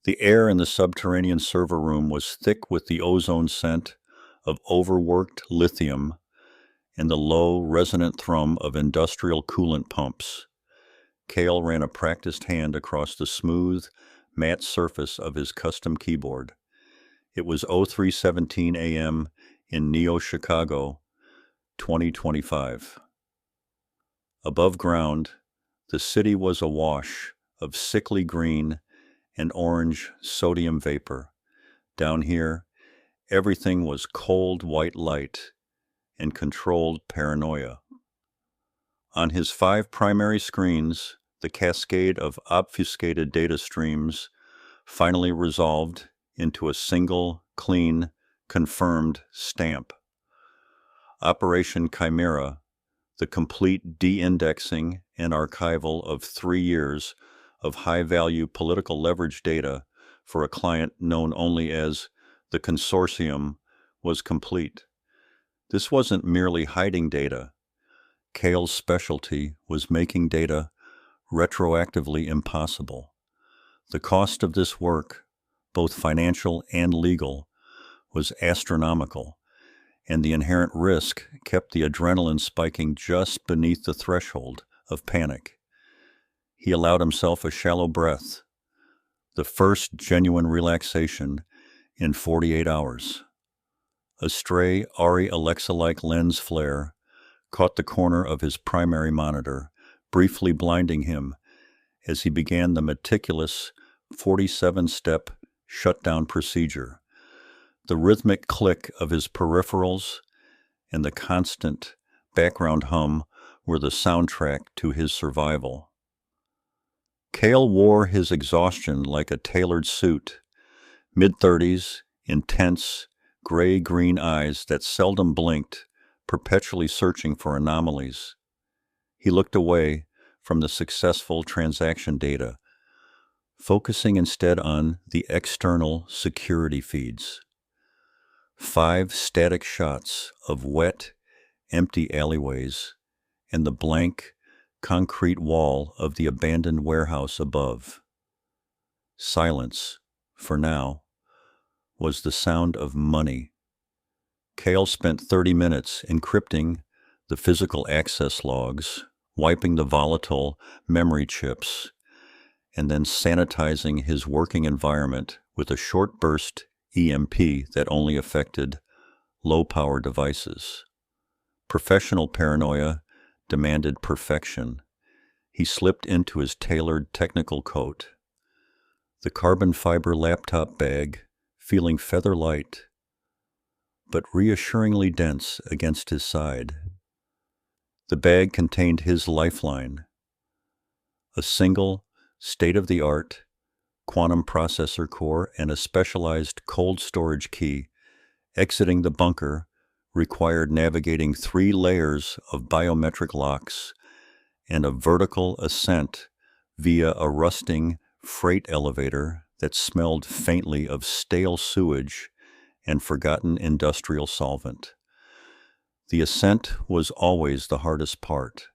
The air in the subterranean server room was thick with the ozone scent of overworked lithium and the low, resonant thrum of industrial coolant pumps. Kael ran a practiced hand across the smooth, matte surface of his custom keyboard. It was 03:17 a.m. in Neo-Chicago, 2025. Above ground, the city was awash of sickly green and orange sodium vapor. Down here, everything was cold white light and controlled paranoia. On his 5 primary screens, the cascade of obfuscated data streams finally resolved into a single, clean, confirmed stamp. Operation Chimera, the complete de-indexing and archival of 3 years of high-value political leverage data for a client known only as the Consortium, was complete. This wasn't merely hiding data. Kael's specialty was making data retroactively impossible. The cost of this work, both financial and legal, was astronomical, and the inherent risk kept the adrenaline spiking just beneath the threshold of panic. He allowed himself a shallow breath, the first genuine relaxation in 48 hours. A stray Ari Alexa-like lens flare caught the corner of his primary monitor, briefly blinding him as he began the meticulous 47-step shutdown procedure. The rhythmic click of his peripherals and the constant background hum were the soundtrack to his survival. Kael wore his exhaustion like a tailored suit, mid-30s, intense, gray-green eyes that seldom blinked, perpetually searching for anomalies. He looked away from the successful transaction data, focusing instead on the external security feeds. 5 static shots of wet, empty alleyways and the blank, concrete wall of the abandoned warehouse above. Silence, for now, was the sound of money. Kael spent 30 minutes encrypting the physical access logs, wiping the volatile memory chips, and then sanitizing his working environment with a short burst EMP that only affected low-power devices. Professional paranoia demanded perfection. He slipped into his tailored technical coat, the carbon fiber laptop bag feeling feather light, but reassuringly dense against his side. The bag contained his lifeline, a single, state-of-the-art quantum processor core and a specialized cold storage key. Exiting the bunker required navigating 3 layers of biometric locks and a vertical ascent via a rusting freight elevator that smelled faintly of stale sewage and forgotten industrial solvent. The ascent was always the hardest part.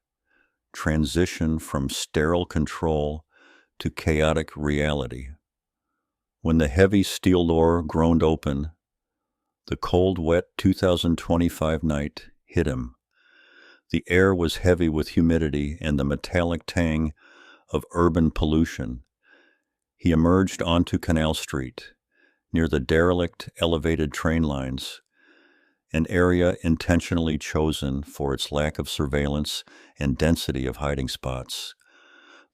Transition from sterile control to chaotic reality. When the heavy steel door groaned open, the cold, wet 2025 night hit him. The air was heavy with humidity and the metallic tang of urban pollution. He emerged onto Canal Street, near the derelict elevated train lines, an area intentionally chosen for its lack of surveillance and density of hiding spots.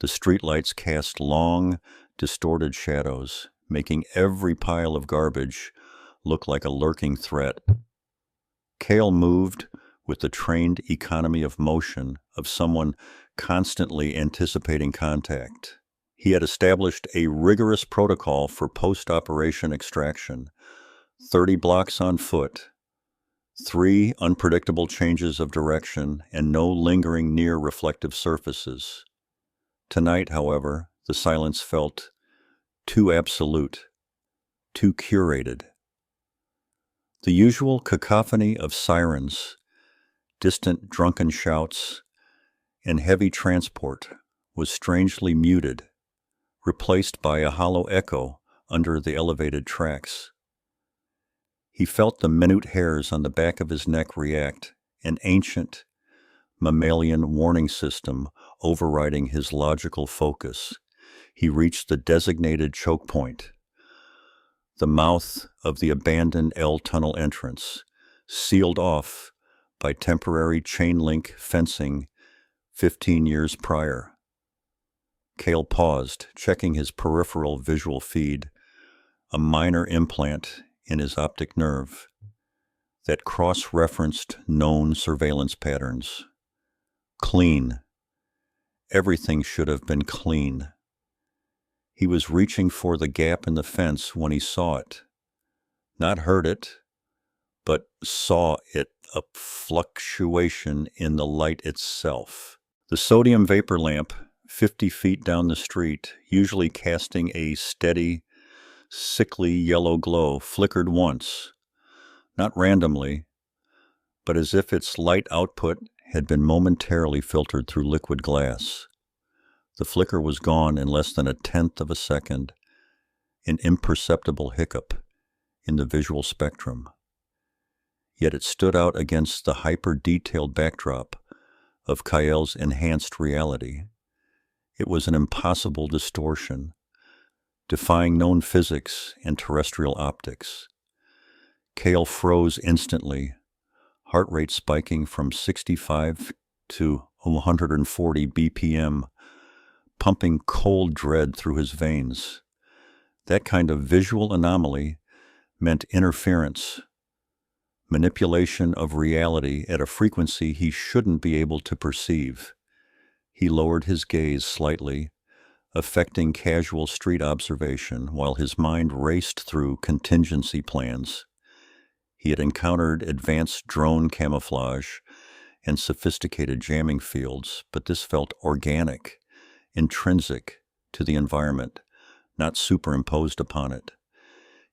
The streetlights cast long, distorted shadows, making every pile of garbage look like a lurking threat. Kael moved with the trained economy of motion of someone constantly anticipating contact. He had established a rigorous protocol for post-operation extraction, 30 blocks on foot, 3 unpredictable changes of direction, and no lingering near reflective surfaces. Tonight, however, the silence felt too absolute, too curated. The usual cacophony of sirens, distant drunken shouts, and heavy transport was strangely muted, replaced by a hollow echo under the elevated tracks. He felt the minute hairs on the back of his neck react, an ancient mammalian warning system overriding his logical focus. He reached the designated choke point, the mouth of the abandoned L tunnel entrance, sealed off by temporary chain-link fencing 15 years prior. Kael paused, checking his peripheral visual feed, a minor implant in his optic nerve that cross-referenced known surveillance patterns. Clean. Everything should have been clean. He was reaching for the gap in the fence when he saw it. Not heard it, but saw it, a fluctuation in the light itself. The sodium vapor lamp, 50 feet down the street, usually casting a steady, sickly yellow glow, flickered once, not randomly, but as if its light output had been momentarily filtered through liquid glass. The flicker was gone in less than 1/10 of a second, an imperceptible hiccup in the visual spectrum. Yet it stood out against the hyper-detailed backdrop of Kael's enhanced reality. It was an impossible distortion, defying known physics and terrestrial optics. Kael froze instantly, heart rate spiking from 65 to 140 BPM, pumping cold dread through his veins. That kind of visual anomaly meant interference, manipulation of reality at a frequency he shouldn't be able to perceive. He lowered his gaze slightly, affecting casual street observation while his mind raced through contingency plans. He had encountered advanced drone camouflage and sophisticated jamming fields, but this felt organic, intrinsic to the environment, not superimposed upon it.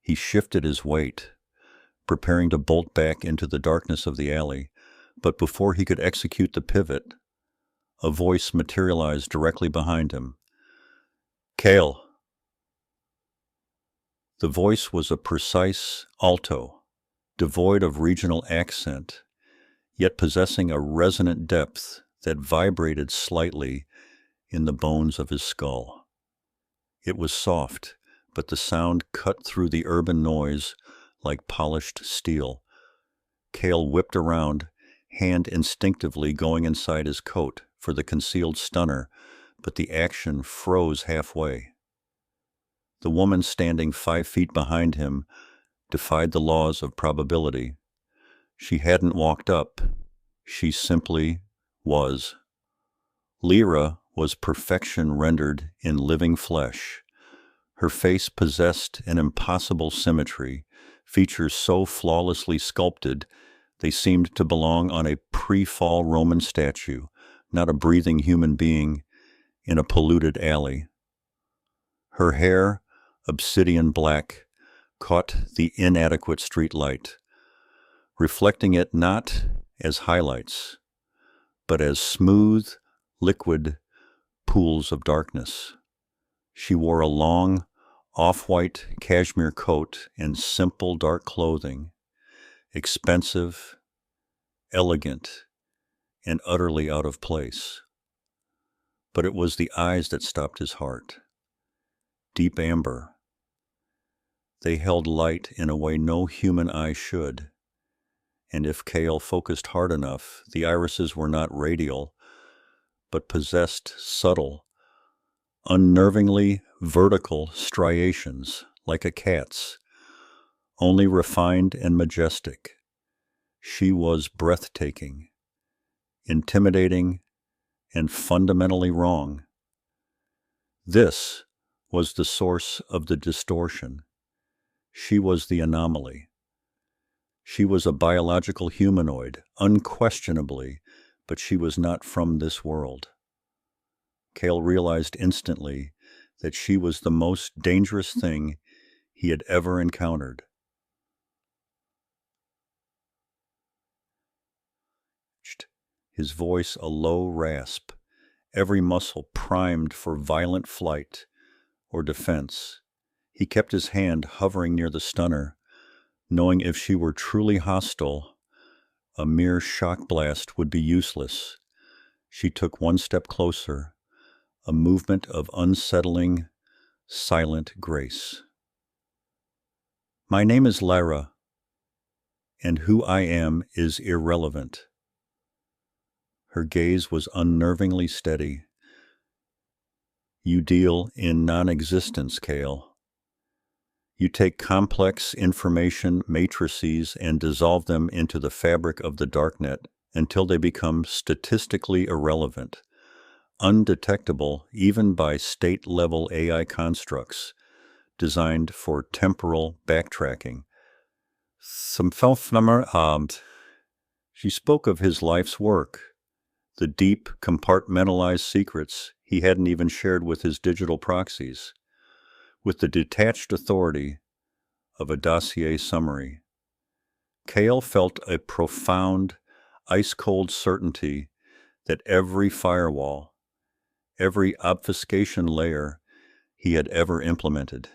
He shifted his weight, preparing to bolt back into the darkness of the alley, but before he could execute the pivot, a voice materialized directly behind him. "Kael." The voice was a precise alto, devoid of regional accent, yet possessing a resonant depth that vibrated slightly in the bones of his skull. It was soft, but the sound cut through the urban noise like polished steel. Kael whipped around, hand instinctively going inside his coat for the concealed stunner, but the action froze halfway. The woman standing 5 feet behind him defied the laws of probability. She hadn't walked up. She simply was. Lyra was perfection rendered in living flesh. Her face possessed an impossible symmetry, features so flawlessly sculpted they seemed to belong on a pre-fall Roman statue, not a breathing human being in a polluted alley. Her hair, obsidian black, caught the inadequate street light, reflecting it not as highlights, but as smooth, liquid pools of darkness. She wore a long, off-white cashmere coat and simple dark clothing, expensive, elegant, and utterly out of place. But it was the eyes that stopped his heart. Deep amber. They held light in a way no human eye should, and if Kael focused hard enough, the irises were not radial, but possessed subtle, unnervingly vertical striations like a cat's, only refined and majestic. She was breathtaking, intimidating, and fundamentally wrong. This was the source of the distortion. She was the anomaly. She was a biological humanoid, unquestionably, but she was not from this world. Kael realized instantly that she was the most dangerous thing he had ever encountered. His voice a low rasp, every muscle primed for violent flight or defense. He kept his hand hovering near the stunner, knowing if she were truly hostile, a mere shock blast would be useless. She took one step closer, a movement of unsettling, silent grace. My name is Lyra, and who I am is irrelevant. Her gaze was unnervingly steady. You deal in non-existence, Kael. You take complex information matrices and dissolve them into the fabric of the darknet until they become statistically irrelevant, undetectable even by state-level AI constructs designed for temporal backtracking. She spoke of his life's work, the deep, compartmentalized secrets he hadn't even shared with his digital proxies, with the detached authority of a dossier summary. Kael felt a profound, ice-cold certainty that every firewall, every obfuscation layer he had ever implemented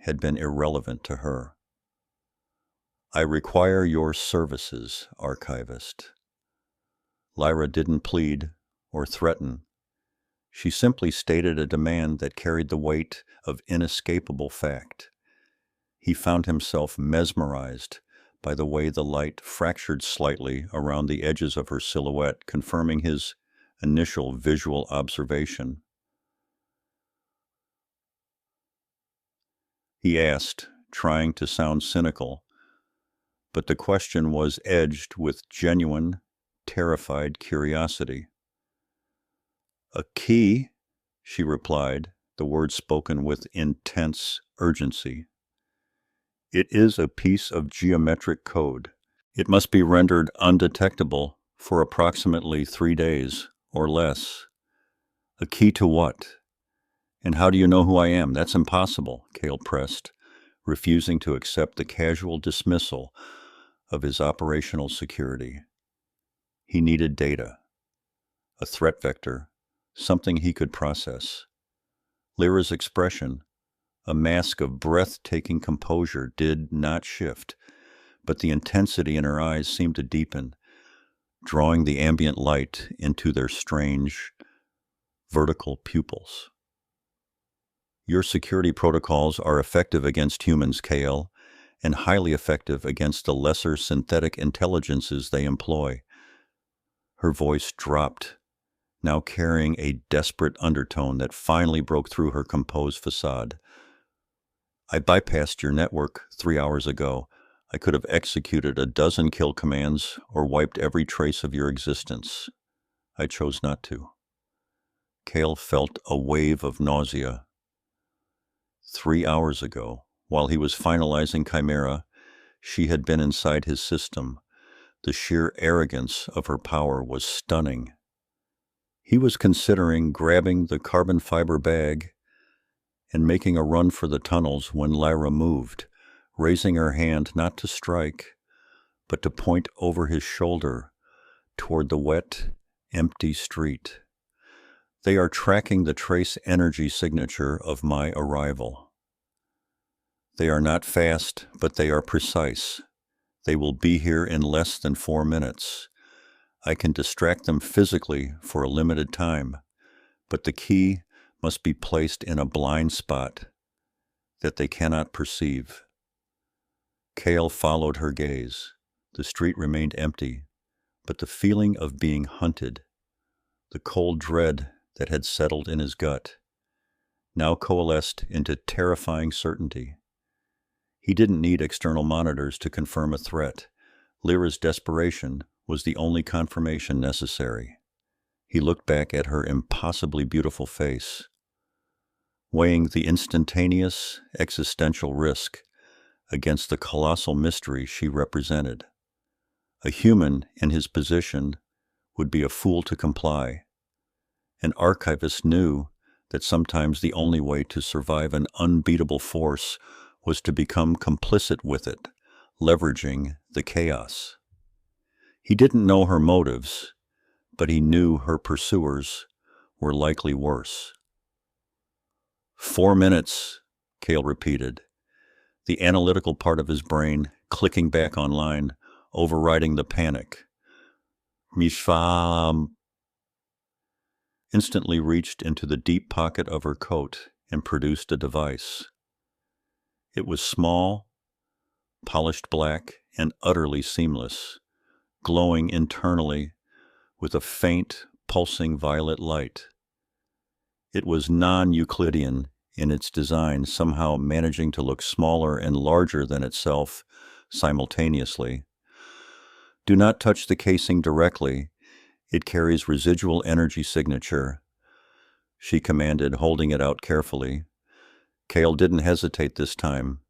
had been irrelevant to her. I require your services, Archivist. Lyra didn't plead or threaten. She simply stated a demand that carried the weight of inescapable fact. He found himself mesmerized by the way the light fractured slightly around the edges of her silhouette, confirming his initial visual observation. He asked, trying to sound cynical, but the question was edged with genuine, terrified curiosity. A key, she replied, the words spoken with intense urgency. It is a piece of geometric code. It must be rendered undetectable for approximately 3 days or less. A key to what? And how do you know who I am? That's impossible, Kael pressed, refusing to accept the casual dismissal of his operational security. He needed data, a threat vector, something he could process. Lyra's expression, a mask of breathtaking composure, did not shift, but the intensity in her eyes seemed to deepen, drawing the ambient light into their strange, vertical pupils. Your security protocols are effective against humans, Kael, and highly effective against the lesser synthetic intelligences they employ. Her voice dropped, now carrying a desperate undertone that finally broke through her composed facade. I bypassed your network 3 hours ago. I could have executed a dozen kill commands or wiped every trace of your existence. I chose not to. Kael felt a wave of nausea. 3 hours ago, while he was finalizing Chimera, she had been inside his system. The sheer arrogance of her power was stunning. He was considering grabbing the carbon fiber bag and making a run for the tunnels when Lyra moved, raising her hand not to strike, but to point over his shoulder toward the wet, empty street. They are tracking the trace energy signature of my arrival. They are not fast, but they are precise. They will be here in less than 4 minutes. I can distract them physically for a limited time, but the key must be placed in a blind spot that they cannot perceive. Kael followed her gaze. The street remained empty, but the feeling of being hunted, the cold dread that had settled in his gut, now coalesced into terrifying certainty. He didn't need external monitors to confirm a threat. Lyra's desperation was the only confirmation necessary. He looked back at her impossibly beautiful face, weighing the instantaneous existential risk against the colossal mystery she represented. A human in his position would be a fool to comply. An archivist knew that sometimes the only way to survive an unbeatable force was to become complicit with it, leveraging the chaos. He didn't know her motives, but he knew her pursuers were likely worse. 4 minutes, Kael repeated, the analytical part of his brain clicking back online, overriding the panic. Mishva instantly reached into the deep pocket of her coat and produced a device. It was small, polished black, and utterly seamless, glowing internally with a faint, pulsing violet light. It was non-Euclidean in its design, somehow managing to look smaller and larger than itself simultaneously. Do not touch the casing directly. It carries residual energy signature, she commanded, holding it out carefully. Kael didn't hesitate this time.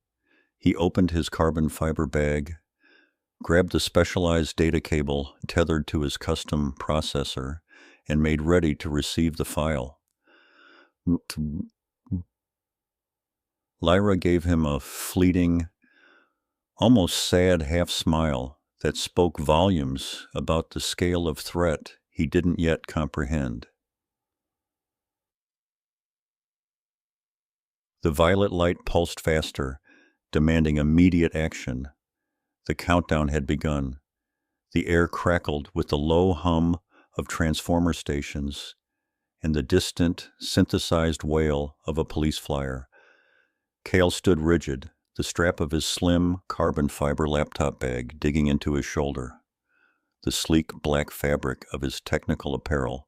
He opened his carbon fiber bag, grabbed the specialized data cable tethered to his custom processor, and made ready to receive the file. Lyra gave him a fleeting, almost sad half-smile that spoke volumes about the scale of threat he didn't yet comprehend. The violet light pulsed faster, demanding immediate action. The countdown had begun. The air crackled with the low hum of transformer stations and the distant, synthesized wail of a police flyer. Kael stood rigid, the strap of his slim, carbon fiber laptop bag digging into his shoulder, the sleek black fabric of his technical apparel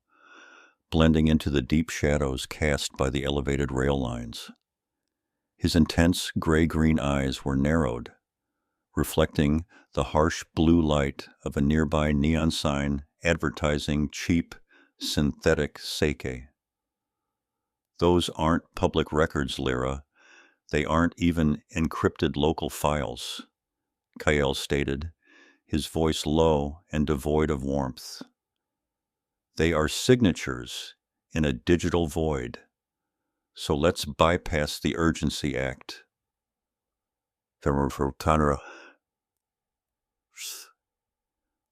blending into the deep shadows cast by the elevated rail lines. His intense gray-green eyes were narrowed, reflecting the harsh blue light of a nearby neon sign advertising cheap, synthetic sake. Those aren't public records, Lyra. They aren't even encrypted local files, Kael stated, his voice low and devoid of warmth. They are signatures in a digital void. So let's bypass the urgency act.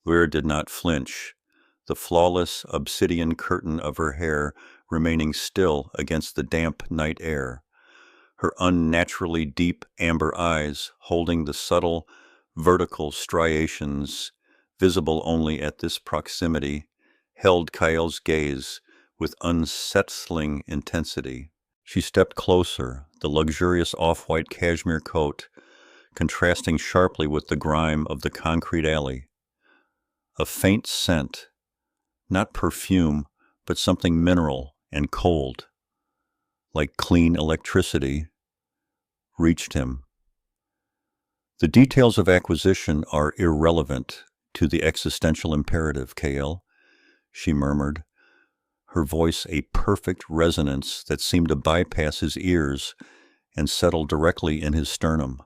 Lyra did not flinch, the flawless obsidian curtain of her hair remaining still against the damp night air, her unnaturally deep amber eyes holding the subtle vertical striations visible only at this proximity, held Kael's gaze with unsettling intensity. She stepped closer, the luxurious off-white cashmere coat contrasting sharply with the grime of the concrete alley. A faint scent, not perfume, but something mineral and cold, like clean electricity, reached him. The details of acquisition are irrelevant to the existential imperative, Kael, she murmured, her voice a perfect resonance that seemed to bypass his ears and settle directly in his sternum.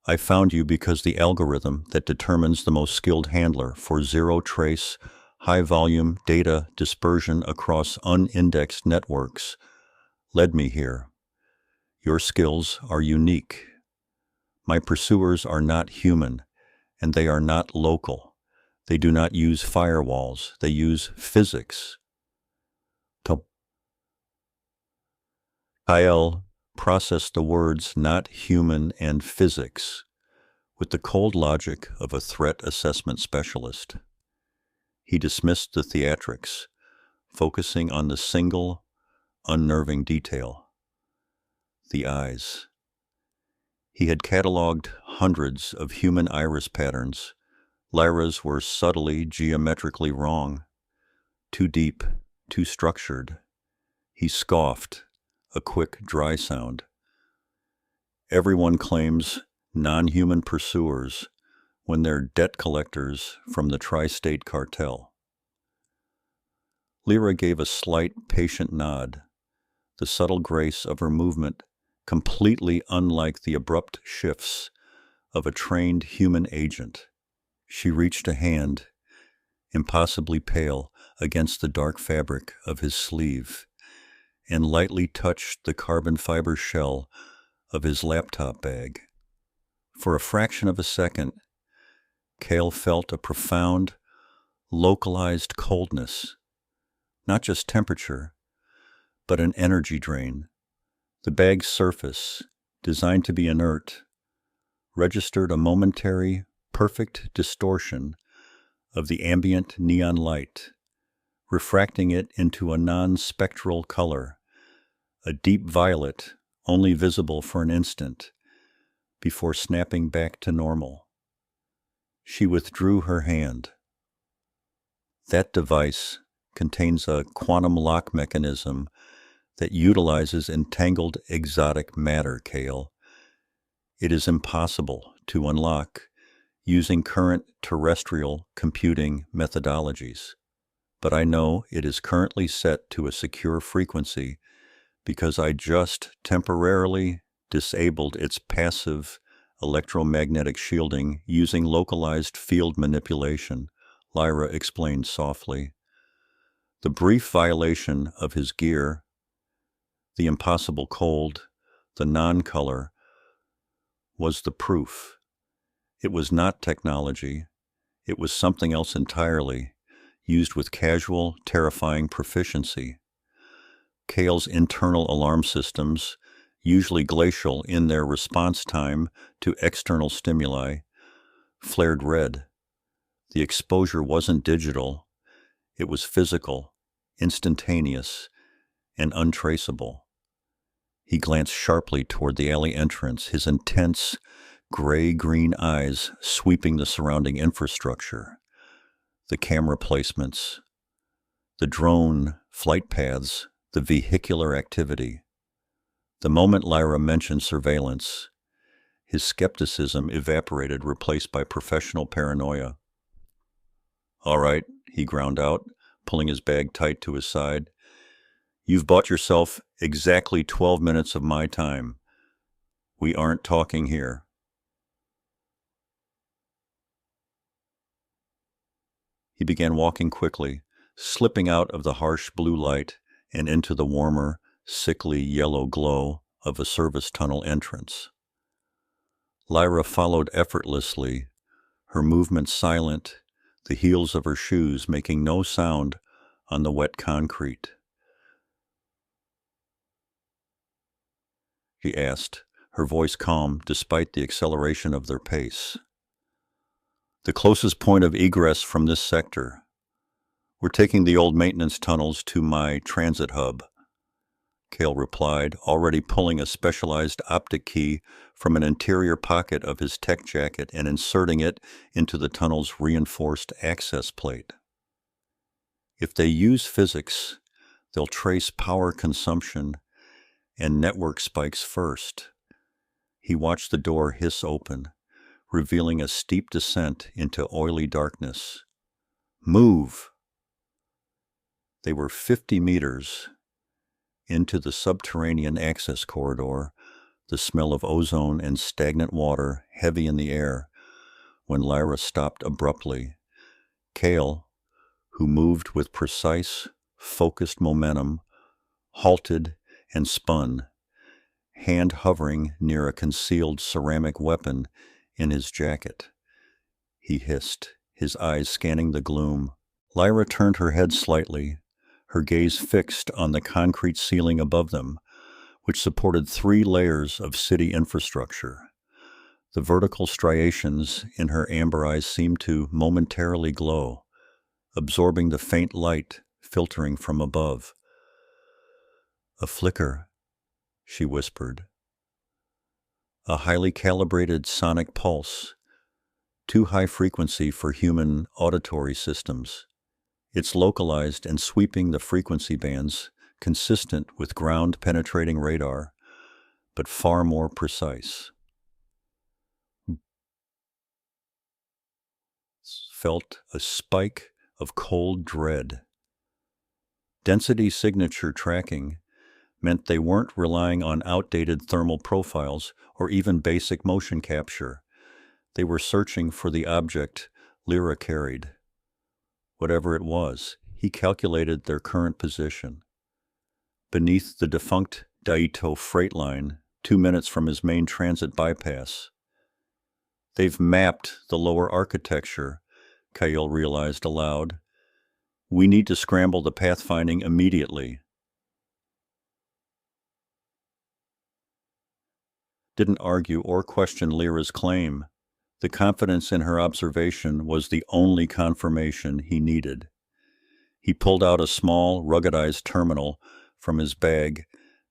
I found you because the algorithm that determines the most skilled handler for zero-trace, high-volume data dispersion across unindexed networks led me here. Your skills are unique. My pursuers are not human, and they are not local. They do not use firewalls. They use physics. Kael processed the words not human and physics with the cold logic of a threat assessment specialist. He dismissed the theatrics, focusing on the single, unnerving detail: the eyes. He had cataloged hundreds of human iris patterns. Lyra's were subtly, geometrically wrong, too deep, too structured. He scoffed, a quick, dry sound. Everyone claims non-human pursuers when they're debt collectors from the tri-state cartel. Lyra gave a slight, patient nod, the subtle grace of her movement completely unlike the abrupt shifts of a trained human agent. She reached a hand, impossibly pale, against the dark fabric of his sleeve, and lightly touched the carbon fiber shell of his laptop bag. For a fraction of a second, Kael felt a profound, localized coldness, not just temperature, but an energy drain, The bag's surface, designed to be inert, registered a momentary, perfect distortion of the ambient neon light, refracting it into a non-spectral color, a deep violet only visible for an instant, before snapping back to normal. She withdrew her hand. That device contains a quantum lock mechanism that utilizes entangled exotic matter, Kael. It is impossible to unlock using current terrestrial computing methodologies, but I know it is currently set to a secure frequency because I just temporarily disabled its passive electromagnetic shielding using localized field manipulation, Lyra explained softly. The brief violation of his gear, the impossible cold, the non-color, was the proof. It was not technology. It was something else entirely, used with casual, terrifying proficiency. Kael's internal alarm systems, usually glacial in their response time to external stimuli, flared red. The exposure wasn't digital. It was physical, instantaneous, and untraceable. He glanced sharply toward the alley entrance, his intense, gray-green eyes sweeping the surrounding infrastructure, the camera placements, the drone flight paths, the vehicular activity. The moment Lyra mentioned surveillance, his skepticism evaporated, replaced by professional paranoia. "All right," he ground out, pulling his bag tight to his side. "You've bought yourself exactly 12 minutes of my time. We aren't talking here." He began walking quickly, slipping out of the harsh blue light and into the warmer, sickly yellow glow of a service tunnel entrance. Lyra followed effortlessly, her movements silent, the heels of her shoes making no sound on the wet concrete. She asked, her voice calm despite the acceleration of their pace. "The closest point of egress from this sector. We're taking the old maintenance tunnels to my transit hub," Kael replied, already pulling a specialized optic key from an interior pocket of his tech jacket and inserting it into the tunnel's reinforced access plate. "If they use physics, they'll trace power consumption and network spikes first." He watched the door hiss open, revealing a steep descent into oily darkness. "Move!" They were 50 meters into the subterranean access corridor, the smell of ozone and stagnant water heavy in the air, when Lyra stopped abruptly. Kael, who moved with precise, focused momentum, halted and spun, hand hovering near a concealed ceramic weapon in his jacket. He hissed, his eyes scanning the gloom. Lyra turned her head slightly, her gaze fixed on the concrete ceiling above them, which supported 3 layers of city infrastructure. The vertical striations in her amber eyes seemed to momentarily glow, absorbing the faint light filtering from above. "A flicker," she whispered. "A highly calibrated sonic pulse, too high frequency for human auditory systems. It's localized and sweeping the frequency bands, consistent with ground-penetrating radar, but far more precise." Felt a spike of cold dread. Density signature tracking meant they weren't relying on outdated thermal profiles or even basic motion capture. They were searching for the object Lyra carried. Whatever it was, he calculated their current position. Beneath the defunct Daito freight line, 2 minutes from his main transit bypass. "They've mapped the lower architecture," Kael realized aloud. "We need to scramble the pathfinding immediately." didn't argue or question Lyra's claim. The confidence in her observation was the only confirmation he needed. He pulled out a small, ruggedized terminal from his bag,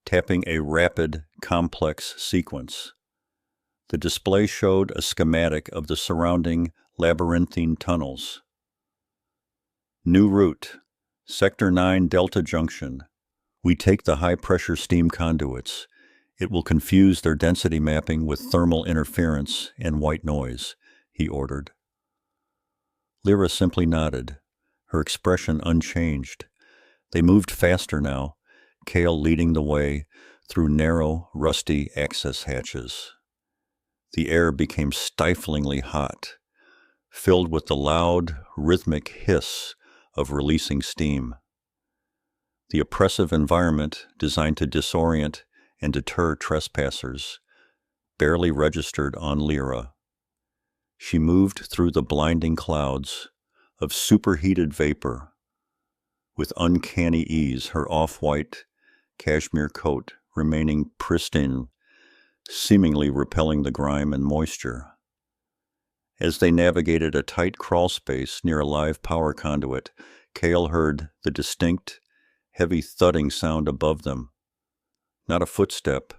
tapping a rapid, complex sequence. The display showed a schematic of the surrounding labyrinthine tunnels. New route, Sector 9 Delta Junction. We take the high-pressure steam conduits. It will confuse their density mapping with thermal interference and white noise, he ordered. Lyra simply nodded, her expression unchanged. They moved faster now, Kael leading the way through narrow, rusty access hatches. The air became stiflingly hot, filled with the loud, rhythmic hiss of releasing steam. The oppressive environment, designed to disorient and deter trespassers, barely registered on Lyra. She moved through the blinding clouds of superheated vapor. With uncanny ease, her off-white cashmere coat remaining pristine, seemingly repelling the grime and moisture. As they navigated a tight crawl space near a live power conduit, Kael heard the distinct, heavy thudding sound above them. Not a footstep,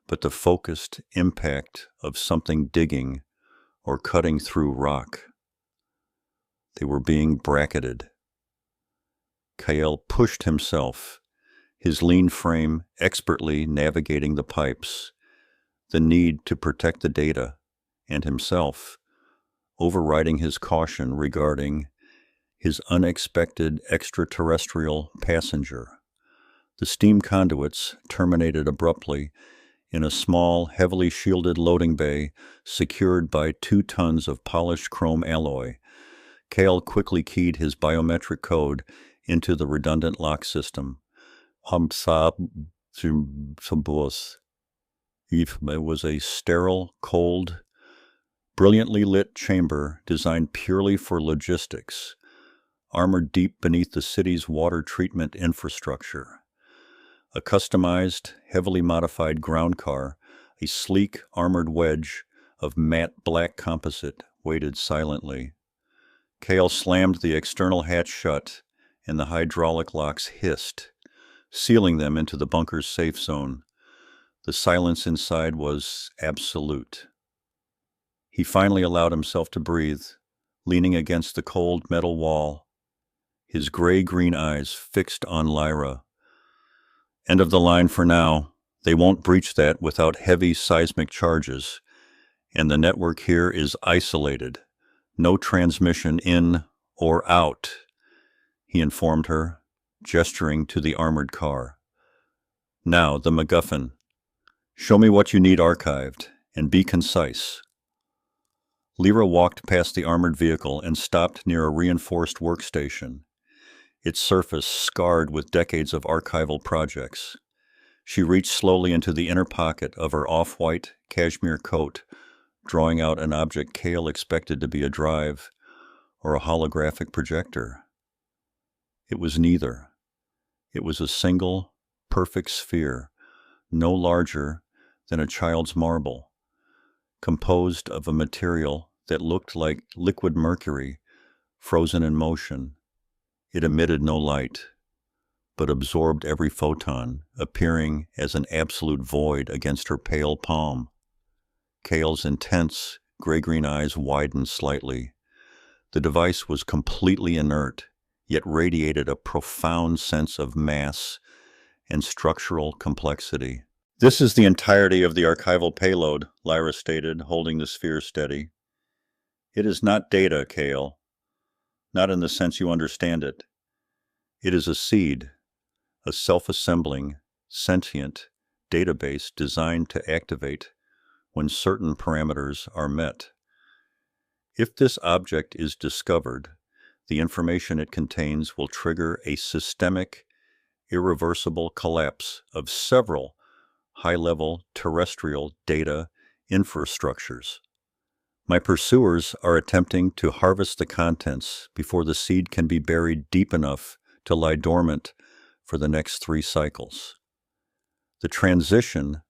but the focused impact of something digging or cutting through rock. They were being bracketed. Kael pushed himself, his lean frame expertly navigating the pipes, the need to protect the data and himself, overriding his caution regarding his unexpected extraterrestrial passenger. The steam conduits terminated abruptly in a small, heavily shielded loading bay secured by 2 tons of polished chrome alloy. Kael quickly keyed his biometric code into the redundant lock system. It was a sterile, cold, brilliantly lit chamber designed purely for logistics, armored deep beneath the city's water treatment infrastructure. A customized, heavily modified ground car, a sleek, armored wedge of matte black composite, waited silently. Kael slammed the external hatch shut, and the hydraulic locks hissed, sealing them into the bunker's safe zone. The silence inside was absolute. He finally allowed himself to breathe, leaning against the cold metal wall, his gray-green eyes fixed on Lyra. End of the line for now. They won't breach that without heavy seismic charges, and the network here is isolated. No transmission in or out, he informed her, gesturing to the armored car. Now, the MacGuffin. Show me what you need archived, and be concise. Lyra walked past the armored vehicle and stopped near a reinforced workstation, its surface scarred with decades of archival projects. She reached slowly into the inner pocket of her off-white cashmere coat, drawing out an object Kael expected to be a drive or a holographic projector. It was neither. It was a single, perfect sphere, no larger than a child's marble, composed of a material that looked like liquid mercury frozen in motion. It emitted no light, but absorbed every photon, appearing as an absolute void against her pale palm. Kael's intense, gray-green eyes widened slightly. The device was completely inert, yet radiated a profound sense of mass and structural complexity. This is the entirety of the archival payload, Lyra stated, holding the sphere steady. It is not data, Kael. Not in the sense you understand it. It is a seed, a self-assembling, sentient database designed to activate when certain parameters are met. If this object is discovered, the information it contains will trigger a systemic, irreversible collapse of several high-level terrestrial data infrastructures. My pursuers are attempting to harvest the contents before the seed can be buried deep enough to lie dormant for the next 3 cycles. The transition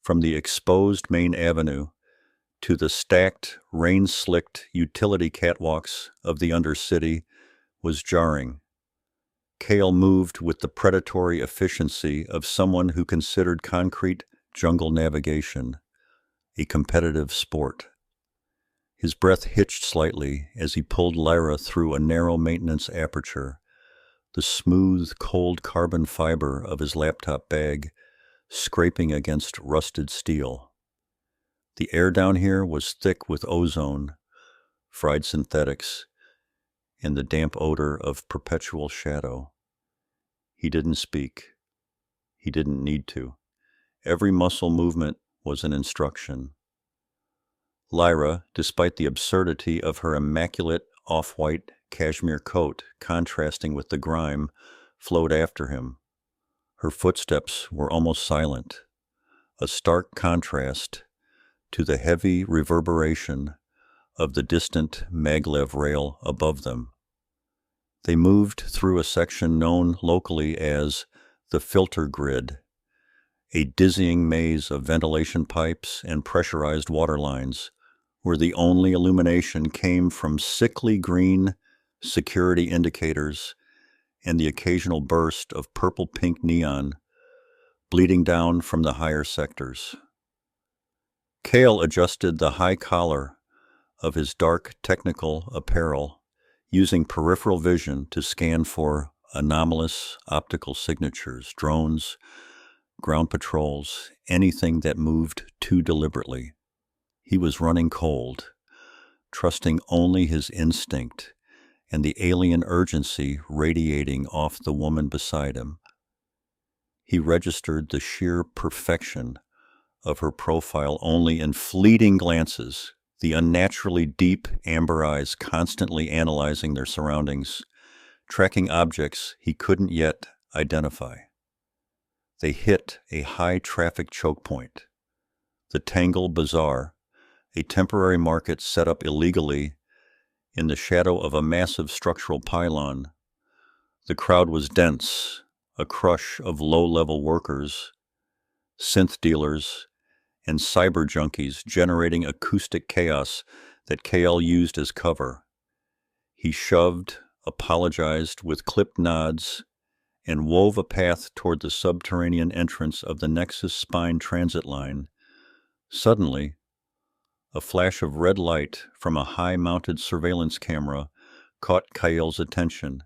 from the exposed main avenue to the stacked, rain-slicked utility catwalks of the Undercity was jarring. Kael moved with the predatory efficiency of someone who considered concrete jungle navigation a competitive sport. His breath hitched slightly as he pulled Lyra through a narrow maintenance aperture, the smooth, cold carbon fiber of his laptop bag scraping against rusted steel. The air down here was thick with ozone, fried synthetics, and the damp odor of perpetual shadow. He didn't speak. He didn't need to. Every muscle movement was an instruction. Lyra, despite the absurdity of her immaculate off-white cashmere coat contrasting with the grime, flowed after him. Her footsteps were almost silent, a stark contrast to the heavy reverberation of the distant maglev rail above them. They moved through a section known locally as the filter grid, a dizzying maze of ventilation pipes and pressurized water lines, where the only illumination came from sickly green security indicators and the occasional burst of purple-pink neon bleeding down from the higher sectors. Kael adjusted the high collar of his dark technical apparel, using peripheral vision to scan for anomalous optical signatures, drones, ground patrols, anything that moved too deliberately. He was running cold, trusting only his instinct and the alien urgency radiating off the woman beside him. He registered the sheer perfection of her profile only in fleeting glances, the unnaturally deep amber eyes constantly analyzing their surroundings, tracking objects he couldn't yet identify. They hit a high-traffic choke point. The Tangle Bazaar, a temporary market set up illegally in the shadow of a massive structural pylon. The crowd was dense, a crush of low-level workers, synth dealers, and cyber junkies generating acoustic chaos that Kael used as cover. He shoved, apologized with clipped nods, and wove a path toward the subterranean entrance of the Nexus Spine transit line. Suddenly, a flash of red light from a high-mounted surveillance camera caught Kael's attention.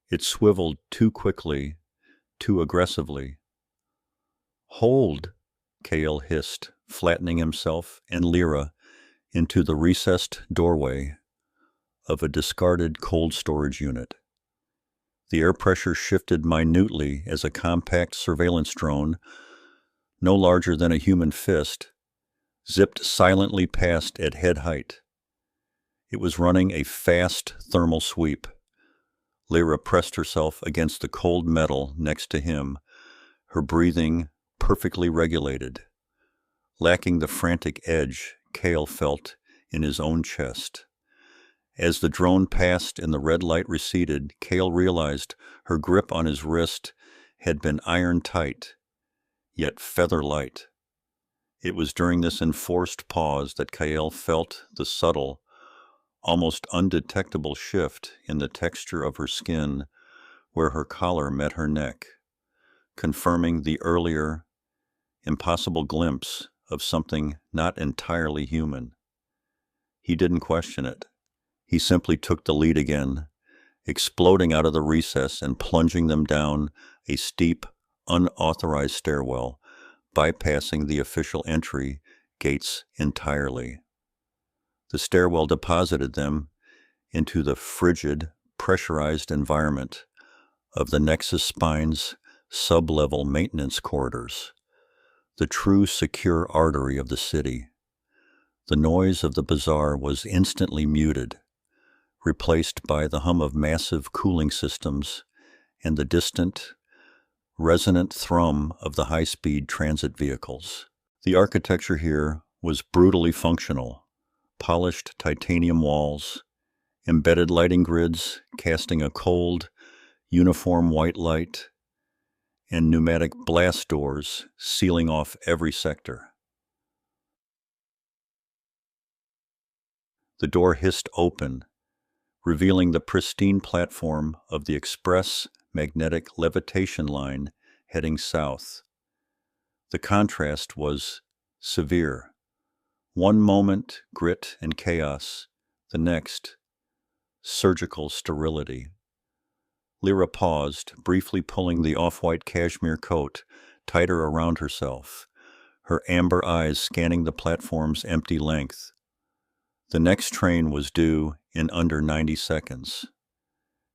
It swiveled too quickly, too aggressively. "Hold," Kael hissed, flattening himself and Lyra into the recessed doorway of a discarded cold storage unit. The air pressure shifted minutely as a compact surveillance drone, no larger than a human fist, zipped silently past at head height. It was running a fast thermal sweep. Lyra pressed herself against the cold metal next to him, her breathing perfectly regulated, lacking the frantic edge Kael felt in his own chest. As the drone passed and the red light receded, Kael realized her grip on his wrist had been iron tight, yet feather light. It was during this enforced pause that Kael felt the subtle, almost undetectable shift in the texture of her skin where her collar met her neck, confirming the earlier, impossible glimpse of something not entirely human. He didn't question it. He simply took the lead again, exploding out of the recess and plunging them down a steep, unauthorized stairwell, bypassing the official entry gates entirely. The stairwell deposited them into the frigid, pressurized environment of the Nexus Spine's sub-level maintenance corridors, the true secure artery of the city. The noise of the bazaar was instantly muted, replaced by the hum of massive cooling systems and the distant, resonant thrum of the high-speed transit vehicles. The architecture here was brutally functional: polished titanium walls, embedded lighting grids casting a cold, uniform white light, and pneumatic blast doors sealing off every sector. The door hissed open, revealing the pristine platform of the express magnetic levitation line heading south. The contrast was severe. One moment, grit and chaos. The next, surgical sterility. Lyra paused, briefly pulling the off-white cashmere coat tighter around herself, her amber eyes scanning the platform's empty length. The next train was due in under 90 seconds.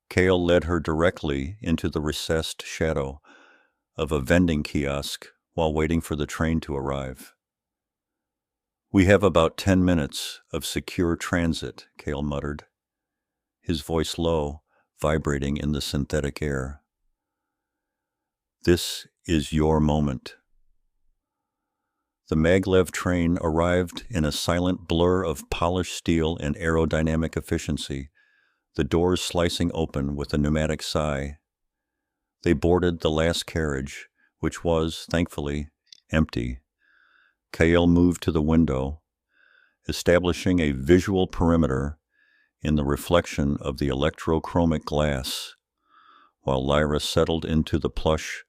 Kael led her directly into the recessed shadow of a vending kiosk while waiting for the train to arrive. "We have about 10 minutes of secure transit," Kael muttered, his voice low, vibrating in the synthetic air. "This is your moment." The maglev train arrived in a silent blur of polished steel and aerodynamic efficiency, the doors slicing open with a pneumatic sigh. They boarded the last carriage, which was, thankfully, empty. Kael moved to the window, establishing a visual perimeter in the reflection of the electrochromic glass, while Lyra settled into the plush,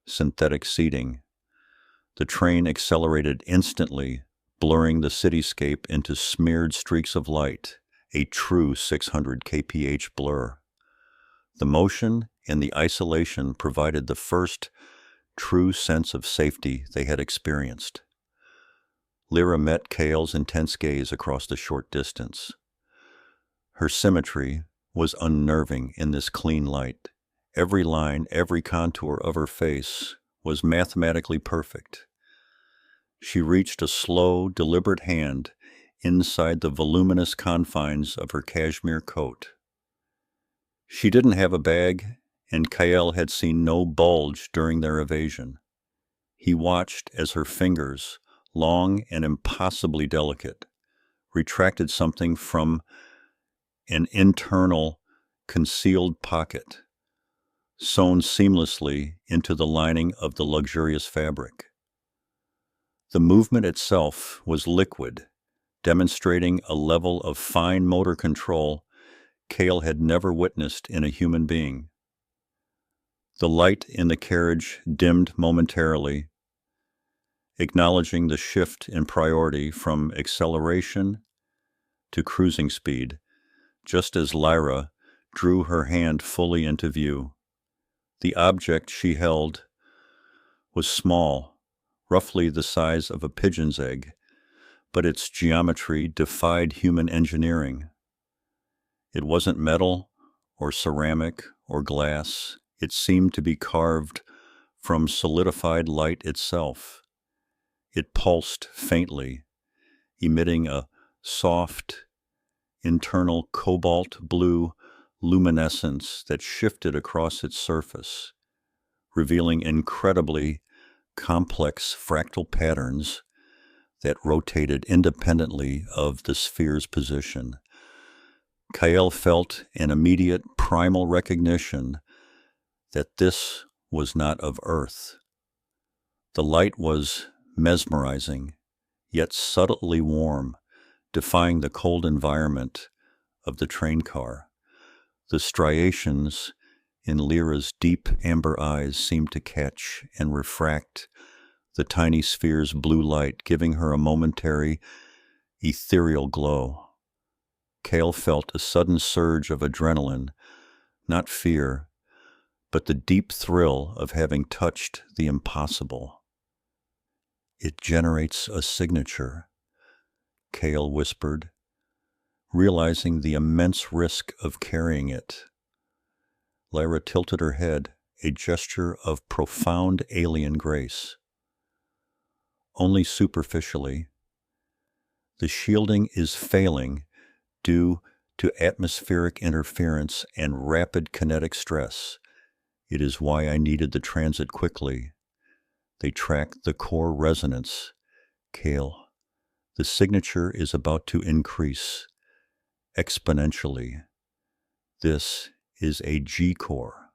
synthetic seating. The train accelerated instantly, blurring the cityscape into smeared streaks of light, a true 600 kph blur. The motion and the isolation provided the first true sense of safety they had experienced. Lyra met Kael's intense gaze across the short distance. Her symmetry was unnerving in this clean light. Every line, every contour of her face was mathematically perfect. She reached a slow, deliberate hand inside the voluminous confines of her cashmere coat. She didn't have a bag, and Kael had seen no bulge during their evasion. He watched as her fingers, long and impossibly delicate, retracted something from an internal, concealed pocket, sewn seamlessly into the lining of the luxurious fabric. The movement itself was liquid, demonstrating a level of fine motor control Kael had never witnessed in a human being. The light in the carriage dimmed momentarily, acknowledging the shift in priority from acceleration to cruising speed, just as Lyra drew her hand fully into view. The object she held was small, roughly the size of a pigeon's egg, but its geometry defied human engineering. It wasn't metal or ceramic or glass. It seemed to be carved from solidified light itself. It pulsed faintly, emitting a soft, internal cobalt blue luminescence that shifted across its surface, revealing incredibly complex fractal patterns that rotated independently of the sphere's position. Kael felt an immediate primal recognition that this was not of Earth. The light was mesmerizing, yet subtly warm, defying the cold environment of the train car. The striations in Lyra's deep amber eyes seemed to catch and refract the tiny sphere's blue light, giving her a momentary, ethereal glow. Kael felt a sudden surge of adrenaline, not fear, but the deep thrill of having touched the impossible. "It generates a signature," Kael whispered, realizing the immense risk of carrying it. Lyra tilted her head, a gesture of profound alien grace. "Only superficially. The shielding is failing due to atmospheric interference and rapid kinetic stress. It is why I needed the transit quickly. They track the core resonance. Kael, the signature is about to increase exponentially. This is a G-core."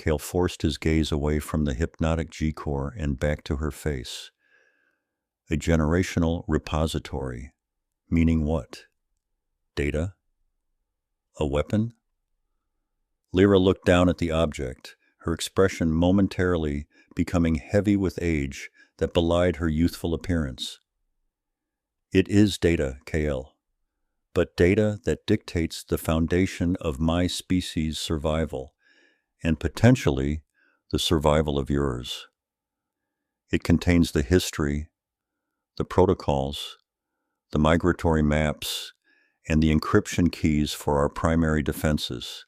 Kael forced his gaze away from the hypnotic G-core and back to her face. A generational repository. Meaning what? Data? A weapon? Lyra looked down at the object, her expression momentarily becoming heavy with age that belied her youthful appearance. It is data, Kael, but data that dictates the foundation of my species' survival, and potentially the survival of yours. It contains the history, the protocols, the migratory maps, and the encryption keys for our primary defenses.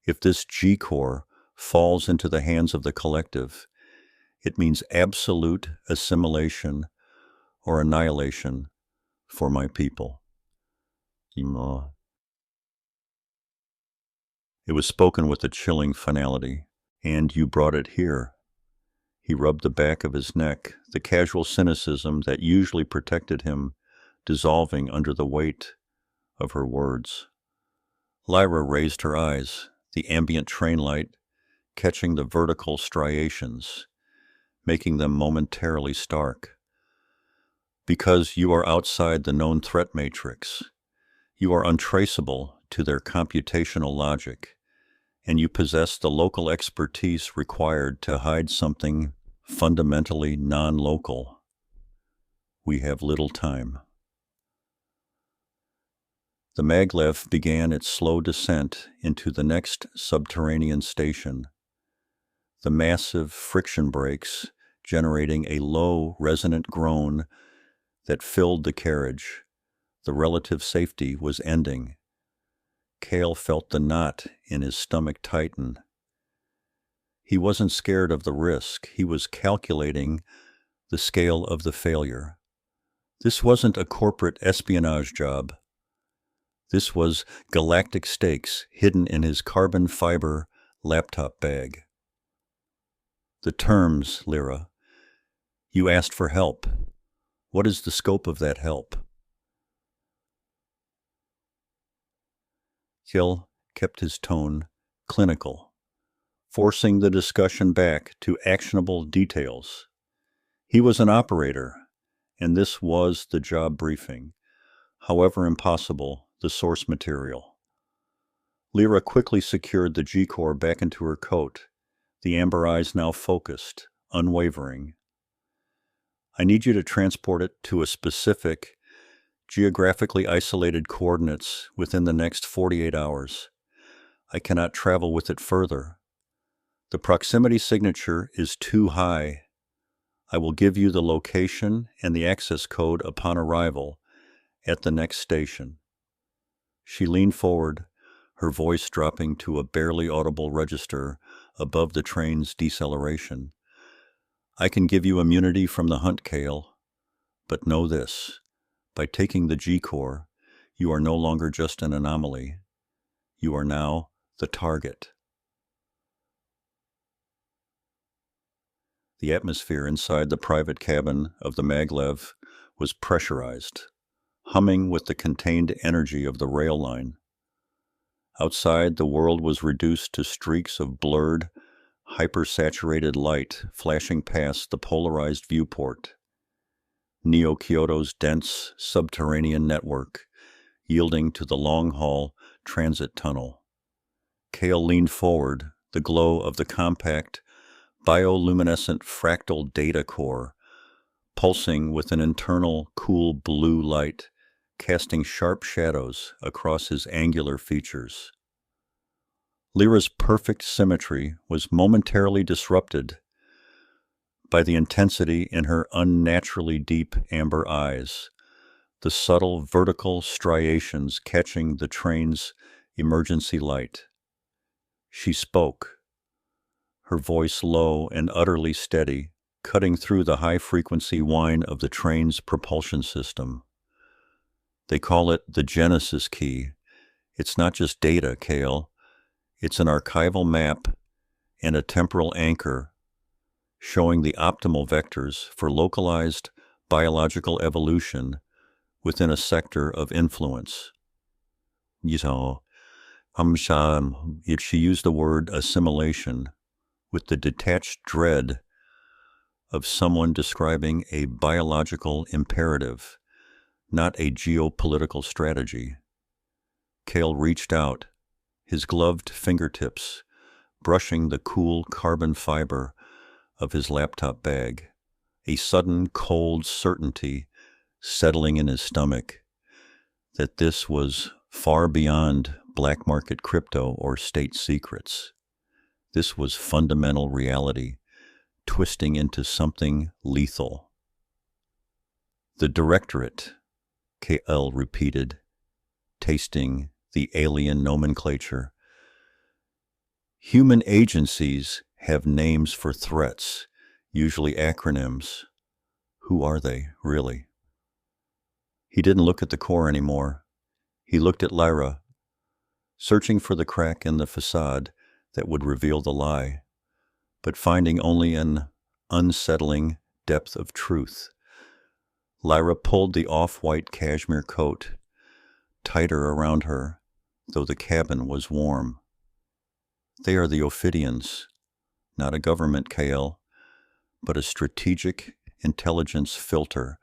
If this G-core falls into the hands of the collective, it means absolute assimilation or annihilation for my people. It was spoken with a chilling finality. And you brought it here. He rubbed the back of his neck, the casual cynicism that usually protected him dissolving under the weight of her words. Lyra raised her eyes, the ambient train light catching the vertical striations, making them momentarily stark. Because you are outside the known threat matrix, you are untraceable to their computational logic, and you possess the local expertise required to hide something fundamentally non-local. We have little time. The maglev began its slow descent into the next subterranean station, the massive friction brakes generating a low, resonant groan that filled the carriage. The relative safety was ending. Kael felt the knot in his stomach tighten. He wasn't scared of the risk. He was calculating the scale of the failure. This wasn't a corporate espionage job. This was galactic stakes hidden in his carbon fiber laptop bag. The terms, Lyra. You asked for help. What is the scope of that help? Kael kept his tone clinical, forcing the discussion back to actionable details. He was an operator, and this was the job briefing, however impossible the source material. Lyra quickly secured the G-core back into her coat, the amber eyes now focused, unwavering. I need you to transport it to a specific, geographically isolated coordinates within the next 48 hours. I cannot travel with it further. The proximity signature is too high. I will give you the location and the access code upon arrival at the next station. She leaned forward, her voice dropping to a barely audible register above the train's deceleration. I can give you immunity from the hunt, Kael, but know this. By taking the G-core, you are no longer just an anomaly. You are now the target. The atmosphere inside the private cabin of the maglev was pressurized, humming with the contained energy of the rail line. Outside, the world was reduced to streaks of blurred, hypersaturated light flashing past the polarized viewport. Neo-Kyoto's dense subterranean network, yielding to the long-haul transit tunnel. Kael leaned forward, the glow of the compact, bioluminescent fractal data core, pulsing with an internal cool blue light, casting sharp shadows across his angular features. Lyra's perfect symmetry was momentarily disrupted by the intensity in her unnaturally deep amber eyes, the subtle vertical striations catching the train's emergency light. She spoke, her voice low and utterly steady, cutting through the high-frequency whine of the train's propulsion system. They call it the Genesis key. It's not just data, Kael. It's an archival map and a temporal anchor showing the optimal vectors for localized biological evolution within a sector of influence. She used the word assimilation, with the detached dread of someone describing a biological imperative, not a geopolitical strategy. Kael reached out, his gloved fingertips brushing the cool carbon fiber of his laptop bag, a sudden cold certainty settling in his stomach that this was far beyond black market crypto or state secrets. This was fundamental reality, twisting into something lethal. The Directorate, Kael repeated, tasting the alien nomenclature. Human agencies have names for threats, usually acronyms. Who are they, really? He didn't look at the core anymore. He looked at Lyra, searching for the crack in the facade that would reveal the lie, but finding only an unsettling depth of truth. Lyra pulled the off-white cashmere coat tighter around her, though the cabin was warm. They are the Ophidians, not a government, Kael, but a strategic intelligence filter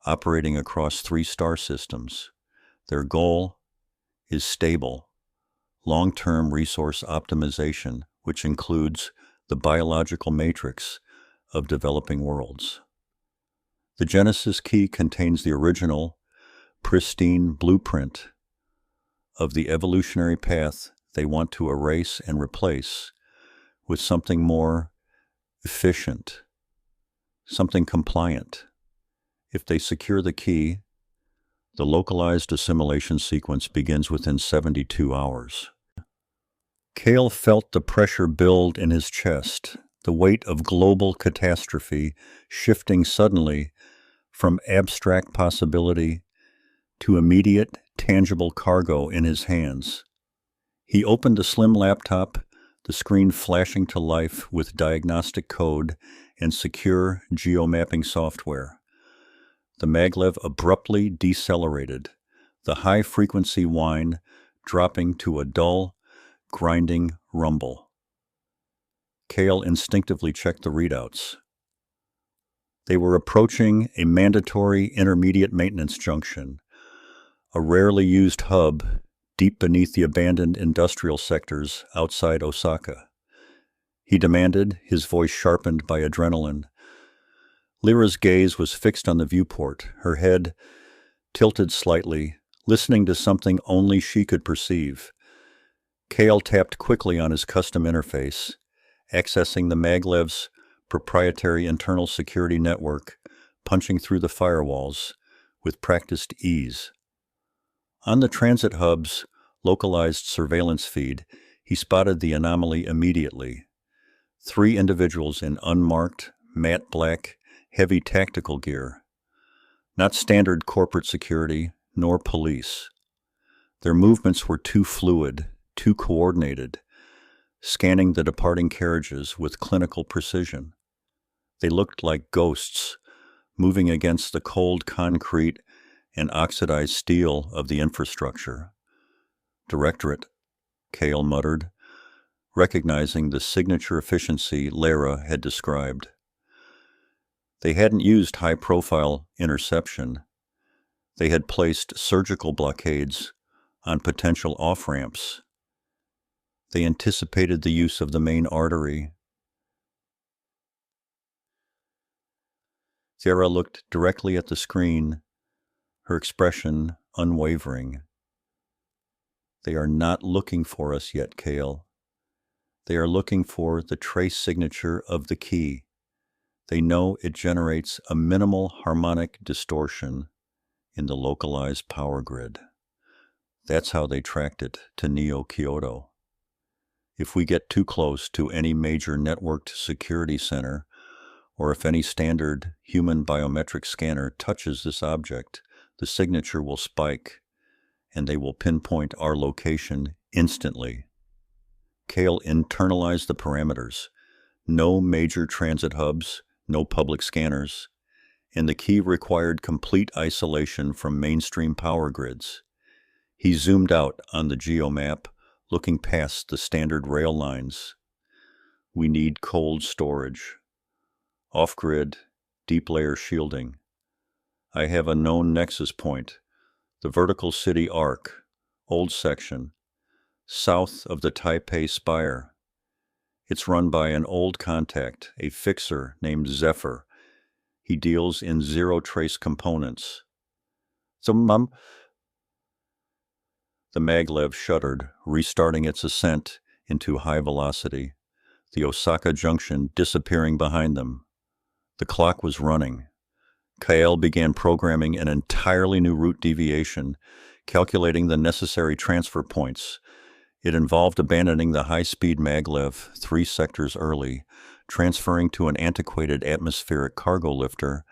operating across 3 star systems. Their goal is stable, long-term resource optimization, which includes the biological matrix of developing worlds. The Genesis key contains the original, pristine blueprint of the evolutionary path they want to erase and replace with something more efficient, something compliant. If they secure the key, the localized assimilation sequence begins within 72 hours. Kael felt the pressure build in his chest, the weight of global catastrophe shifting suddenly from abstract possibility to immediate, tangible cargo in his hands. He opened the slim laptop, the screen flashing to life with diagnostic code and secure geomapping software. The maglev abruptly decelerated, the high-frequency whine dropping to a dull, grinding rumble. Kael instinctively checked the readouts. They were approaching a mandatory intermediate maintenance junction, a rarely used hub deep beneath the abandoned industrial sectors outside Osaka. He demanded, his voice sharpened by adrenaline. Lyra's gaze was fixed on the viewport, her head tilted slightly, listening to something only she could perceive. Kael tapped quickly on his custom interface, accessing the maglev's proprietary internal security network, punching through the firewalls with practiced ease. On the transit hub's localized surveillance feed, he spotted the anomaly immediately. 3 individuals in unmarked, matte black, heavy tactical gear. Not standard corporate security, nor police. Their movements were too fluid, too coordinated, scanning the departing carriages with clinical precision. They looked like ghosts, moving against the cold concrete and oxidized steel of the infrastructure. Directorate, Kael muttered, recognizing the signature efficiency Lyra had described. They hadn't used high-profile interception. They had placed surgical blockades on potential off-ramps. They anticipated the use of the main artery. Lyra looked directly at the screen, her expression unwavering. They are not looking for us yet, Kael. They are looking for the trace signature of the key. They know it generates a minimal harmonic distortion in the localized power grid. That's how they tracked it to Neo-Kyoto. If we get too close to any major networked security center, or if any standard human biometric scanner touches this object, the signature will spike, and they will pinpoint our location instantly. Kael internalized the parameters. No major transit hubs, no public scanners, and the key required complete isolation from mainstream power grids. He zoomed out on the geomap, looking past the standard rail lines. We need cold storage. Off-grid, deep layer shielding. I have a known nexus point. The vertical city arc, old section, south of the Taipei Spire. It's run by an old contact, a fixer named Zephyr. He deals in zero-trace components. So, Mum? The maglev shuddered, restarting its ascent into high velocity, the Osaka Junction disappearing behind them. The clock was running. Kael began programming an entirely new route deviation, calculating the necessary transfer points. It involved abandoning the high-speed maglev 3 sectors early, transferring to an antiquated atmospheric cargo lifter,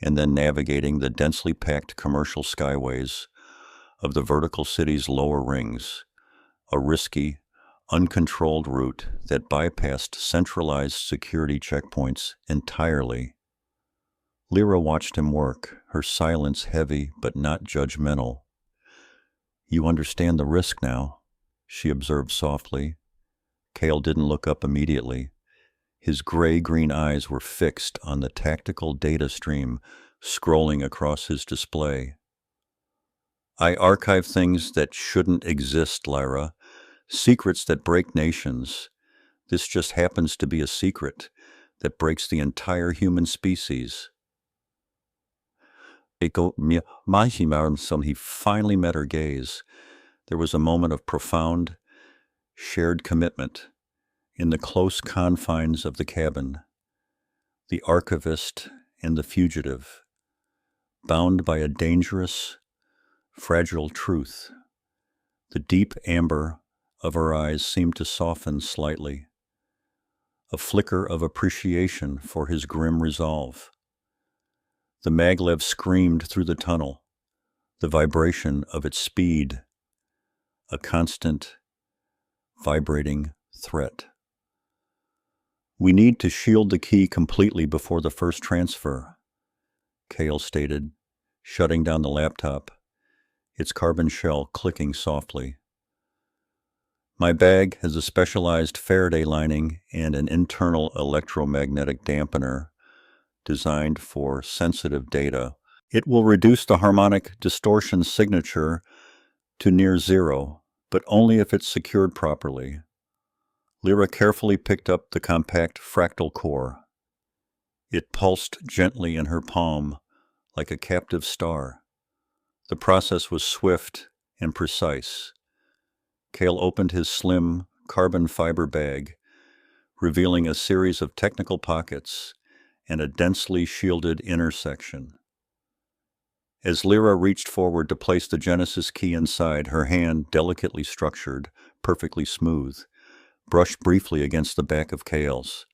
and then navigating the densely packed commercial skyways of the vertical city's lower rings, a risky, uncontrolled route that bypassed centralized security checkpoints entirely. Lyra watched him work, her silence heavy but not judgmental. "You understand the risk now," she observed softly. Kael didn't look up immediately. His gray-green eyes were fixed on the tactical data stream scrolling across his display. "I archive things that shouldn't exist, Lyra. Secrets that break nations. This just happens to be a secret that breaks the entire human species." He finally met her gaze. There was a moment of profound, shared commitment in the close confines of the cabin. The Archivist and the fugitive, bound by a dangerous, fragile truth. The deep amber of her eyes seemed to soften slightly, a flicker of appreciation for his grim resolve. The maglev screamed through the tunnel, the vibration of its speed, a constant, vibrating threat. "We need to shield the key completely before the first transfer," Kael stated, shutting down the laptop, its carbon shell clicking softly. "My bag has a specialized Faraday lining and an internal electromagnetic dampener designed for sensitive data. It will reduce the harmonic distortion signature to near zero, but only if it's secured properly." Lyra carefully picked up the compact fractal core. It pulsed gently in her palm like a captive star. The process was swift and precise. Kael opened his slim carbon fiber bag, revealing a series of technical pockets and a densely shielded inner section. As Lyra reached forward to place the Genesis key inside, her hand, delicately structured, perfectly smooth, brushed briefly against the back of Kael's.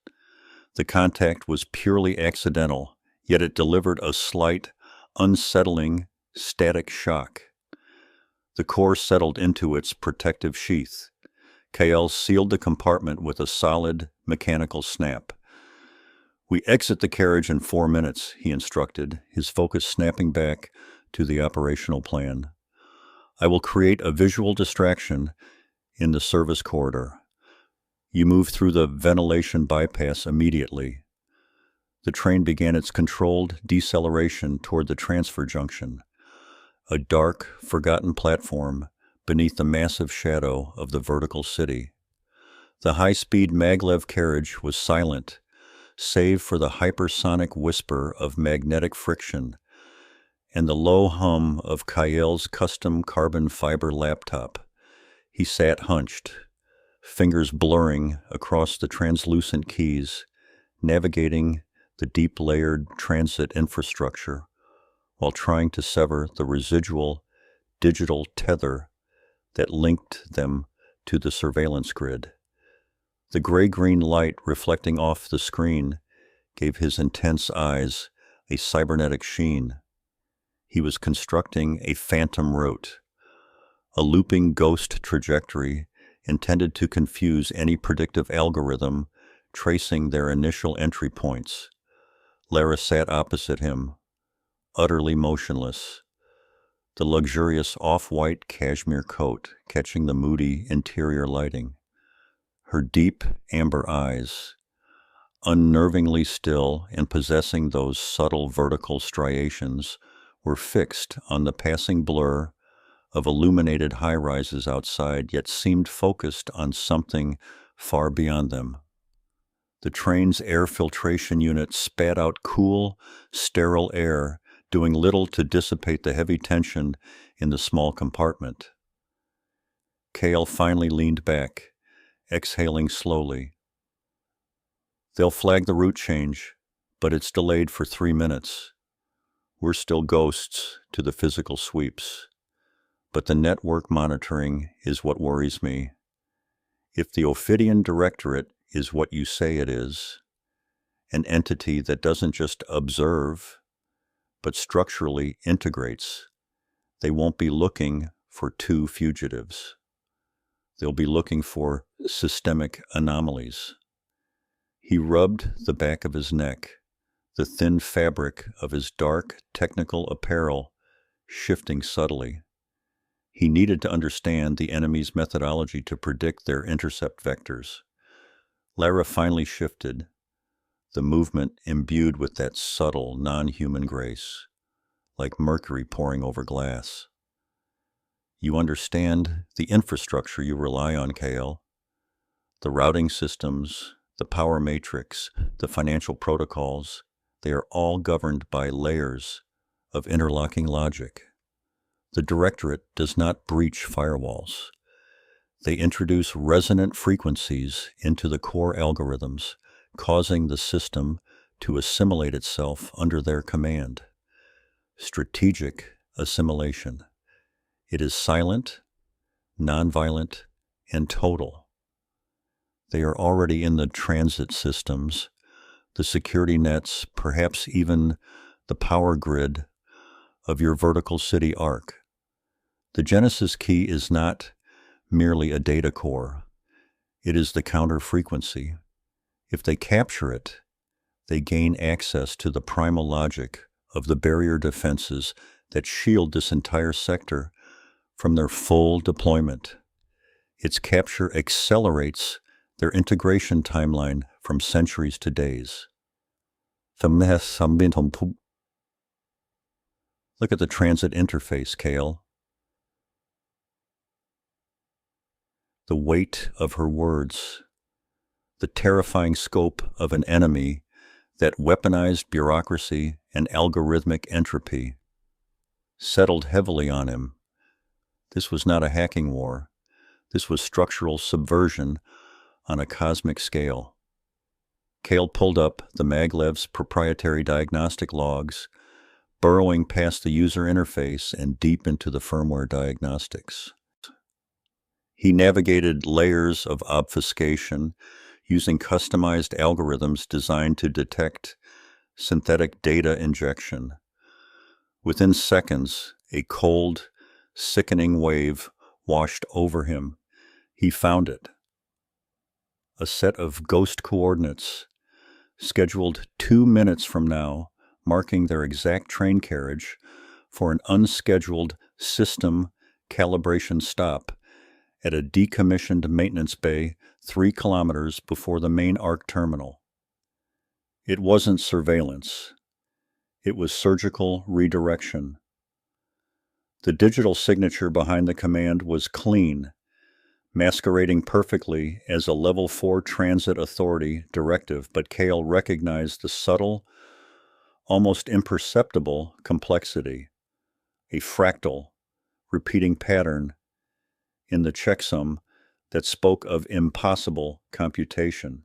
The contact was purely accidental, yet it delivered a slight, unsettling, static shock. The core settled into its protective sheath. Kael sealed the compartment with a solid, mechanical snap. "We exit the carriage in 4 minutes, he instructed, his focus snapping back to the operational plan. "I will create a visual distraction in the service corridor. You move through the ventilation bypass immediately." The train began its controlled deceleration toward the transfer junction, a dark, forgotten platform beneath the massive shadow of the vertical city. The high-speed maglev carriage was silent, save for the hypersonic whisper of magnetic friction and the low hum of Kael's custom carbon fiber laptop. He sat hunched, fingers blurring across the translucent keys, navigating the deep-layered transit infrastructure while trying to sever the residual digital tether that linked them to the surveillance grid. The gray-green light reflecting off the screen gave his intense eyes a cybernetic sheen. He was constructing a phantom route, a looping ghost trajectory intended to confuse any predictive algorithm tracing their initial entry points. Lyra sat opposite him, utterly motionless, the luxurious off-white cashmere coat catching the moody interior lighting. Her deep amber eyes, unnervingly still and possessing those subtle vertical striations, were fixed on the passing blur of illuminated high-rises outside, yet seemed focused on something far beyond them. The train's air filtration unit spat out cool, sterile air, doing little to dissipate the heavy tension in the small compartment. Kael finally leaned back, exhaling slowly. They'll flag the route change, but it's delayed for 3 minutes. We're still ghosts to the physical sweeps. But the network monitoring is what worries me. If the Ophidian Directorate is what you say it is, an entity that doesn't just observe, but structurally integrates, they won't be looking for two fugitives. They'll be looking for systemic anomalies. He rubbed the back of his neck, the thin fabric of his dark, technical apparel shifting subtly. He needed to understand the enemy's methodology to predict their intercept vectors. Lyra finally shifted, the movement imbued with that subtle, non-human grace, like mercury pouring over glass. You understand the infrastructure you rely on, Kael. The routing systems, the power matrix, the financial protocols, they are all governed by layers of interlocking logic. The Directorate does not breach firewalls. They introduce resonant frequencies into the core algorithms, causing the system to assimilate itself under their command. Strategic assimilation. It is silent, nonviolent, and total. They are already in the transit systems, the security nets, perhaps even the power grid of your vertical city arc. The Genesis key is not merely a data core. It is the counter frequency. If they capture it, they gain access to the primal logic of the barrier defenses that shield this entire sector from their full deployment. Its capture accelerates their integration timeline from centuries to days. Look at the transit interface, Kael. The weight of her words, the terrifying scope of an enemy that weaponized bureaucracy and algorithmic entropy settled heavily on him. This was not a hacking war. This was structural subversion on a cosmic scale. Kael pulled up the Maglev's proprietary diagnostic logs, burrowing past the user interface and deep into the firmware diagnostics. He navigated layers of obfuscation using customized algorithms designed to detect synthetic data injection. Within seconds, a cold, sickening wave washed over him. He found it. A set of ghost coordinates, scheduled 2 minutes from now, marking their exact train carriage for an unscheduled system calibration stop at a decommissioned maintenance bay 3 kilometers before the main ARC terminal. It wasn't surveillance. It was surgical redirection. The digital signature behind the command was clean, masquerading perfectly as a Level 4 Transit Authority directive, but Kael recognized the subtle, almost imperceptible complexity, a fractal, repeating pattern in the checksum that spoke of impossible computation.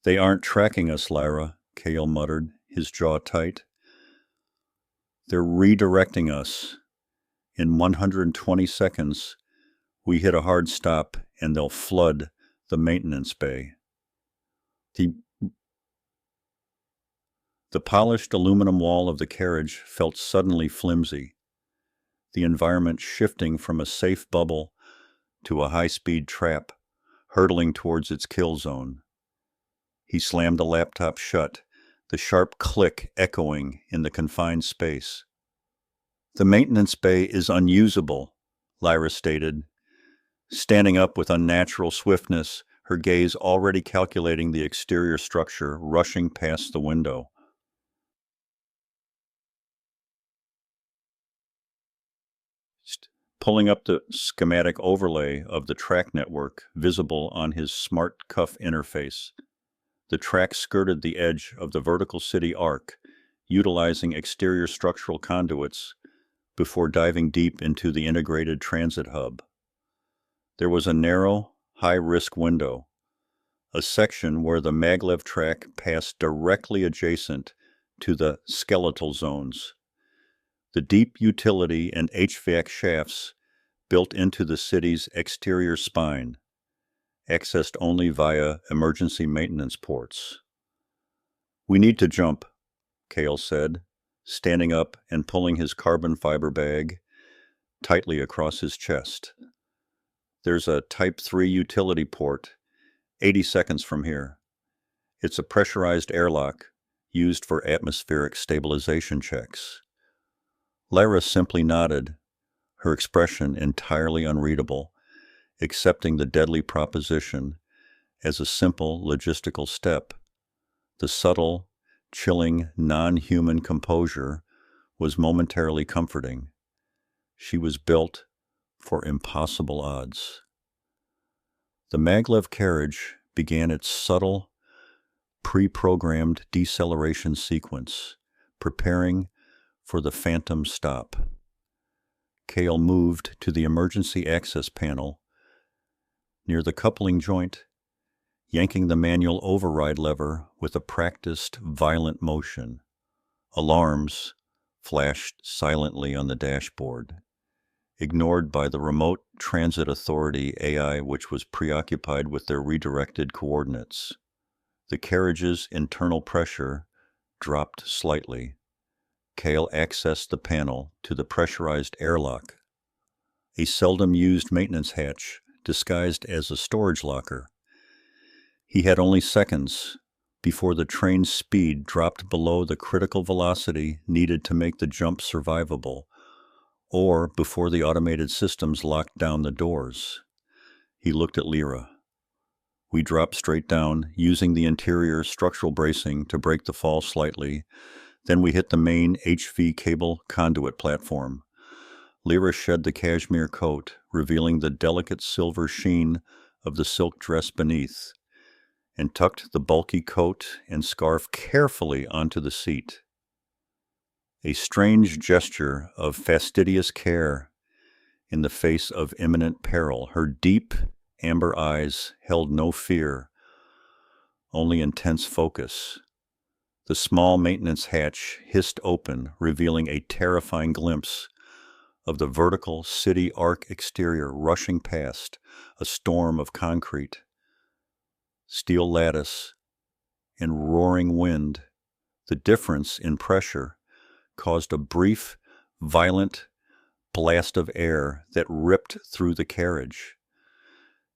They aren't tracking us, Lyra, Kael muttered, his jaw tight. They're redirecting us. In 120 seconds, we hit a hard stop and they'll flood the maintenance bay. The polished aluminum wall of the carriage felt suddenly flimsy, the environment shifting from a safe bubble to a high-speed trap, hurtling towards its kill zone. He slammed the laptop shut, the sharp click echoing in the confined space. The maintenance bay is unusable, Lyra stated, Standing up with unnatural swiftness, her gaze already calculating the exterior structure rushing past the window. Pulling up the schematic overlay of the track network visible on his smart cuff interface. The track skirted the edge of the vertical city arc, utilizing exterior structural conduits before diving deep into the integrated transit hub. There was a narrow, high-risk window, a section where the maglev track passed directly adjacent to the skeletal zones. The deep utility and HVAC shafts built into the city's exterior spine, accessed only via emergency maintenance ports. "We need to jump," Kael said, standing up and pulling his carbon fiber bag tightly across his chest. "There's a Type 3 utility port, 80 seconds from here. It's a pressurized airlock used for atmospheric stabilization checks." Lyra simply nodded, her expression entirely unreadable, accepting the deadly proposition as a simple logistical step. The subtle, chilling, non-human composure was momentarily comforting. She was built for impossible odds. The maglev carriage began its subtle, pre-programmed deceleration sequence, preparing for the phantom stop. Kael moved to the emergency access panel near the coupling joint, yanking the manual override lever with a practiced, violent motion. Alarms flashed silently on the dashboard, ignored by the remote transit authority AI, which was preoccupied with their redirected coordinates. The carriage's internal pressure dropped slightly. Kael accessed the panel to the pressurized airlock, a seldom-used maintenance hatch disguised as a storage locker. He had only seconds before the train's speed dropped below the critical velocity needed to make the jump survivable, or before the automated systems locked down the doors. He looked at Lyra. "We dropped straight down, using the interior structural bracing to break the fall slightly. Then we hit the main HV cable conduit platform." Lyra shed the cashmere coat, revealing the delicate silver sheen of the silk dress beneath, and tucked the bulky coat and scarf carefully onto the seat. A strange gesture of fastidious care in the face of imminent peril. Her deep, amber eyes held no fear, only intense focus. The small maintenance hatch hissed open, revealing a terrifying glimpse of the vertical city arc exterior rushing past, a storm of concrete, steel lattice, and roaring wind. The difference in pressure caused a brief, violent blast of air that ripped through the carriage.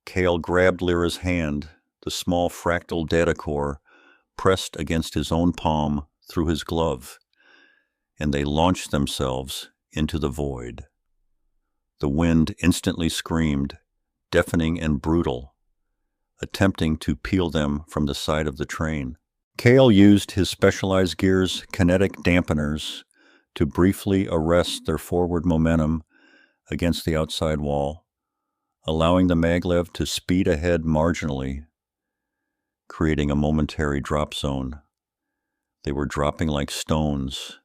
Kael grabbed Lyra's hand, the small fractal data core pressed against his own palm through his glove, and they launched themselves into the void. The wind instantly screamed, deafening and brutal, attempting to peel them from the side of the train. Kael used his specialized gear's kinetic dampeners to briefly arrest their forward momentum against the outside wall, allowing the maglev to speed ahead marginally, creating a momentary drop zone. They were dropping like stones,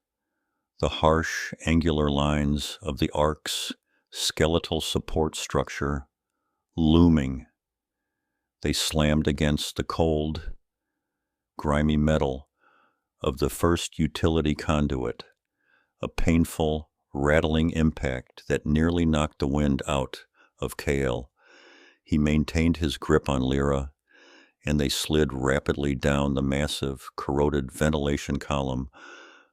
the harsh, angular lines of the ark's skeletal support structure looming. They slammed against the cold, grimy metal of the first utility conduit, a painful, rattling impact that nearly knocked the wind out of Kael. He maintained his grip on Lyra, and they slid rapidly down the massive, corroded ventilation column,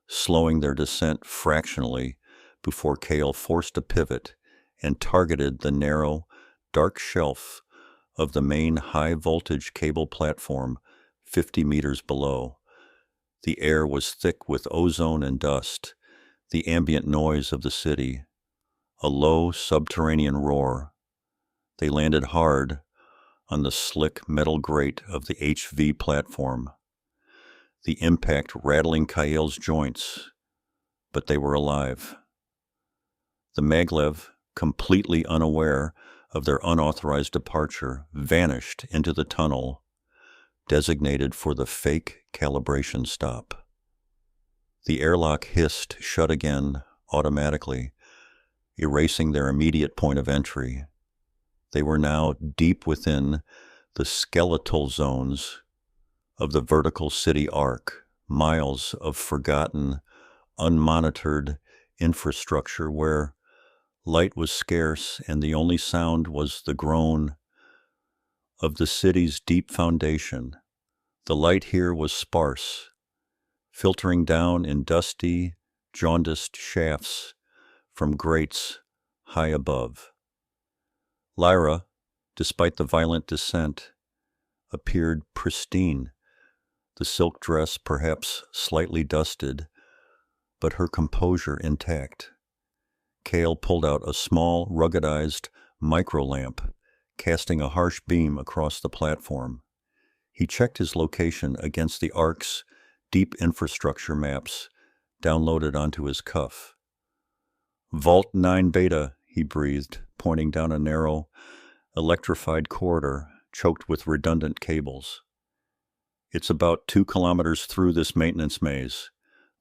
slowing their descent fractionally before Kael forced a pivot and targeted the narrow, dark shelf of the main high-voltage cable platform 50 meters below. The air was thick with ozone and dust, the ambient noise of the city, a low subterranean roar. They landed hard on the slick metal grate of the HV platform, the impact rattling Kael's joints, but they were alive. The maglev, completely unaware of their unauthorized departure, vanished into the tunnel designated for the fake calibration stop. The airlock hissed shut again automatically, erasing their immediate point of entry. They were now deep within the skeletal zones of the vertical city arc, miles of forgotten, unmonitored infrastructure where light was scarce and the only sound was the groan of the city's deep foundation. The light here was sparse, filtering down in dusty, jaundiced shafts from grates high above. Lyra, despite the violent descent, appeared pristine, the silk dress perhaps slightly dusted, but her composure intact. Kael pulled out a small, ruggedized microlamp, casting a harsh beam across the platform. He checked his location against the Ark's deep infrastructure maps downloaded onto his cuff. "Vault 9 Beta," he breathed, pointing down a narrow, electrified corridor choked with redundant cables. "It's about 2 kilometers through this maintenance maze.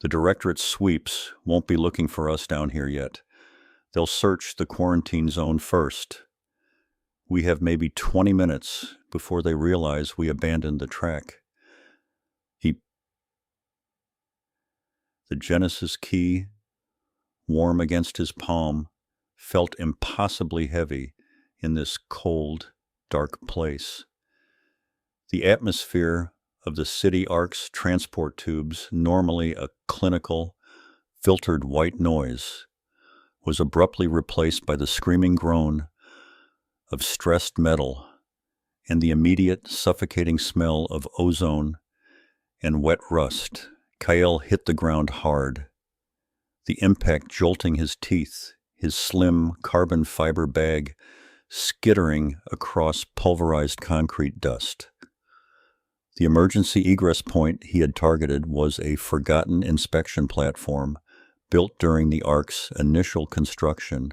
The Directorate's sweeps won't be looking for us down here yet. They'll search the quarantine zone first. We have maybe 20 minutes before they realize we abandoned the track." The Genesis key, warm against his palm, felt impossibly heavy in this cold, dark place. The atmosphere of the city arc's transport tubes, normally a clinical, filtered white noise, was abruptly replaced by the screaming groan of stressed metal and the immediate suffocating smell of ozone and wet rust. Kael hit the ground hard, the impact jolting his teeth, his slim carbon fiber bag skittering across pulverized concrete dust. The emergency egress point he had targeted was a forgotten inspection platform built during the Ark's initial construction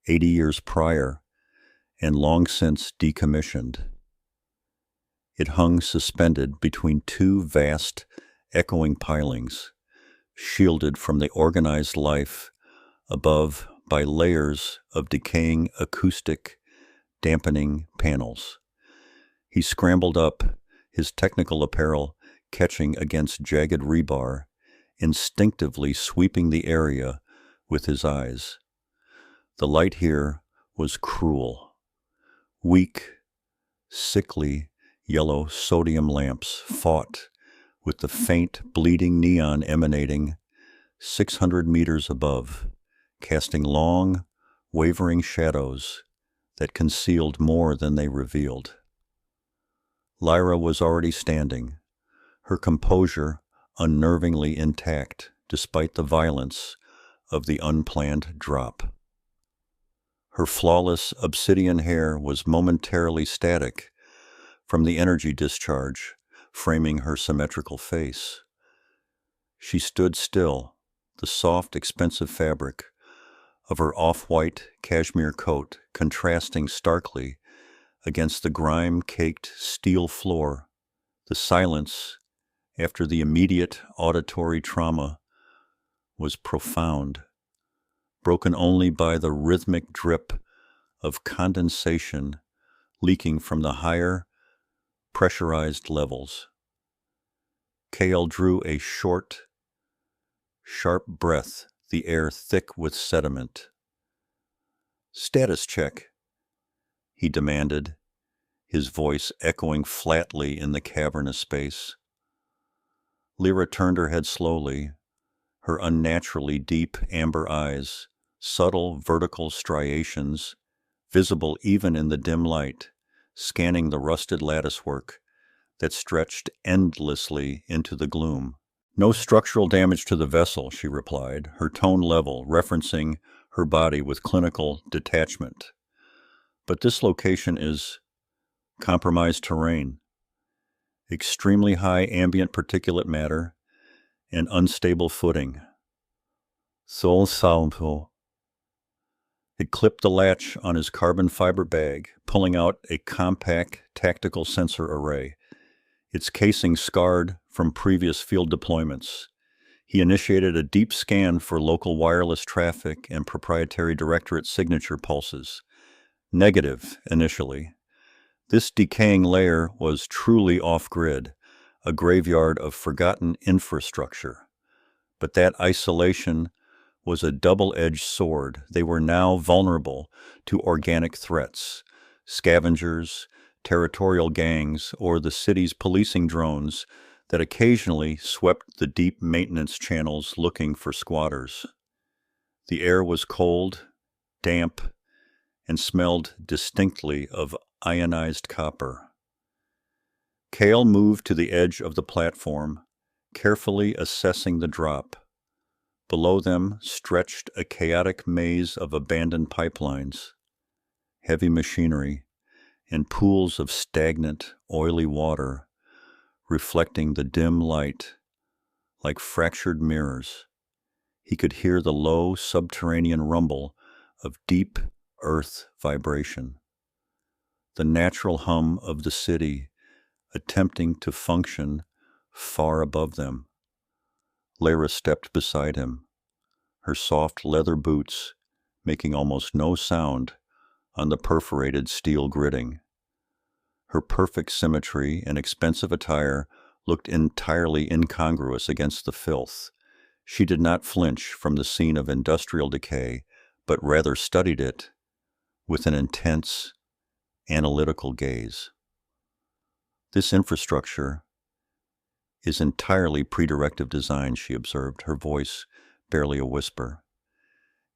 80 years prior and long since decommissioned. It hung suspended between 2 vast, echoing pilings, shielded from the organized life above by layers of decaying acoustic dampening panels. He scrambled up, his technical apparel catching against jagged rebar, instinctively sweeping the area with his eyes. The light here was cruel. Weak, sickly yellow sodium lamps fought with the faint, bleeding neon emanating 600 meters above, casting long, wavering shadows that concealed more than they revealed. Lyra was already standing, her composure unnervingly intact despite the violence of the unplanned drop. Her flawless obsidian hair was momentarily static from the energy discharge framing her symmetrical face. She stood still, the soft, expensive fabric of her off-white cashmere coat contrasting starkly against the grime-caked steel floor. The silence, after the immediate auditory trauma, was profound, broken only by the rhythmic drip of condensation leaking from the higher, pressurized levels. Kael drew a short, sharp breath, the air thick with sediment. "Status check," he demanded, his voice echoing flatly in the cavernous space. Lyra turned her head slowly, her unnaturally deep amber eyes, subtle vertical striations, visible even in the dim light, scanning the rusted latticework that stretched endlessly into the gloom. "No structural damage to the vessel," she replied, her tone level, referencing her body with clinical detachment. But this location is compromised terrain, extremely high ambient particulate matter, and unstable footing. Sol Salvo. He clipped the latch on his carbon fiber bag, pulling out a compact tactical sensor array, its casing scarred from previous field deployments. He initiated a deep scan for local wireless traffic and proprietary Directorate signature pulses. Negative, initially. This decaying layer was truly off-grid, a graveyard of forgotten infrastructure. But that isolation was a double-edged sword. They were now vulnerable to organic threats, scavengers, territorial gangs, or the city's policing drones that occasionally swept the deep maintenance channels looking for squatters. The air was cold, damp, and smelled distinctly of ionized copper. Kael moved to the edge of the platform, carefully assessing the drop. Below them stretched a chaotic maze of abandoned pipelines, heavy machinery, and pools of stagnant, oily water reflecting the dim light like fractured mirrors. He could hear the low subterranean rumble of deep earth vibration, the natural hum of the city attempting to function far above them. Lyra stepped beside him, her soft leather boots making almost no sound on the perforated steel gridding. Her perfect symmetry and expensive attire looked entirely incongruous against the filth. She did not flinch from the scene of industrial decay, but rather studied it with an intense, analytical gaze. This infrastructure is entirely pre-directive design, she observed, her voice barely a whisper.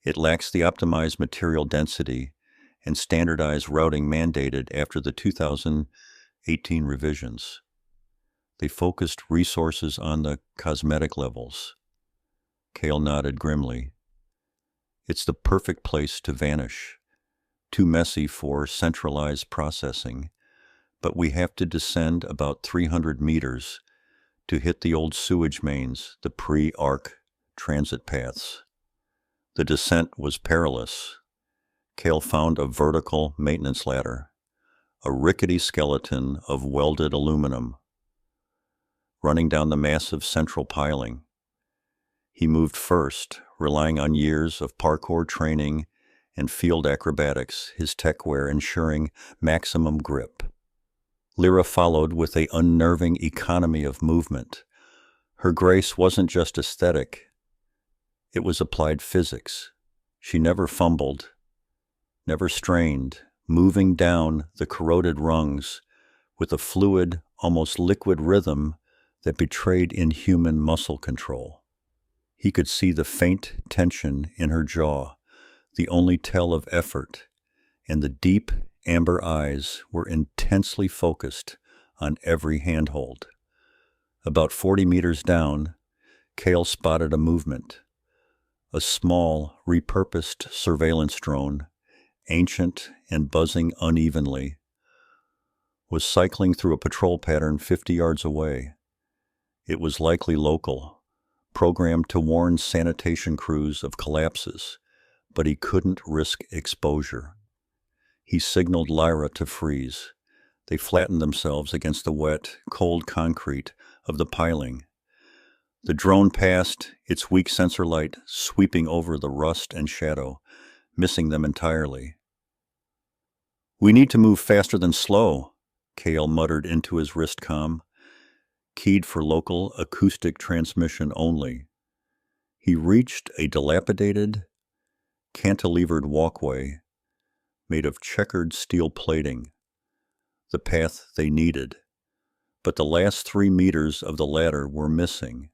It lacks the optimized material density and standardized routing mandated after the 2018 revisions. They focused resources on the cosmetic levels. Kael nodded grimly. It's the perfect place to vanish. Too messy for centralized processing, but we have to descend about 300 meters to hit the old sewage mains, the pre-ARC transit paths. The descent was perilous. Kael found a vertical maintenance ladder, a rickety skeleton of welded aluminum, running down the massive central piling. He moved first, relying on years of parkour training and field acrobatics, his techwear ensuring maximum grip. Lyra followed with an unnerving economy of movement. Her grace wasn't just aesthetic, it was applied physics. She never fumbled, never strained, moving down the corroded rungs with a fluid, almost liquid rhythm that betrayed inhuman muscle control. He could see the faint tension in her jaw, the only tell of effort, and the deep amber eyes were intensely focused on every handhold. About 40 meters down, Kael spotted a movement. A small, repurposed surveillance drone, ancient and buzzing unevenly, was cycling through a patrol pattern 50 yards away. It was likely local, programmed to warn sanitation crews of collapses, but he couldn't risk exposure. He signaled Lyra to freeze. They flattened themselves against the wet, cold concrete of the piling. The drone passed, its weak sensor light sweeping over the rust and shadow, missing them entirely. "We need to move faster than slow," Kael muttered into his wrist comm, keyed for local acoustic transmission only. He reached a dilapidated, cantilevered walkway made of checkered steel plating, the path they needed, but the last 3 meters of the ladder were missing,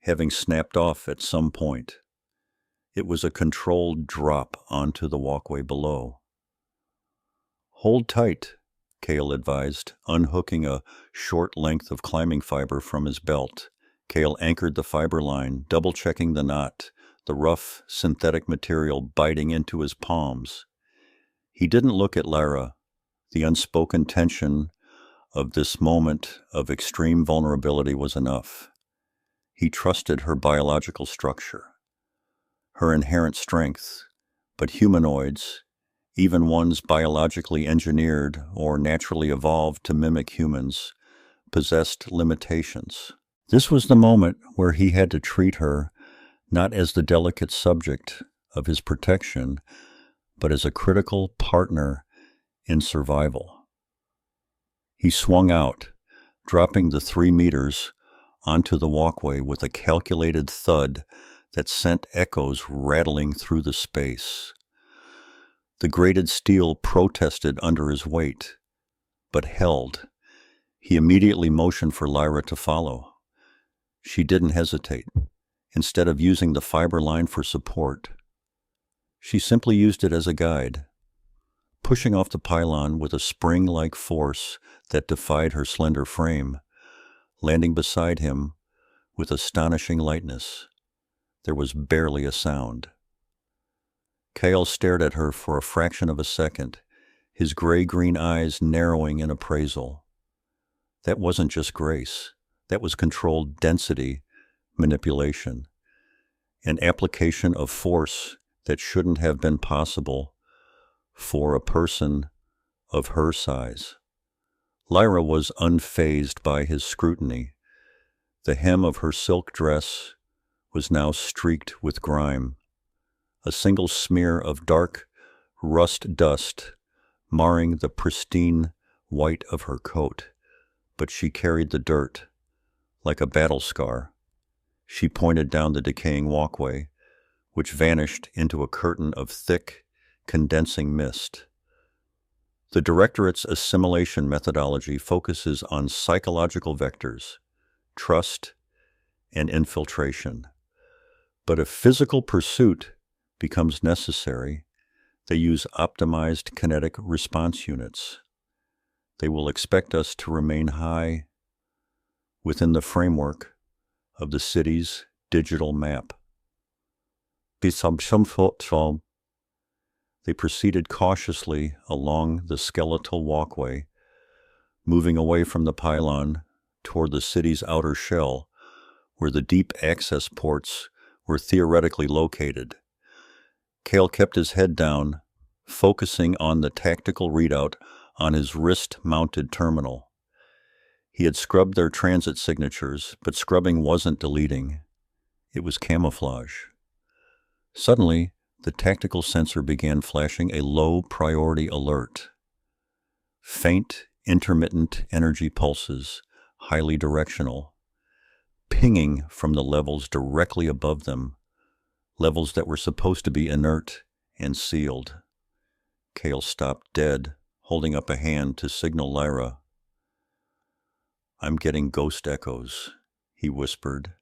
having snapped off at some point. It was a controlled drop onto the walkway below. "Hold tight," Kael advised, unhooking a short length of climbing fiber from his belt. Kael anchored the fiber line, double-checking the knot, the rough synthetic material biting into his palms. He didn't look at Lyra. The unspoken tension of this moment of extreme vulnerability was enough. He trusted her biological structure, her inherent strength, but humanoids, even ones biologically engineered or naturally evolved to mimic humans, possessed limitations. This was the moment where he had to treat her not as the delicate subject of his protection, but as a critical partner in survival. He swung out, dropping the 3 meters onto the walkway with a calculated thud that sent echoes rattling through the space. The grated steel protested under his weight, but held. He immediately motioned for Lyra to follow. She didn't hesitate. Instead of using the fiber line for support, she simply used it as a guide, pushing off the pylon with a spring-like force that defied her slender frame, landing beside him with astonishing lightness. There was barely a sound. Kael stared at her for a fraction of a second, his gray-green eyes narrowing in appraisal. That wasn't just grace. That was controlled density manipulation, an application of force that shouldn't have been possible for a person of her size. Lyra was unfazed by his scrutiny. The hem of her silk dress was now streaked with grime, a single smear of dark rust dust marring the pristine white of her coat, but she carried the dirt like a battle scar. She pointed down the decaying walkway, which vanished into a curtain of thick, condensing mist. The Directorate's assimilation methodology focuses on psychological vectors, trust, and infiltration. But if physical pursuit becomes necessary, they use optimized kinetic response units. They will expect us to remain high within the framework of the city's digital map. They proceeded cautiously along the skeletal walkway, moving away from the pylon toward the city's outer shell, where the deep access ports were theoretically located. Kael kept his head down, focusing on the tactical readout on his wrist-mounted terminal. He had scrubbed their transit signatures, but scrubbing wasn't deleting. It was camouflage. Suddenly, the tactical sensor began flashing a low-priority alert. Faint, intermittent energy pulses, highly directional, pinging from the levels directly above them, levels that were supposed to be inert and sealed. Kael stopped dead, holding up a hand to signal Lyra. "I'm getting ghost echoes," he whispered,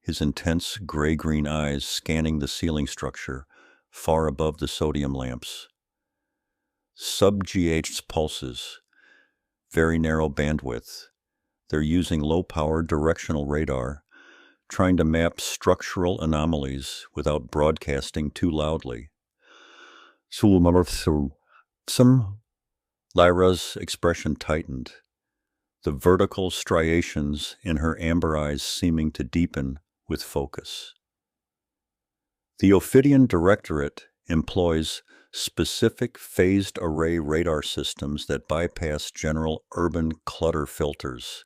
his intense gray-green eyes scanning the ceiling structure far above the sodium lamps. Sub-GHz pulses, very narrow bandwidth. They're using low-power directional radar, trying to map structural anomalies without broadcasting too loudly. Lyra's expression tightened, the vertical striations in her amber eyes seeming to deepen with focus. The Ophidian Directorate employs specific phased array radar systems that bypass general urban clutter filters.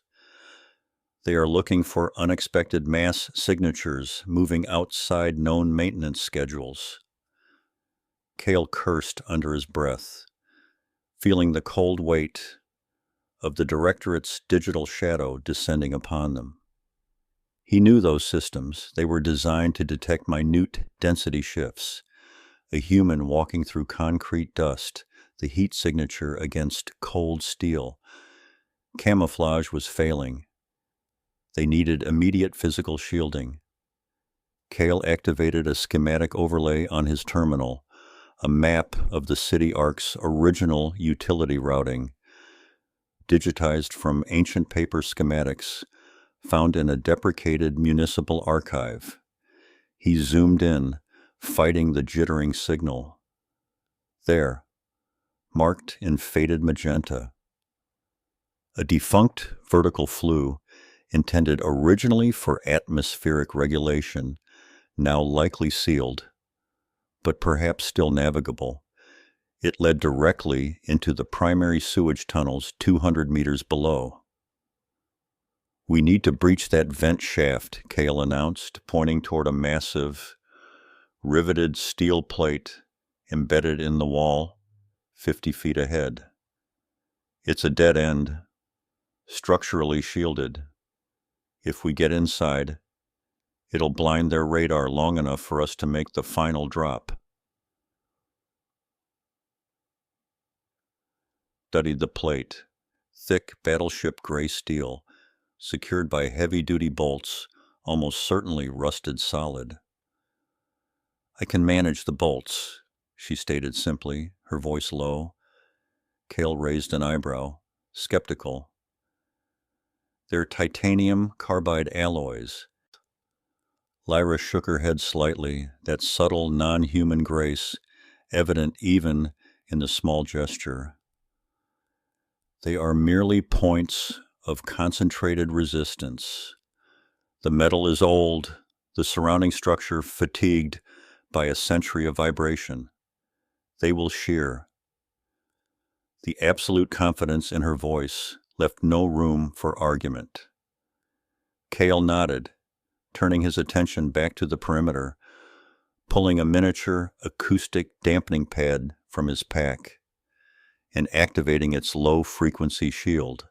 They are looking for unexpected mass signatures moving outside known maintenance schedules. Kael cursed under his breath, feeling the cold weight of the Directorate's digital shadow descending upon them. He knew those systems. They were designed to detect minute density shifts, a human walking through concrete dust, the heat signature against cold steel. Camouflage was failing. They needed immediate physical shielding. Kael activated a schematic overlay on his terminal, a map of the City Arc's original utility routing, digitized from ancient paper schematics found in a deprecated municipal archive. He zoomed in, fighting the jittering signal. There, marked in faded magenta. A defunct vertical flue, intended originally for atmospheric regulation, now likely sealed, but perhaps still navigable. It led directly into the primary sewage tunnels 200 meters below. "We need to breach that vent shaft," Kael announced, pointing toward a massive, riveted steel plate embedded in the wall 50 feet ahead. "It's a dead end, structurally shielded. If we get inside, it'll blind their radar long enough for us to make the final drop." Studied the plate, thick battleship gray steel, secured by heavy-duty bolts, almost certainly rusted solid. "I can manage the bolts," she stated simply, her voice low. Kael raised an eyebrow, skeptical. "They're titanium carbide alloys." Lyra shook her head slightly, that subtle, non-human grace evident even in the small gesture. "They are merely points of concentrated resistance. The metal is old, the surrounding structure fatigued by a century of vibration. They will shear." The absolute confidence in her voice left no room for argument. Kael nodded, turning his attention back to the perimeter, pulling a miniature acoustic dampening pad from his pack and activating its low-frequency shield.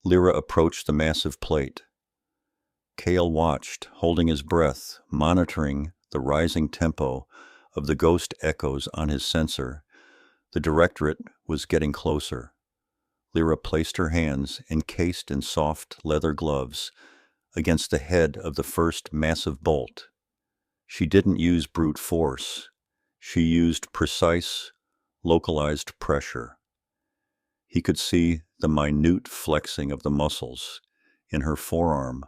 Lyra approached the massive plate. Kael watched, holding his breath, monitoring the rising tempo of the ghost echoes on his sensor. The Directorate was getting closer. Lyra placed her hands, encased in soft leather gloves, against the head of the first massive bolt. She didn't use brute force. She used precise, localized pressure. He could see the minute flexing of the muscles in her forearm,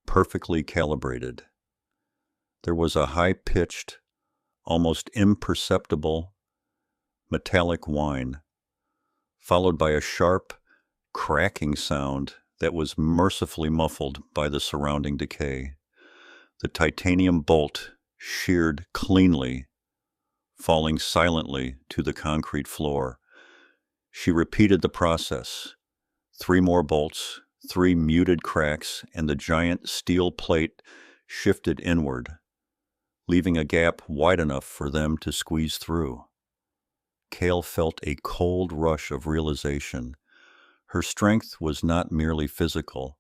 perfectly calibrated. There was a high-pitched, almost imperceptible, metallic whine, followed by a sharp, cracking sound that was mercifully muffled by the surrounding decay. The titanium bolt sheared cleanly, falling silently to the concrete floor. She repeated the process. 3 more bolts, 3 muted cracks, and the giant steel plate shifted inward, leaving a gap wide enough for them to squeeze through. Kael felt a cold rush of realization. Her strength was not merely physical.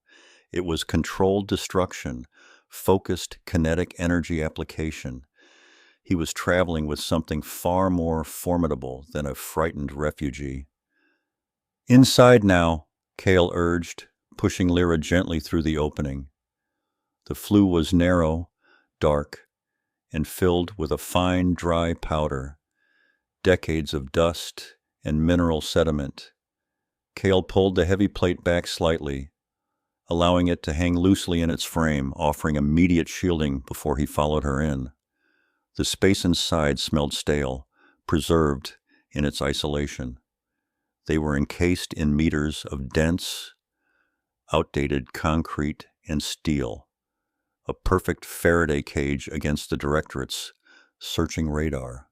It was controlled destruction, focused kinetic energy application. He was traveling with something far more formidable than a frightened refugee. "Inside now," Kael urged, pushing Lyra gently through the opening. The flue was narrow, dark, and filled with a fine, dry powder, decades of dust and mineral sediment. Kael pulled the heavy plate back slightly, allowing it to hang loosely in its frame, offering immediate shielding before he followed her in. The space inside smelled stale, preserved in its isolation. They were encased in meters of dense, outdated concrete and steel, a perfect Faraday cage against the Directorate's searching radar.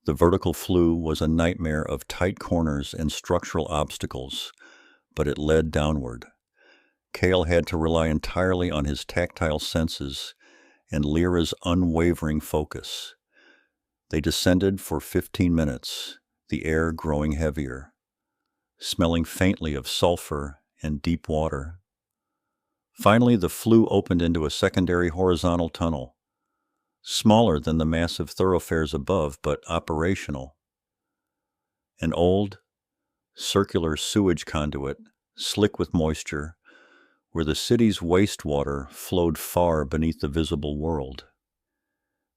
The vertical flue was a nightmare of tight corners and structural obstacles, but it led downward. Kael had to rely entirely on his tactile senses and Lyra's unwavering focus. They descended for 15 minutes, the air growing heavier, smelling faintly of sulfur and deep water. Finally, the flue opened into a secondary horizontal tunnel, smaller than the massive thoroughfares above, but operational. An old, circular sewage conduit, slick with moisture, where the city's wastewater flowed far beneath the visible world.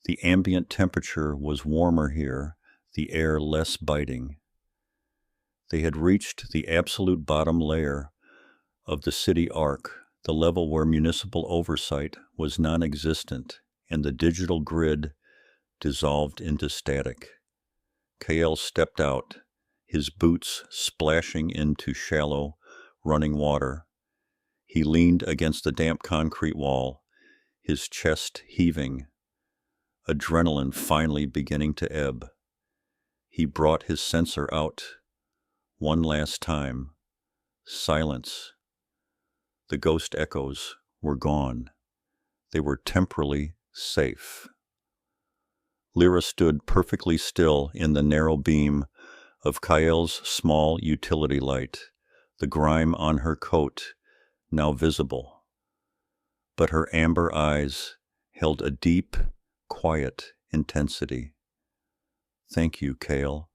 The ambient temperature was warmer here, the air less biting. They had reached the absolute bottom layer of the city arc, the level where municipal oversight was non-existent and the digital grid dissolved into static. Kael stepped out, his boots splashing into shallow, running water. He leaned against the damp concrete wall, his chest heaving, adrenaline finally beginning to ebb. He brought his sensor out. One last time. Silence. The ghost echoes were gone. They were temporarily safe. Lyra stood perfectly still in the narrow beam of Kael's small utility light, the grime on her coat now visible. But her amber eyes held a deep, quiet intensity. "Thank you, Kael,"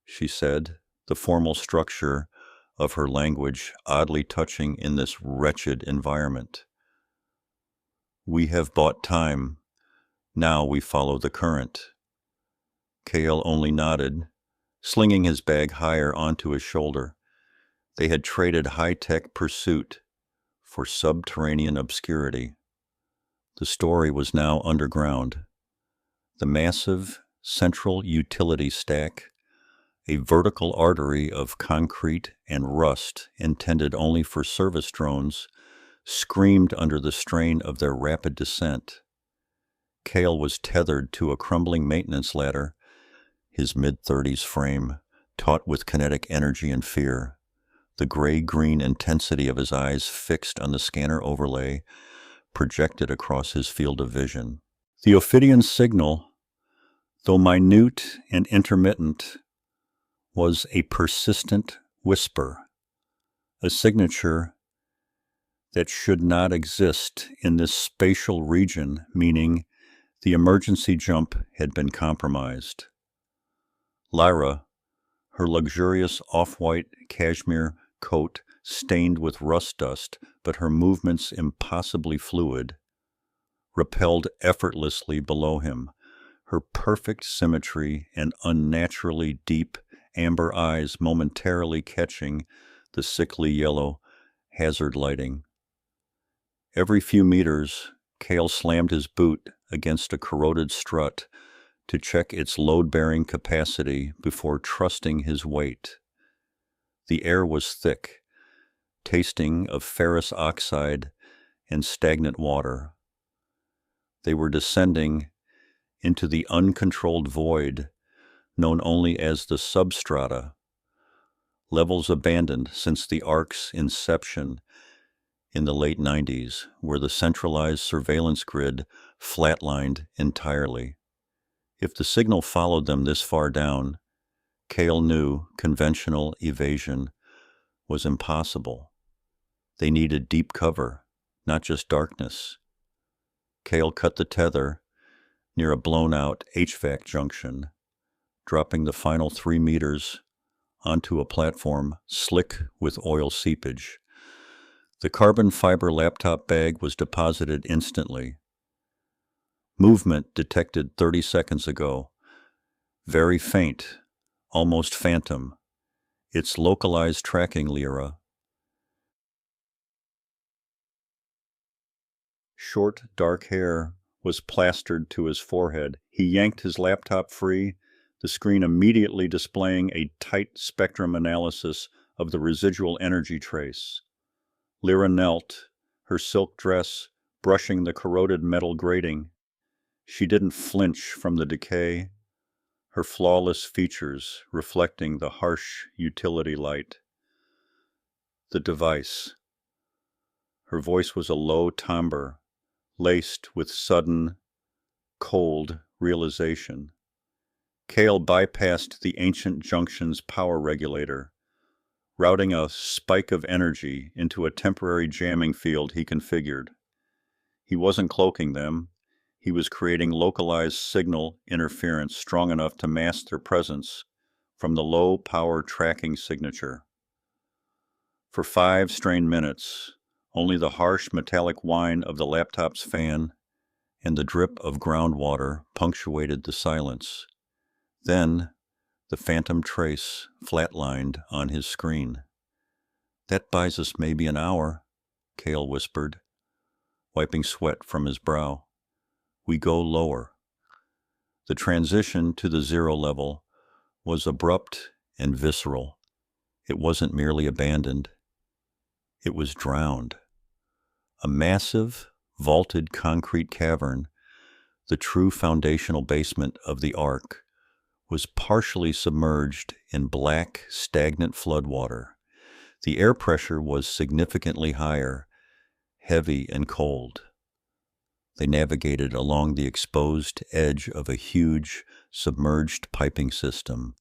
she said, the formal structure of her language oddly touching in this wretched environment. "We have bought time. Now we follow the current." Kael only nodded, slinging his bag higher onto his shoulder. They had traded high-tech pursuit for subterranean obscurity. The story was now underground. The massive central utility stack, a vertical artery of concrete and rust intended only for service drones, screamed under the strain of their rapid descent. Kael was tethered to a crumbling maintenance ladder, his mid-30s frame taut with kinetic energy and fear, the gray-green intensity of his eyes fixed on the scanner overlay projected across his field of vision. The Ophidian signal, though minute and intermittent, was a persistent whisper, a signature that should not exist in this spatial region, meaning the emergency jump had been compromised. Lyra, her luxurious off-white cashmere coat stained with rust dust, but her movements impossibly fluid, rappelled effortlessly below him, her perfect symmetry and unnaturally deep amber eyes momentarily catching the sickly yellow hazard lighting. Every few meters, Kael slammed his boot against a corroded strut to check its load-bearing capacity before trusting his weight. The air was thick, tasting of ferrous oxide and stagnant water. They were descending into the uncontrolled void known only as the substrata, levels abandoned since the Ark's inception in the late 90s, where the centralized surveillance grid flatlined entirely. If the signal followed them this far down, Kael knew conventional evasion was impossible. They needed deep cover, not just darkness. Kael cut the tether near a blown-out HVAC junction, dropping the final 3 meters onto a platform slick with oil seepage. The carbon fiber laptop bag was deposited instantly. Movement detected 30 seconds ago. Very faint, almost phantom. It's localized tracking, Lyra. Short, dark hair was plastered to his forehead. He yanked his laptop free, the screen immediately displaying a tight spectrum analysis of the residual energy trace. Lyra knelt, her silk dress brushing the corroded metal grating. She didn't flinch from the decay, her flawless features reflecting the harsh utility light. The device. Her voice was a low timbre, laced with sudden, cold realization. Kael bypassed the ancient junction's power regulator, routing a spike of energy into a temporary jamming field he configured. He wasn't cloaking them. He was creating localized signal interference strong enough to mask their presence from the low-power tracking signature. For 5 strained minutes, only the harsh metallic whine of the laptop's fan and the drip of groundwater punctuated the silence. Then, the phantom trace flatlined on his screen. "That buys us maybe an hour," Kael whispered, wiping sweat from his brow. "We go lower." The transition to the 0 level was abrupt and visceral. It wasn't merely abandoned, it was drowned. A massive, vaulted concrete cavern, the true foundational basement of the Ark, was partially submerged in black, stagnant floodwater. The air pressure was significantly higher, heavy and cold. They navigated along the exposed edge of a huge, submerged piping system.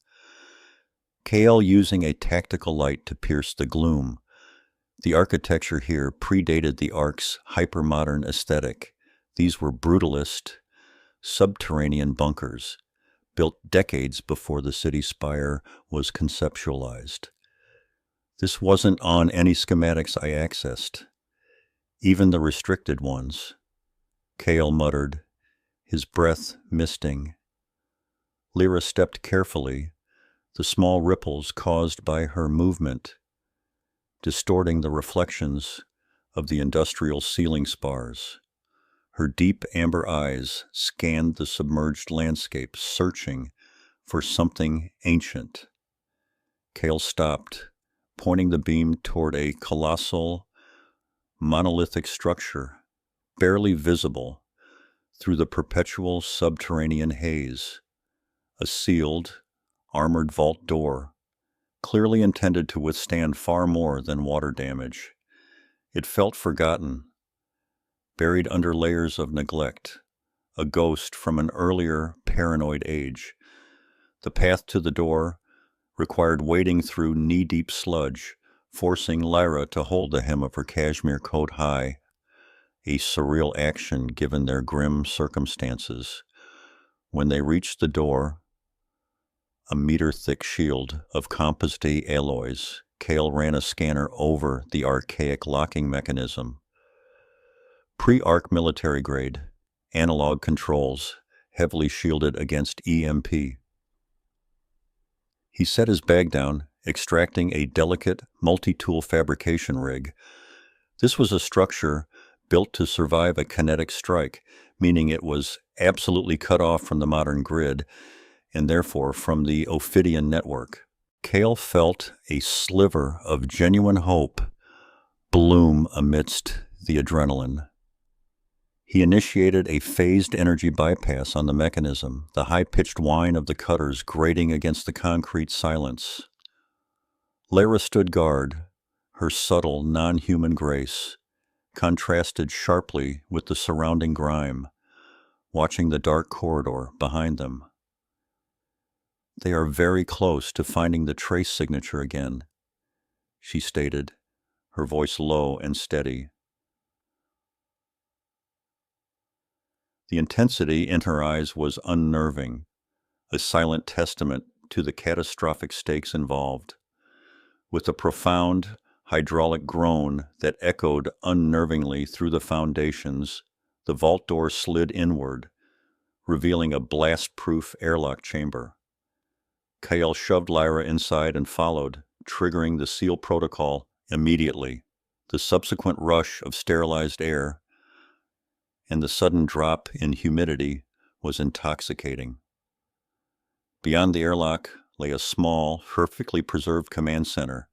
Kael using a tactical light to pierce the gloom. The architecture here predated the Ark's hypermodern aesthetic. These were brutalist, subterranean bunkers, built decades before the city spire was conceptualized. This wasn't on any schematics I accessed, even the restricted ones. Kael muttered, his breath misting. Lyra stepped carefully, the small ripples caused by her movement distorting the reflections of the industrial ceiling spars. Her deep amber eyes scanned the submerged landscape, searching for something ancient. Kael stopped, pointing the beam toward a colossal, monolithic structure, barely visible through the perpetual subterranean haze. A sealed, armored vault door, clearly intended to withstand far more than water damage. It felt forgotten, buried under layers of neglect, a ghost from an earlier paranoid age. The path to the door required wading through knee-deep sludge, forcing Lyra to hold the hem of her cashmere coat high, a surreal action given their grim circumstances. When they reached the door, a meter-thick shield of composite alloys, Kael ran a scanner over the archaic locking mechanism. Pre-Arc military grade, analog controls, heavily shielded against EMP. He set his bag down, extracting a delicate multi-tool fabrication rig. This was a structure built to survive a kinetic strike, meaning it was absolutely cut off from the modern grid, and therefore from the Ophidian network. Kael felt a sliver of genuine hope bloom amidst the adrenaline. He initiated a phased energy bypass on the mechanism, the high-pitched whine of the cutters grating against the concrete silence. Lyra stood guard, her subtle, non-human grace contrasted sharply with the surrounding grime, watching the dark corridor behind them. They are very close to finding the trace signature again, she stated, her voice low and steady. The intensity in her eyes was unnerving, a silent testament to the catastrophic stakes involved. With a profound, hydraulic groan that echoed unnervingly through the foundations, the vault door slid inward, revealing a blast-proof airlock chamber. Kael shoved Lyra inside and followed, triggering the seal protocol immediately. The subsequent rush of sterilized air and the sudden drop in humidity was intoxicating. Beyond the airlock lay a small, perfectly preserved command center,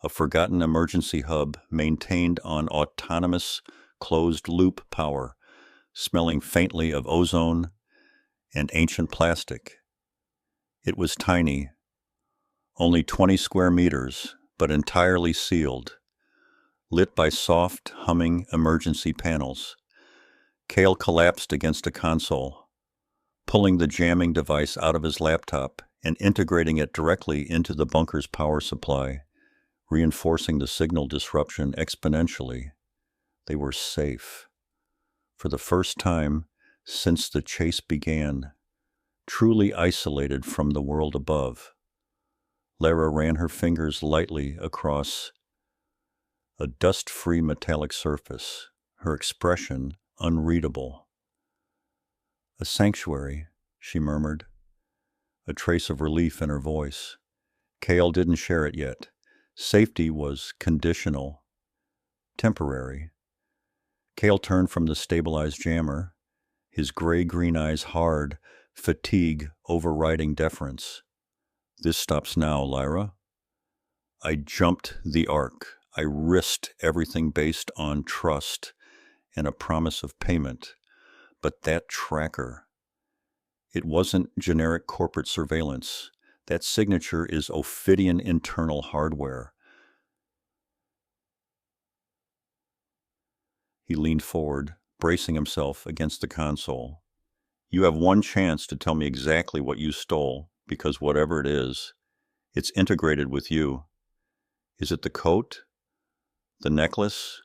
a forgotten emergency hub maintained on autonomous, closed-loop power, smelling faintly of ozone and ancient plastic. It was tiny, only 20 square meters, but entirely sealed, lit by soft, humming emergency panels. Kael collapsed against a console, pulling the jamming device out of his laptop and integrating it directly into the bunker's power supply, reinforcing the signal disruption exponentially. They were safe. For the first time since the chase began, truly isolated from the world above. Lyra ran her fingers lightly across a dust-free metallic surface, her expression unreadable. "A sanctuary," she murmured, a trace of relief in her voice. Kael didn't share it yet. Safety was conditional, temporary. Kael turned from the stabilized jammer, his gray-green eyes hard, fatigue overriding deference. This stops now, Lyra. I jumped the arc. I risked everything based on trust and a promise of payment. But that tracker, it wasn't generic corporate surveillance. That signature is Ophidian internal hardware. He leaned forward, bracing himself against the console. You have one chance to tell me exactly what you stole, because whatever it is, it's integrated with you. Is it the coat? The necklace?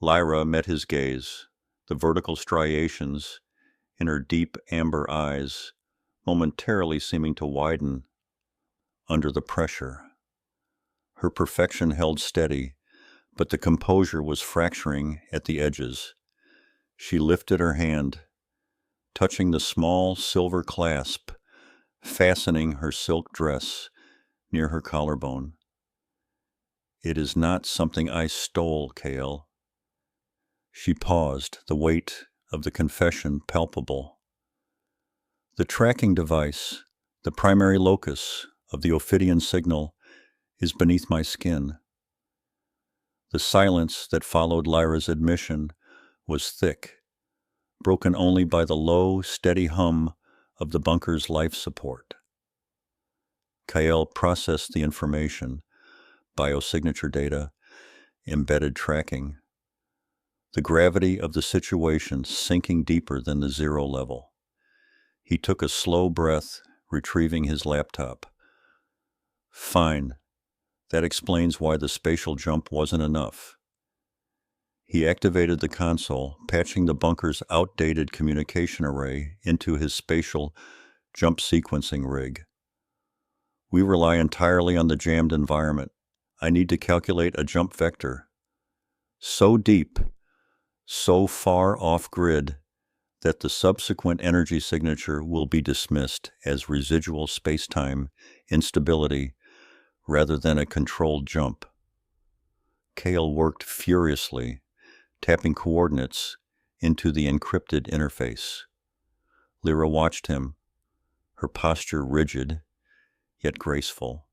Lyra met his gaze, the vertical striations in her deep amber eyes momentarily seeming to widen under the pressure. Her perfection held steady, but the composure was fracturing at the edges. She lifted her hand, touching the small silver clasp, fastening her silk dress near her collarbone. It is not something I stole, Kael. She paused, the weight of the confession palpable. The tracking device, the primary locus of the Ophidian signal, is beneath my skin. The silence that followed Lyra's admission was thick, broken only by the low, steady hum of the bunker's life support. Kael processed the information, biosignature data, embedded tracking, the gravity of the situation sinking deeper than the zero level. He took a slow breath, retrieving his laptop. Fine. That explains why the spatial jump wasn't enough. He activated the console, patching the bunker's outdated communication array into his spatial jump sequencing rig. We rely entirely on the jammed environment. I need to calculate a jump vector. So deep, so far off-grid, that the subsequent energy signature will be dismissed as residual spacetime instability rather than a controlled jump. Kael worked furiously, tapping coordinates into the encrypted interface. Lyra watched him, her posture rigid, yet graceful.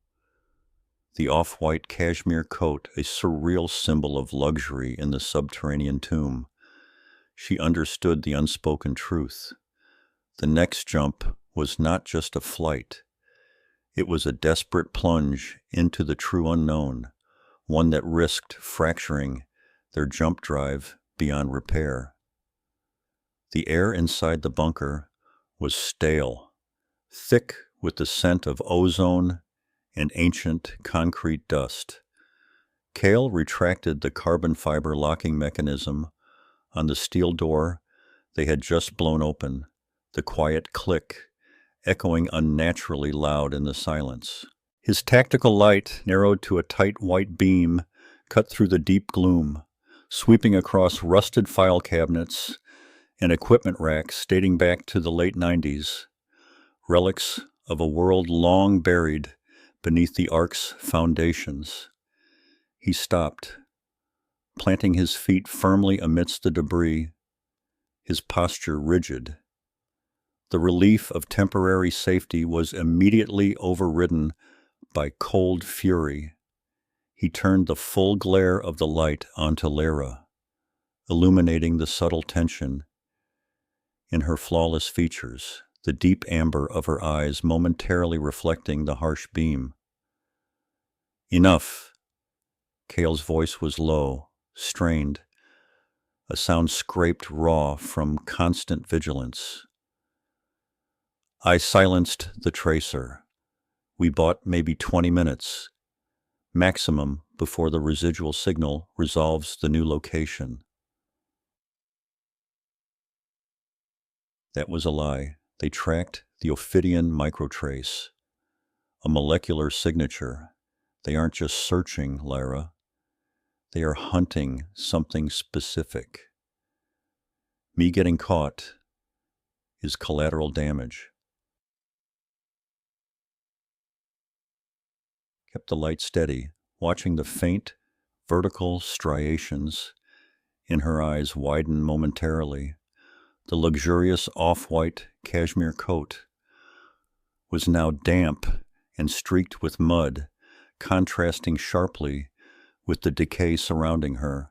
The off-white cashmere coat, a surreal symbol of luxury in the subterranean tomb. She understood the unspoken truth. The next jump was not just a flight. It was a desperate plunge into the true unknown, one that risked fracturing their jump drive beyond repair. The air inside the bunker was stale, thick with the scent of ozone and ancient concrete dust. Kael retracted the carbon fiber locking mechanism on the steel door they had just blown open, the quiet click echoing unnaturally loud in the silence. His tactical light narrowed to a tight white beam cut through the deep gloom, sweeping across rusted file cabinets and equipment racks dating back to the late 90s, relics of a world long buried beneath the Ark's foundations. He stopped, planting his feet firmly amidst the debris, his posture rigid. The relief of temporary safety was immediately overridden by cold fury. He turned the full glare of the light onto Lyra, illuminating the subtle tension in her flawless features, the deep amber of her eyes momentarily reflecting the harsh beam. Enough. Kael's voice was low, strained, a sound scraped raw from constant vigilance. I silenced the tracer. We bought maybe 20 minutes, maximum, before the residual signal resolves the new location. That was a lie. They tracked the Ophidian microtrace, a molecular signature. They aren't just searching, Lyra. They are hunting something specific. Me getting caught is collateral damage. Kept the light steady, watching the faint, vertical striations in her eyes widen momentarily, The luxurious off-white cashmere coat was now damp and streaked with mud, contrasting sharply with the decay surrounding her,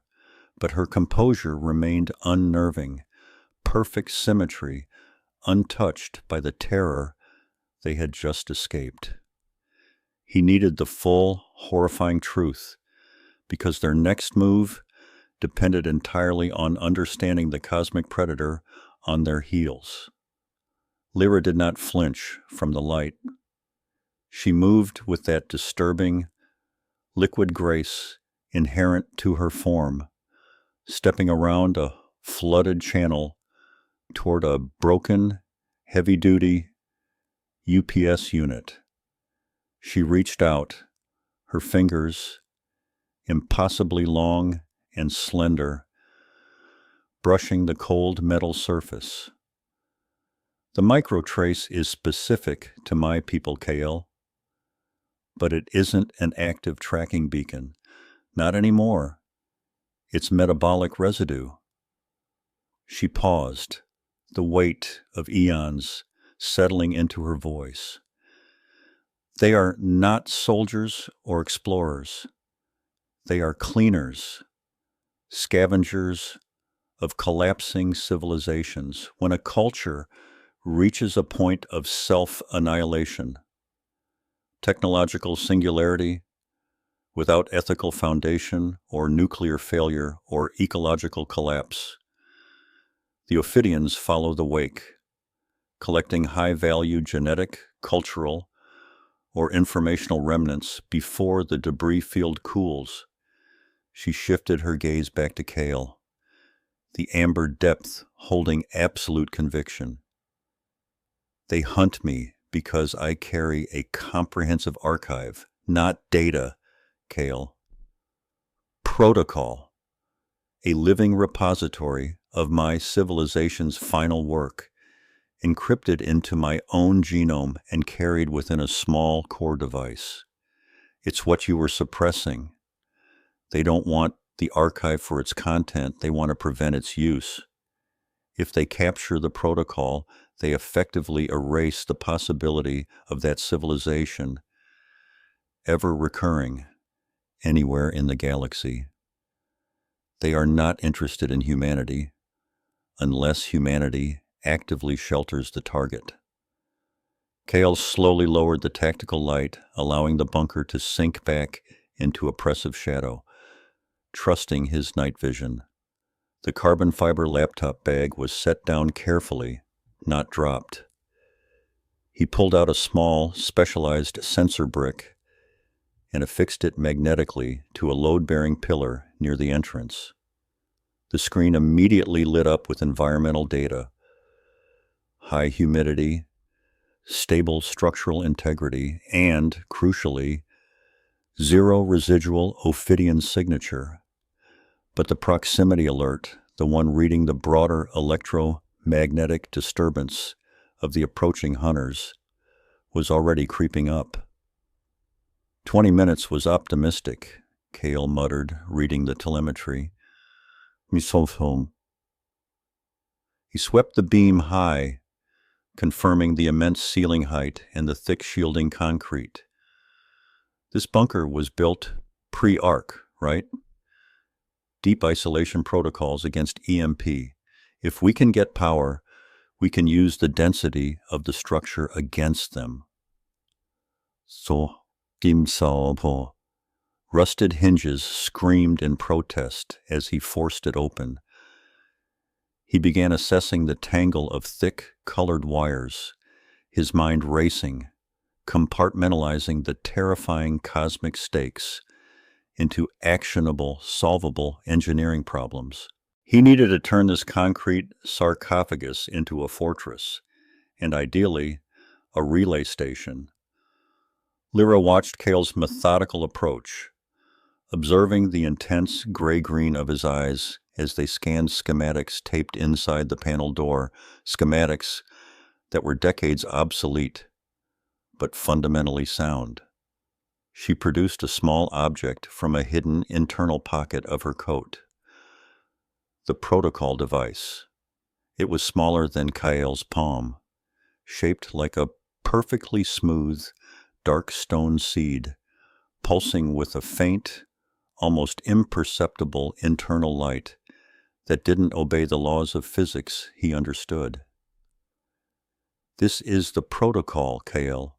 but her composure remained unnerving, perfect symmetry, untouched by the terror they had just escaped. He needed the full, horrifying truth, because their next move depended entirely on understanding the cosmic predator on their heels. Lyra did not flinch from the light. She moved with that disturbing, liquid grace inherent to her form, stepping around a flooded channel toward a broken, heavy-duty UPS unit. She reached out, her fingers, impossibly long and slender, brushing the cold metal surface. The microtrace is specific to my people, Kael, but it isn't an active tracking beacon. Not anymore. It's metabolic residue. She paused, the weight of eons settling into her voice. They are not soldiers or explorers. They are cleaners, scavengers of collapsing civilizations. When a culture reaches a point of self-annihilation, technological singularity, without ethical foundation or nuclear failure or ecological collapse, the Ophidians follow the wake, collecting high-value genetic, cultural, or informational remnants before the debris field cools. She shifted her gaze back to Kael, the amber depth holding absolute conviction. They hunt me because I carry a comprehensive archive, not data, Kael. Protocol, a living repository of my civilization's final work, encrypted into my own genome and carried within a small core device. It's what you were suppressing. They don't want the archive for its content, they want to prevent its use. If they capture the protocol, they effectively erase the possibility of that civilization ever recurring anywhere in the galaxy. They are not interested in humanity unless humanity actively shelters the target. Kael slowly lowered the tactical light, allowing the bunker to sink back into oppressive shadow, trusting his night vision. The carbon fiber laptop bag was set down carefully, not dropped. He pulled out a small, specialized sensor brick and affixed it magnetically to a load-bearing pillar near the entrance. The screen immediately lit up with environmental data: high humidity, stable structural integrity, and, crucially, zero residual Ophidian signature. But the proximity alert, the one reading the broader electromagnetic disturbance of the approaching hunters, was already creeping up. 20 minutes was optimistic, Kael muttered, reading the telemetry. He swept the beam high, confirming the immense ceiling height and the thick shielding concrete. This bunker was built pre-arc, right? Deep isolation protocols against EMP. If we can get power, we can use the density of the structure against them. Rusted hinges screamed in protest as he forced it open. He began assessing the tangle of thick, colored wires, his mind racing, compartmentalizing the terrifying cosmic stakes into actionable, solvable engineering problems. He needed to turn this concrete sarcophagus into a fortress, and ideally, a relay station. Lyra watched Kael's methodical approach, observing the intense gray-green of his eyes as they scanned schematics taped inside the panel door, schematics that were decades obsolete, but fundamentally sound. She produced a small object from a hidden internal pocket of her coat. The protocol device. It was smaller than Kael's palm, shaped like a perfectly smooth, dark stone seed, pulsing with a faint, almost imperceptible internal light that didn't obey the laws of physics he understood. "This is the protocol, Kael.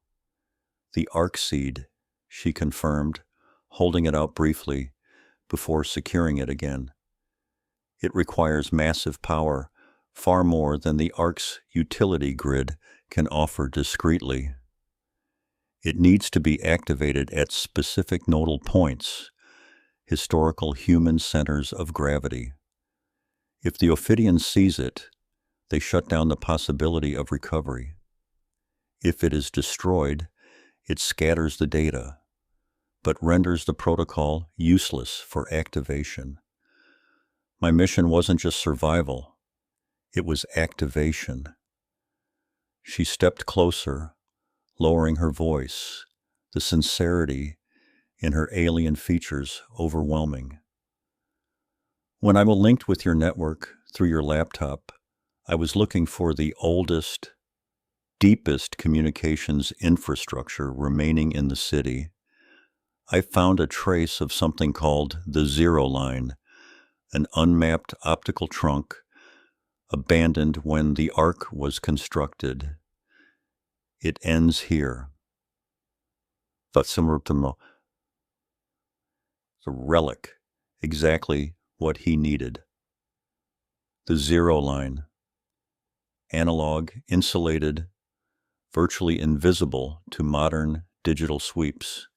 The arc seed," she confirmed, holding it out briefly before securing it again. "It requires massive power, far more than the arc's utility grid can offer discreetly. It needs to be activated at specific nodal points, historical human centers of gravity. If the Ophidian sees it, they shut down the possibility of recovery. If it is destroyed, it scatters the data, but renders the protocol useless for activation. My mission wasn't just survival, it was activation." She stepped closer, lowering her voice, the sincerity in her alien features overwhelming. "When I was linked with your network through your laptop, I was looking for the oldest, deepest communications infrastructure remaining in the city. I found a trace of something called the Zero Line, an unmapped optical trunk abandoned when the Ark was constructed. It ends here." It's a relic, exactly what he needed. The Zero Line, analog, insulated, virtually invisible to modern digital sweeps.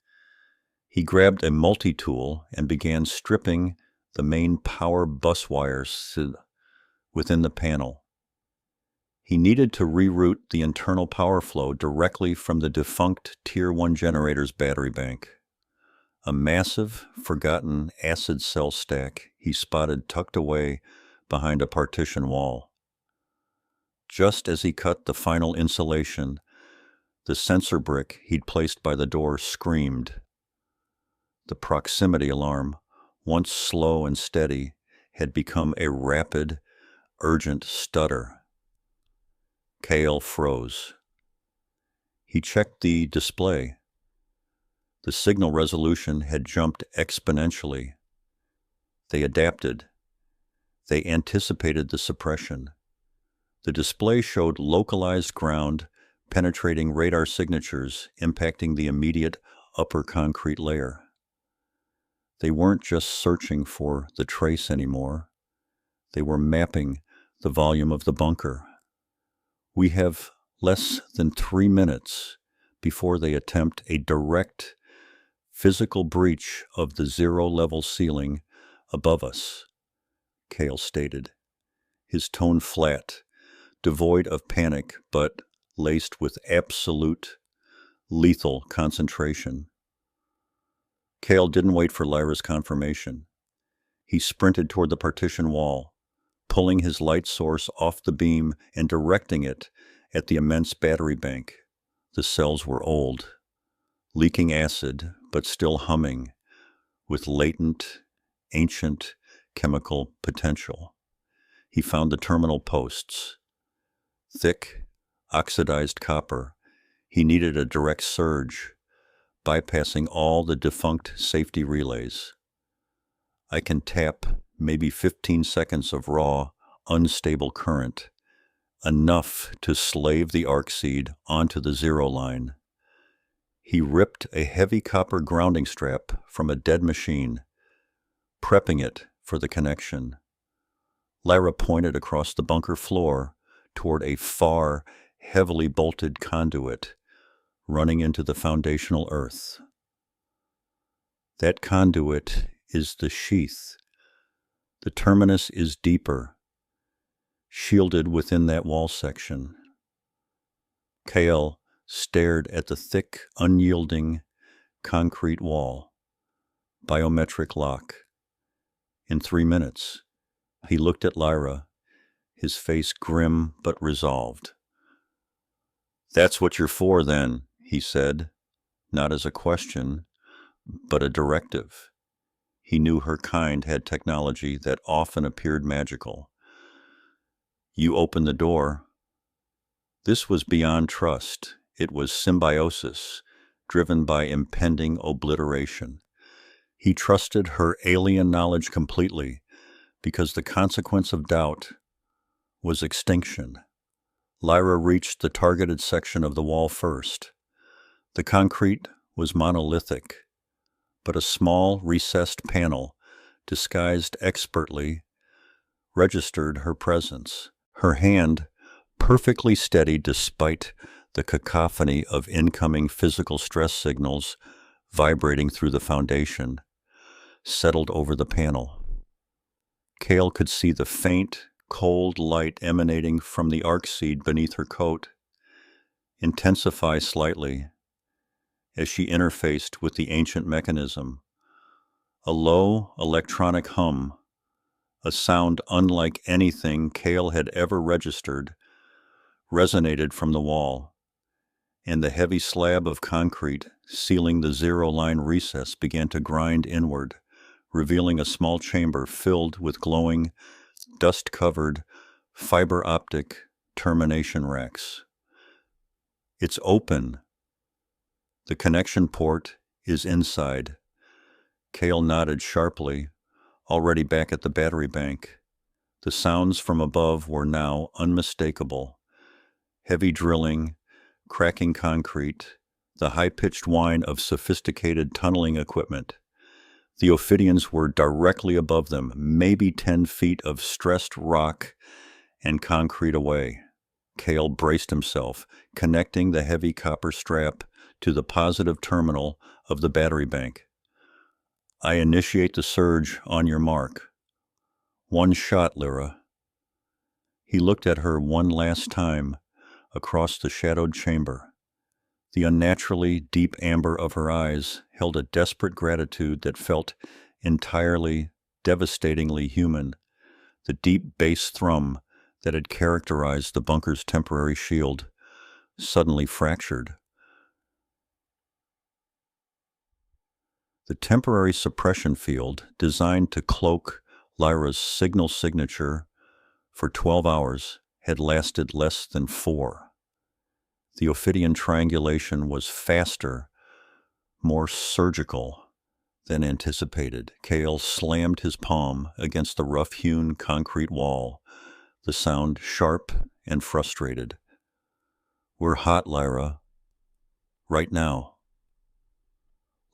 He grabbed a multi-tool and began stripping the main power bus wires within the panel. He needed to reroute the internal power flow directly from the defunct Tier 1 generator's battery bank. A massive, forgotten acid cell stack he spotted tucked away behind a partition wall. Just as he cut the final insulation, the sensor brick he'd placed by the door screamed. The proximity alarm, once slow and steady, had become a rapid, urgent stutter. Kael froze. He checked the display. The signal resolution had jumped exponentially. They adapted. They anticipated the suppression. The display showed localized ground, penetrating radar signatures, impacting the immediate upper concrete layer. They weren't just searching for the trace anymore. They were mapping the volume of the bunker. "We have less than 3 minutes before they attempt a direct physical breach of the zero-level ceiling above us," Kael stated, his tone flat, devoid of panic but laced with absolute, lethal concentration. Kael didn't wait for Lyra's confirmation. He sprinted toward the partition wall, pulling his light source off the beam and directing it at the immense battery bank. The cells were old, leaking acid, but still humming, with latent, ancient chemical potential. He found the terminal posts. Thick, oxidized copper. He needed a direct surge, bypassing all the defunct safety relays. "I can tap maybe 15 seconds of raw, unstable current, enough to slave the arc seed onto the Zero Line." He ripped a heavy copper grounding strap from a dead machine, prepping it for the connection. Lyra pointed across the bunker floor toward a far, heavily bolted conduit running into the foundational earth. "That conduit is the sheath. The terminus is deeper, shielded within that wall section." Kael stared at the thick, unyielding concrete wall. Biometric lock. In 3 minutes, he looked at Lyra, his face grim but resolved. "That's what you're for, then," he said, not as a question, but a directive. He knew her kind had technology that often appeared magical. You opened the door. This was beyond trust. It was symbiosis, driven by impending obliteration. He trusted her alien knowledge completely, because the consequence of doubt was extinction. Lyra reached the targeted section of the wall first. The concrete was monolithic, but a small, recessed panel, disguised expertly, registered her presence. Her hand, perfectly steady despite the cacophony of incoming physical stress signals vibrating through the foundation, settled over the panel. Kael could see the faint, cold light emanating from the arc seed beneath her coat intensify slightly as she interfaced with the ancient mechanism. A low electronic hum, a sound unlike anything Kael had ever registered, resonated from the wall, and the heavy slab of concrete sealing the zero-line recess began to grind inward, revealing a small chamber filled with glowing, dust-covered, fiber-optic termination racks. It's open. The connection port is inside. Kael nodded sharply, already back at the battery bank. The sounds from above were now unmistakable. Heavy drilling, cracking concrete, the high-pitched whine of sophisticated tunneling equipment. The Ophidians were directly above them, maybe 10 feet of stressed rock and concrete away. Kael braced himself, connecting the heavy copper strap to the positive terminal of the battery bank. I initiate the surge on your mark. One shot, Lyra. He looked at her one last time across the shadowed chamber. The unnaturally deep amber of her eyes held a desperate gratitude that felt entirely, devastatingly human. The deep bass thrum that had characterized the bunker's temporary shield suddenly fractured. The temporary suppression field, designed to cloak Lyra's signal signature for 12 hours, had lasted less than 4. The Ophidian triangulation was faster, more surgical than anticipated. Kael slammed his palm against the rough-hewn concrete wall, the sound sharp and frustrated. We're hot, Lyra. Right now.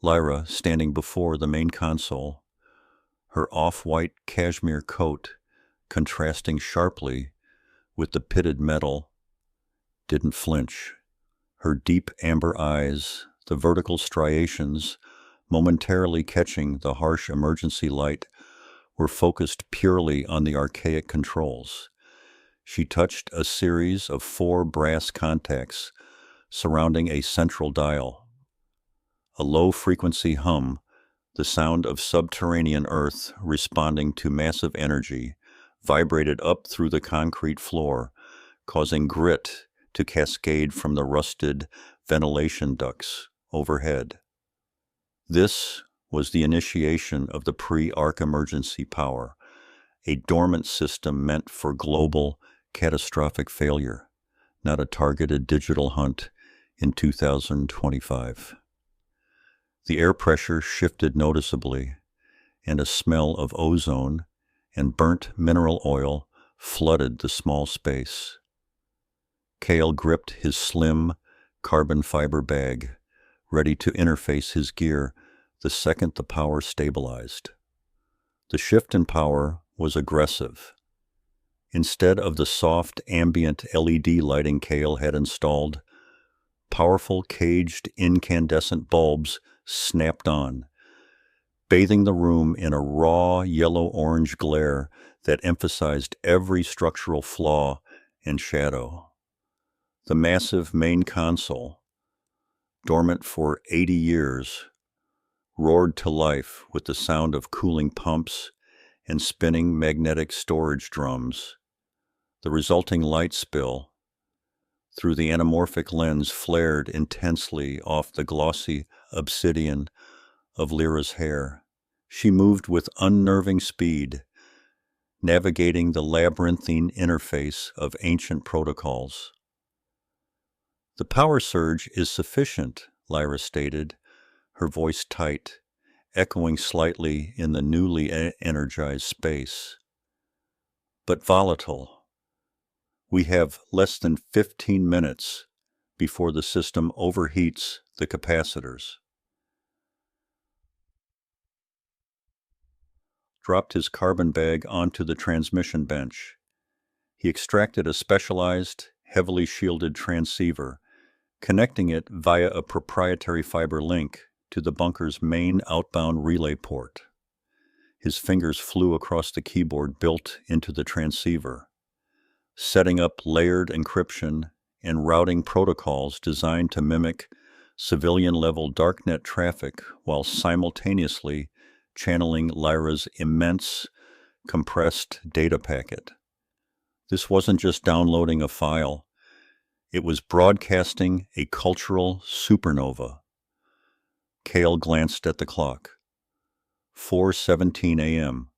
Lyra, standing before the main console, her off-white cashmere coat contrasting sharply with the pitted metal, didn't flinch. Her deep amber eyes, the vertical striations momentarily catching the harsh emergency light, were focused purely on the archaic controls. She touched a series of 4 brass contacts surrounding a central dial. A low-frequency hum, the sound of subterranean earth responding to massive energy, vibrated up through the concrete floor, causing grit to cascade from the rusted ventilation ducts overhead. This was the initiation of the pre-arc emergency power, a dormant system meant for global, catastrophic failure, not a targeted digital hunt in 2025. The air pressure shifted noticeably, and a smell of ozone and burnt mineral oil flooded the small space. Kael gripped his slim, carbon fiber bag, ready to interface his gear the second the power stabilized. The shift in power was aggressive. Instead of the soft, ambient LED lighting Kael had installed, powerful caged incandescent bulbs snapped on, bathing the room in a raw yellow-orange glare that emphasized every structural flaw and shadow. The massive main console, dormant for 80 years, roared to life with the sound of cooling pumps and spinning magnetic storage drums. The resulting light spill through the anamorphic lens flared intensely off the glossy obsidian of Lyra's hair. She moved with unnerving speed, navigating the labyrinthine interface of ancient protocols. "The power surge is sufficient," Lyra stated, her voice tight, echoing slightly in the newly energized space. "But volatile. We have less than 15 minutes before the system overheats the capacitors." Dropped his carbon bag onto the transmission bench. He extracted a specialized, heavily shielded transceiver, connecting it via a proprietary fiber link to the bunker's main outbound relay port. His fingers flew across the keyboard built into the transceiver, setting up layered encryption and routing protocols designed to mimic civilian-level darknet traffic while simultaneously channeling Lyra's immense, compressed data packet. This wasn't just downloading a file. It was broadcasting a cultural supernova. Kael glanced at the clock. 4:17 a.m.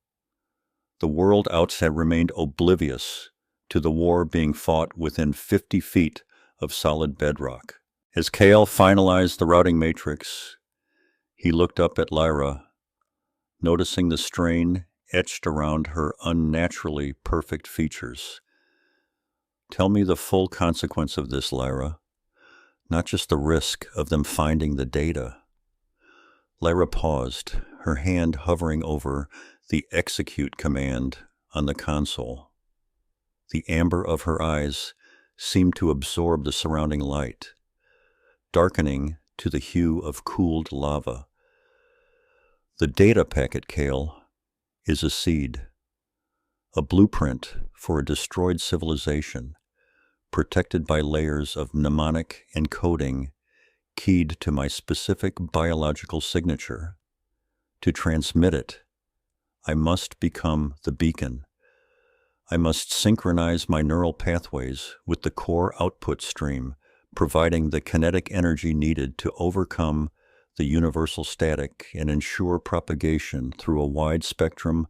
The world outside remained oblivious to the war being fought within 50 feet of solid bedrock. As Kael finalized the routing matrix, he looked up at Lyra, noticing the strain etched around her unnaturally perfect features. "Tell me the full consequence of this, Lyra, not just the risk of them finding the data." Lyra paused, her hand hovering over the execute command on the console. The amber of her eyes seemed to absorb the surrounding light, darkening to the hue of cooled lava. "The data packet, Kael, is a seed, a blueprint for a destroyed civilization, protected by layers of mnemonic encoding keyed to my specific biological signature. To transmit it, I must become the beacon. I must synchronize my neural pathways with the core output stream, providing the kinetic energy needed to overcome the universal static and ensure propagation through a wide-spectrum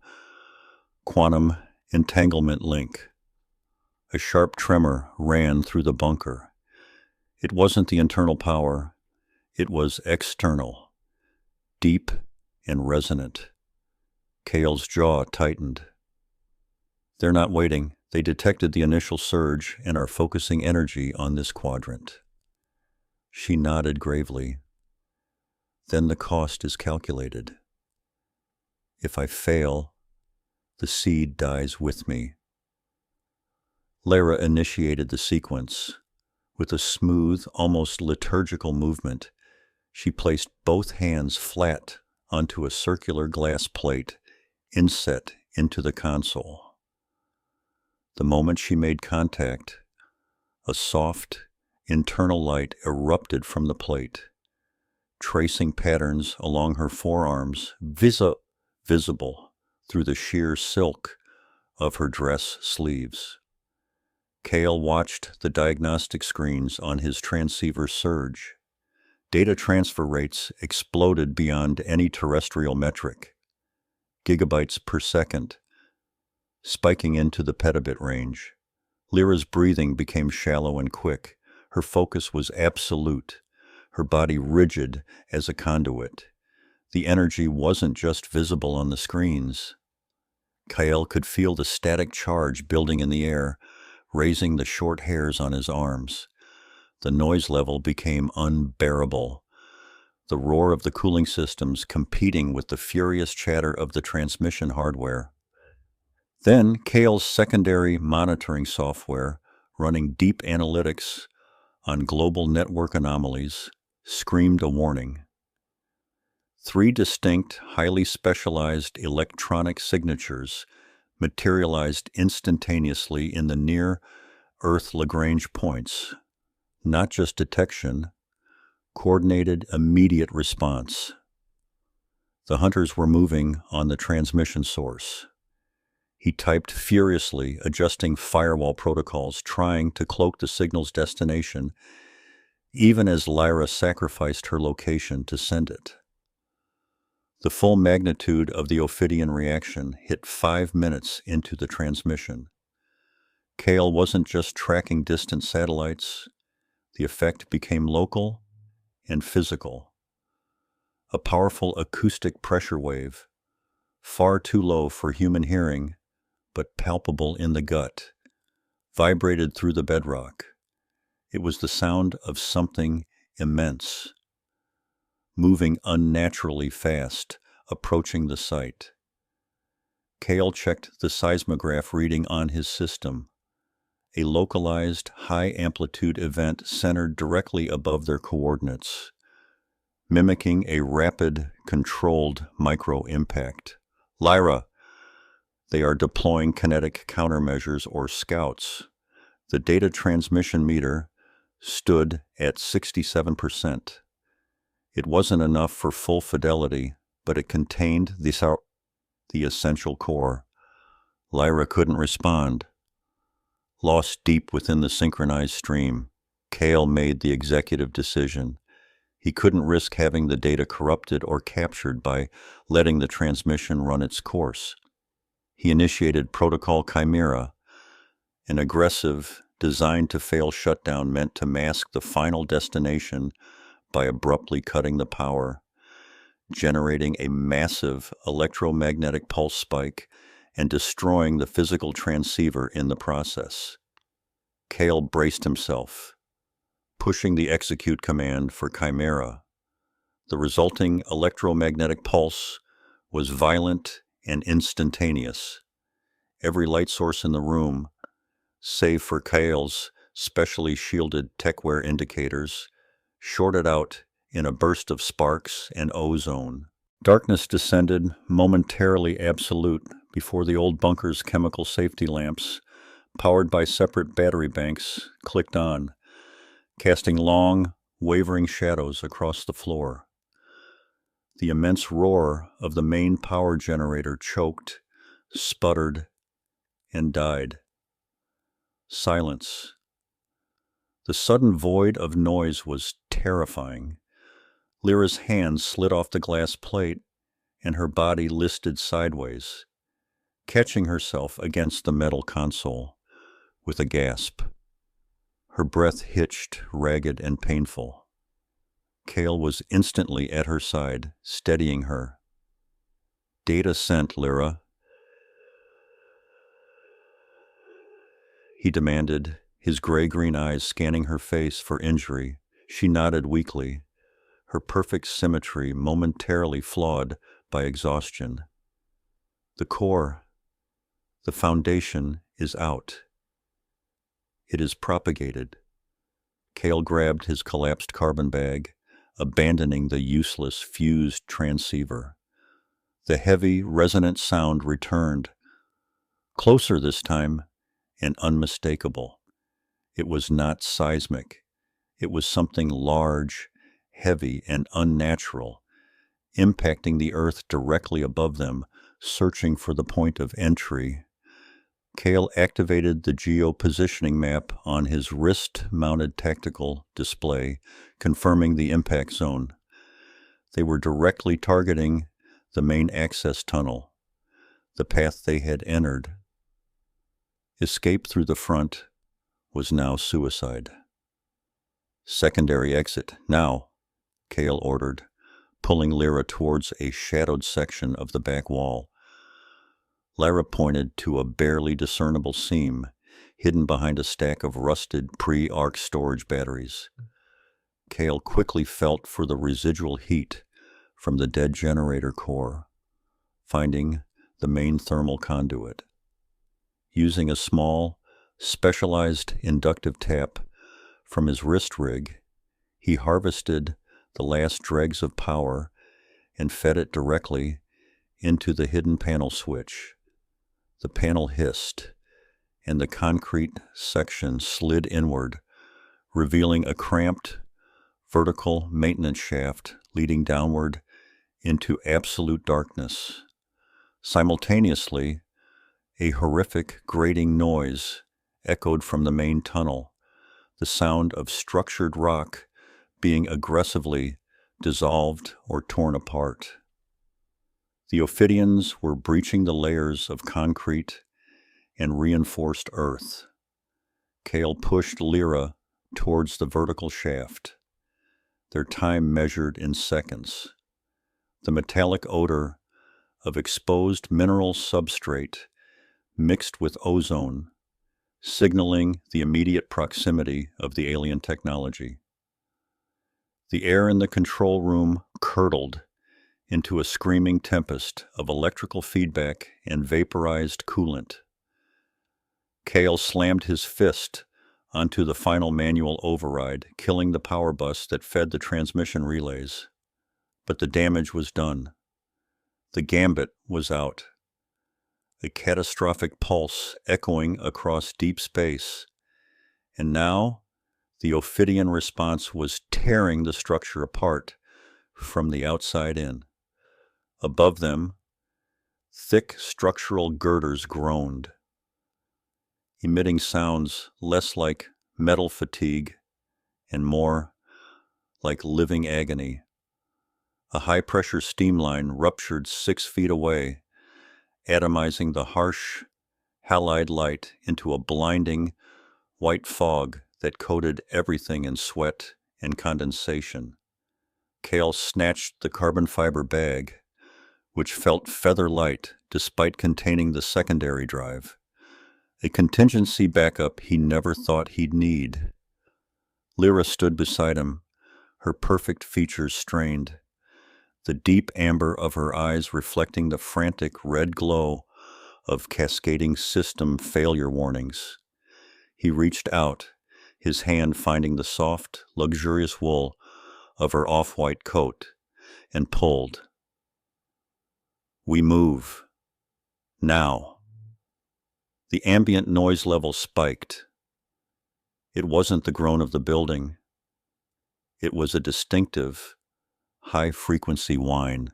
quantum entanglement link." A sharp tremor ran through the bunker. It wasn't the internal power. It was external, deep and resonant. Kael's jaw tightened. "They're not waiting. They detected the initial surge and are focusing energy on this quadrant." She nodded gravely. "Then the cost is calculated. If I fail, the seed dies with me." Lyra initiated the sequence. With a smooth, almost liturgical movement, she placed both hands flat onto a circular glass plate inset into the console. The moment she made contact, a soft, internal light erupted from the plate, tracing patterns along her forearms, visible through the sheer silk of her dress sleeves. Kael watched the diagnostic screens on his transceiver surge. Data transfer rates exploded beyond any terrestrial metric, gigabytes per second, spiking into the petabit range. Lyra's breathing became shallow and quick. Her focus was absolute, her body rigid as a conduit. The energy wasn't just visible on the screens. Kael could feel the static charge building in the air, raising the short hairs on his arms. The noise level became unbearable, the roar of the cooling systems competing with the furious chatter of the transmission hardware. Then Kael's secondary monitoring software, running deep analytics on global network anomalies, screamed a warning. 3 distinct, highly specialized electronic signatures materialized instantaneously in the near-Earth Lagrange points. Not just detection, coordinated immediate response. The hunters were moving on the transmission source. He typed furiously, adjusting firewall protocols, trying to cloak the signal's destination, even as Lyra sacrificed her location to send it. The full magnitude of the Ophidian reaction hit 5 minutes into the transmission. Kael wasn't just tracking distant satellites. The effect became local and physical. A powerful acoustic pressure wave, far too low for human hearing, but palpable in the gut, vibrated through the bedrock. It was the sound of something immense, moving unnaturally fast, approaching the site. Kael checked the seismograph reading on his system, a localized, high-amplitude event centered directly above their coordinates, mimicking a rapid, controlled micro-impact. Lyra, they are deploying kinetic countermeasures or scouts. The data transmission meter stood at 67%. It wasn't enough for full fidelity, but it contained the essential core. Lyra couldn't respond. Lost deep within the synchronized stream, Kael made the executive decision. He couldn't risk having the data corrupted or captured by letting the transmission run its course. He initiated Protocol Chimera, an aggressive, designed-to-fail shutdown meant to mask the final destination by abruptly cutting the power, generating a massive electromagnetic pulse spike and destroying the physical transceiver in the process. Kael braced himself, pushing the execute command for Chimera. The resulting electromagnetic pulse was violent and instantaneous. Every light source in the room, save for Kael's specially shielded techware indicators, shorted out in a burst of sparks and ozone. Darkness descended, momentarily absolute, before the old bunker's chemical safety lamps, powered by separate battery banks, clicked on, casting long, wavering shadows across the floor. The immense roar of the main power generator choked, sputtered, and died. Silence. The sudden void of noise was terrifying. Lyra's hand slid off the glass plate, and her body listed sideways, catching herself against the metal console with a gasp. Her breath hitched, ragged and painful. Kael was instantly at her side, steadying her. "Data sent, Lyra," he demanded, his gray-green eyes scanning her face for injury. She nodded weakly, her perfect symmetry momentarily flawed by exhaustion. "The core, the foundation, is out. It is propagated." Kael grabbed his collapsed carbon bag, abandoning the useless fused transceiver. The heavy, resonant sound returned, closer this time and unmistakable. It was not seismic. It was something large, heavy, and unnatural, impacting the earth directly above them, searching for the point of entry. Kael activated the geo-positioning map on his wrist-mounted tactical display, confirming the impact zone. They were directly targeting the main access tunnel, the path they had entered. Escape through the front was now suicide. "Secondary exit, now," Kael ordered, pulling Lyra towards a shadowed section of the back wall. Lyra pointed to a barely discernible seam, hidden behind a stack of rusted pre-arc storage batteries. Kael quickly felt for the residual heat from the dead generator core, finding the main thermal conduit. Using a small, specialized inductive tap from his wrist rig, he harvested the last dregs of power and fed it directly into the hidden panel switch. The panel hissed, and the concrete section slid inward, revealing a cramped, vertical maintenance shaft leading downward into absolute darkness. Simultaneously, a horrific grating noise echoed from the main tunnel, the sound of structured rock being aggressively dissolved or torn apart. The Ophidians were breaching the layers of concrete and reinforced earth. Kael pushed Lyra towards the vertical shaft, their time measured in seconds. The metallic odor of exposed mineral substrate mixed with ozone, signaling the immediate proximity of the alien technology. The air in the control room curdled into a screaming tempest of electrical feedback and vaporized coolant. Kael slammed his fist onto the final manual override, killing the power bus that fed the transmission relays. But the damage was done. The gambit was out. A catastrophic pulse echoing across deep space. And now, the Ophidian response was tearing the structure apart from the outside in. Above them, thick structural girders groaned, emitting sounds less like metal fatigue and more like living agony. A high-pressure steam line ruptured 6 feet away, atomizing the harsh, halide light into a blinding white fog that coated everything in sweat and condensation. Kael snatched the carbon fiber bag, which felt feather-light despite containing the secondary drive, a contingency backup he never thought he'd need. Lyra stood beside him, her perfect features strained, the deep amber of her eyes reflecting the frantic red glow of cascading system failure warnings. He reached out, his hand finding the soft, luxurious wool of her off-white coat, and pulled. "We move. Now." The ambient noise level spiked. It wasn't the groan of the building. It was a distinctive, high-frequency whine.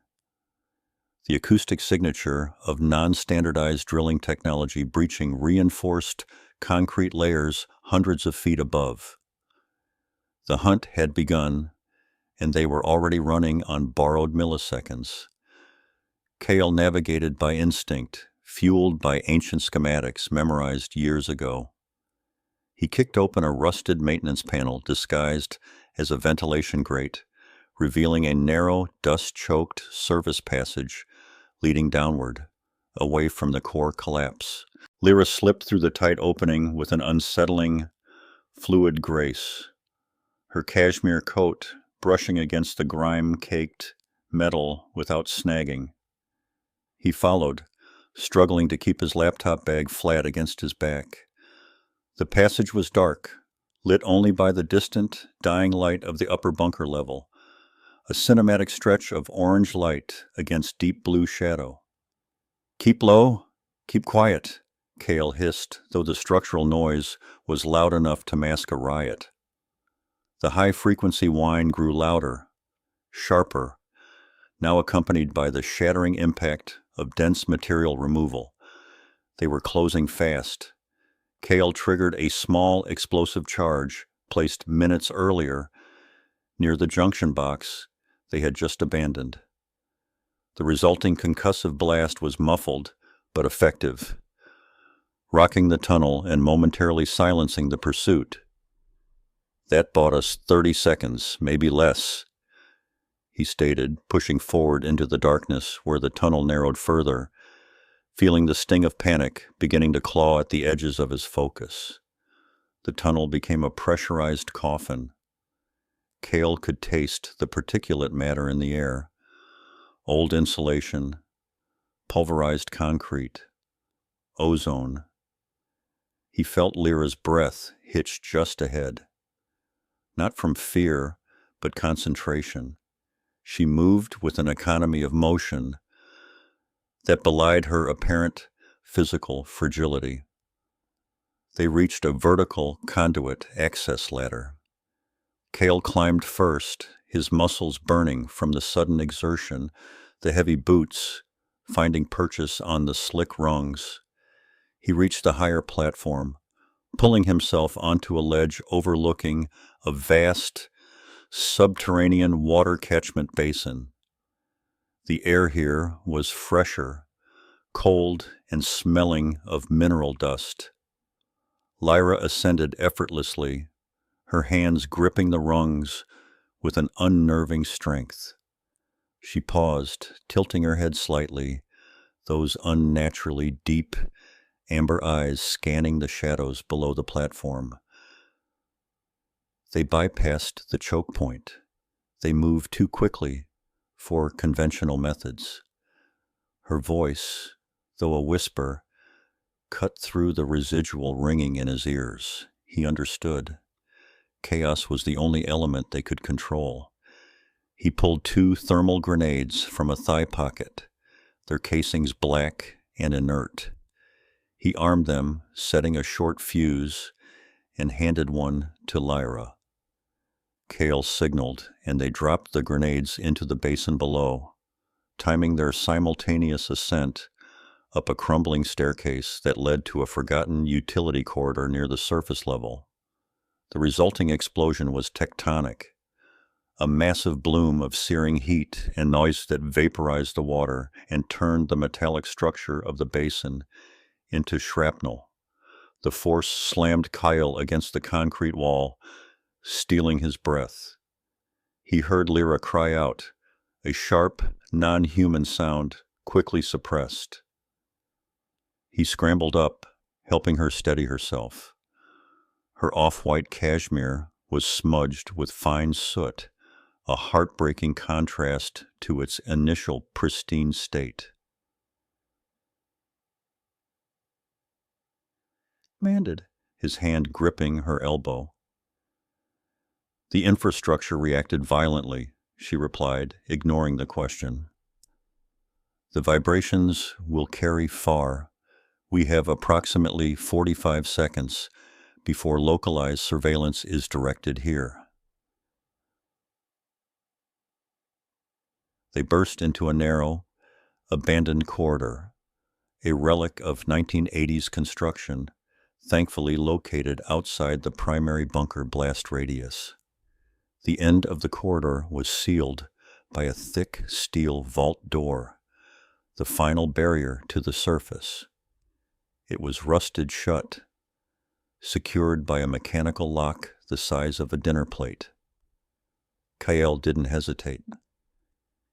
The acoustic signature of non-standardized drilling technology breaching reinforced concrete layers hundreds of feet above. The hunt had begun, and they were already running on borrowed milliseconds. Kael navigated by instinct, fueled by ancient schematics memorized years ago. He kicked open a rusted maintenance panel disguised as a ventilation grate, revealing a narrow, dust-choked service passage leading downward, away from the core collapse. Lyra slipped through the tight opening with an unsettling, fluid grace, her cashmere coat brushing against the grime-caked metal without snagging. He followed, struggling to keep his laptop bag flat against his back. The passage was dark, lit only by the distant, dying light of the upper bunker level, a cinematic stretch of orange light against deep blue shadow. "Keep low, keep quiet," Kael hissed, though the structural noise was loud enough to mask a riot. The high-frequency whine grew louder, sharper, now accompanied by the shattering impact of dense material removal. They were closing fast. Kael triggered a small explosive charge placed minutes earlier near the junction box they had just abandoned. The resulting concussive blast was muffled but effective, rocking the tunnel and momentarily silencing the pursuit. "That bought us 30 seconds, maybe less," he stated, pushing forward into the darkness where the tunnel narrowed further, feeling the sting of panic beginning to claw at the edges of his focus. The tunnel became a pressurized coffin. Kael could taste the particulate matter in the air, old insulation, pulverized concrete, ozone. He felt Lyra's breath hitch just ahead. Not from fear, but concentration. She moved with an economy of motion that belied her apparent physical fragility. They reached a vertical conduit access ladder. Kael climbed first, his muscles burning from the sudden exertion, the heavy boots finding purchase on the slick rungs. He reached the higher platform, pulling himself onto a ledge overlooking a vast subterranean water catchment basin. The air here was fresher, cold and smelling of mineral dust. Lyra ascended effortlessly, her hands gripping the rungs with an unnerving strength. She paused, tilting her head slightly, those unnaturally deep amber eyes scanning the shadows below the platform. They bypassed the choke point. They moved too quickly for conventional methods. Her voice, though a whisper, cut through the residual ringing in his ears. He understood. Chaos was the only element they could control. He pulled 2 thermal grenades from a thigh pocket, their casings black and inert. He armed them, setting a short fuse, and handed one to Lyra. Kael signaled, and they dropped the grenades into the basin below, timing their simultaneous ascent up a crumbling staircase that led to a forgotten utility corridor near the surface level. The resulting explosion was tectonic, a massive bloom of searing heat and noise that vaporized the water and turned the metallic structure of the basin into shrapnel. The force slammed Kael against the concrete wall, stealing his breath. He heard Lyra cry out, a sharp, non-human sound quickly suppressed. He scrambled up, helping her steady herself. Her off-white cashmere was smudged with fine soot, a heartbreaking contrast to its initial pristine state. Commanded, his hand gripping her elbow. The infrastructure reacted violently, she replied, ignoring the question. The vibrations will carry far. We have approximately 45 seconds before localized surveillance is directed here. They burst into a narrow, abandoned corridor, a relic of 1980s construction, thankfully located outside the primary bunker blast radius. The end of the corridor was sealed by a thick steel vault door, the final barrier to the surface. It was rusted shut, secured by a mechanical lock the size of a dinner plate. Kael didn't hesitate.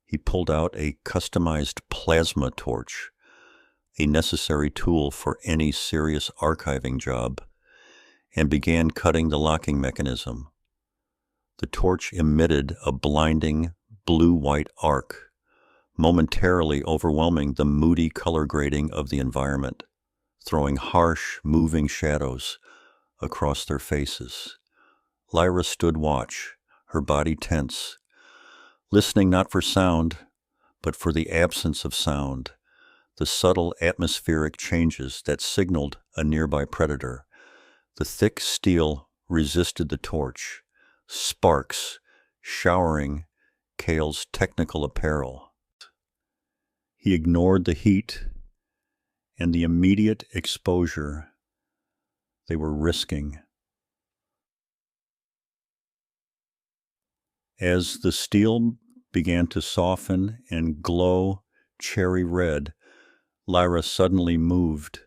He pulled out a customized plasma torch, a necessary tool for any serious archiving job, and began cutting the locking mechanism. The torch emitted a blinding blue-white arc, momentarily overwhelming the moody color grading of the environment, throwing harsh, moving shadows across their faces. Lyra stood watch, her body tense, listening not for sound, but for the absence of sound, the subtle atmospheric changes that signaled a nearby predator. The thick steel resisted the torch, sparks showering Kael's technical apparel. He ignored the heat and the immediate exposure they were risking. As the steel began to soften and glow cherry red, Lyra suddenly moved,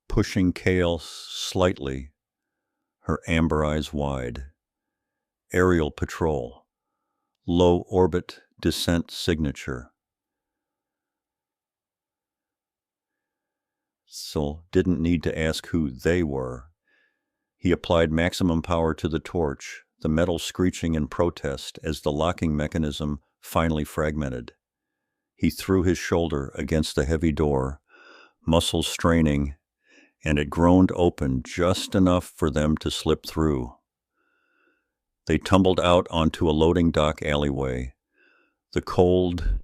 pushing Kael slightly, her amber eyes wide. Aerial patrol, low orbit descent signature. Sol didn't need to ask who they were. He applied maximum power to the torch, the metal screeching in protest as the locking mechanism finally fragmented. He threw his shoulder against the heavy door, muscles straining, and it groaned open just enough for them to slip through. They tumbled out onto a loading dock alleyway, the cold,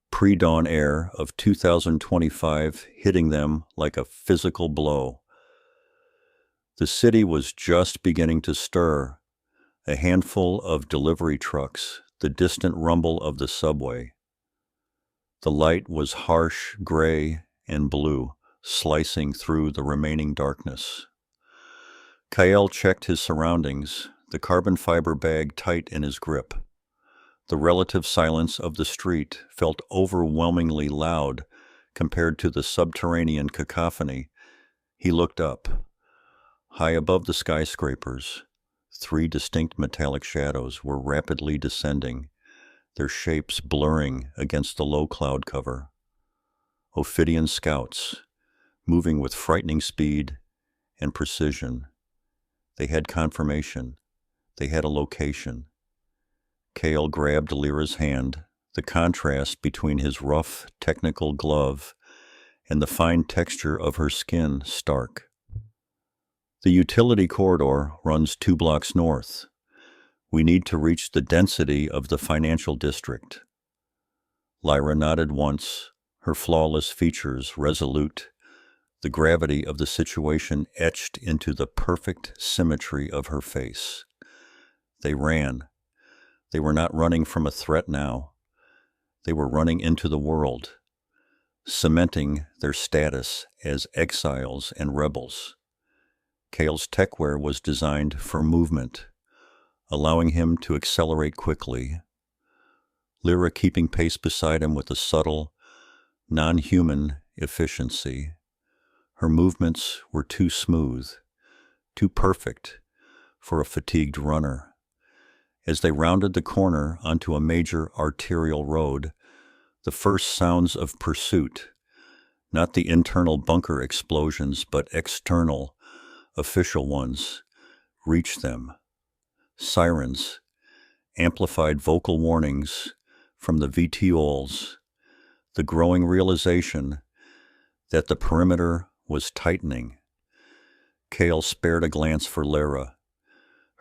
pre-dawn air of 2025 hitting them like a physical blow. The city was just beginning to stir, a handful of delivery trucks, the distant rumble of the subway. The light was harsh gray and blue, slicing through the remaining darkness. Kael checked his surroundings, the carbon fiber bag tight in his grip. The relative silence of the street felt overwhelmingly loud compared to the subterranean cacophony. He looked up. High above the skyscrapers, 3 distinct metallic shadows were rapidly descending, their shapes blurring against the low cloud cover. Ophidian scouts, moving with frightening speed and precision. They had confirmation. They had a location. Kael grabbed Lyra's hand, the contrast between his rough, technical glove and the fine texture of her skin stark. The utility corridor runs 2 blocks north. We need to reach the density of the financial district. Lyra nodded once, her flawless features resolute, the gravity of the situation etched into the perfect symmetry of her face. They ran. They were not running from a threat now. They were running into the world, cementing their status as exiles and rebels. Kael's techware was designed for movement, allowing him to accelerate quickly. Lyra keeping pace beside him with a subtle, non-human efficiency. Her movements were too smooth, too perfect for a fatigued runner. As they rounded the corner onto a major arterial road, the first sounds of pursuit, not the internal bunker explosions but external, official ones, reached them. Sirens, amplified vocal warnings from the VTOLs, the growing realization that the perimeter was tightening. Kael spared a glance for Lyra.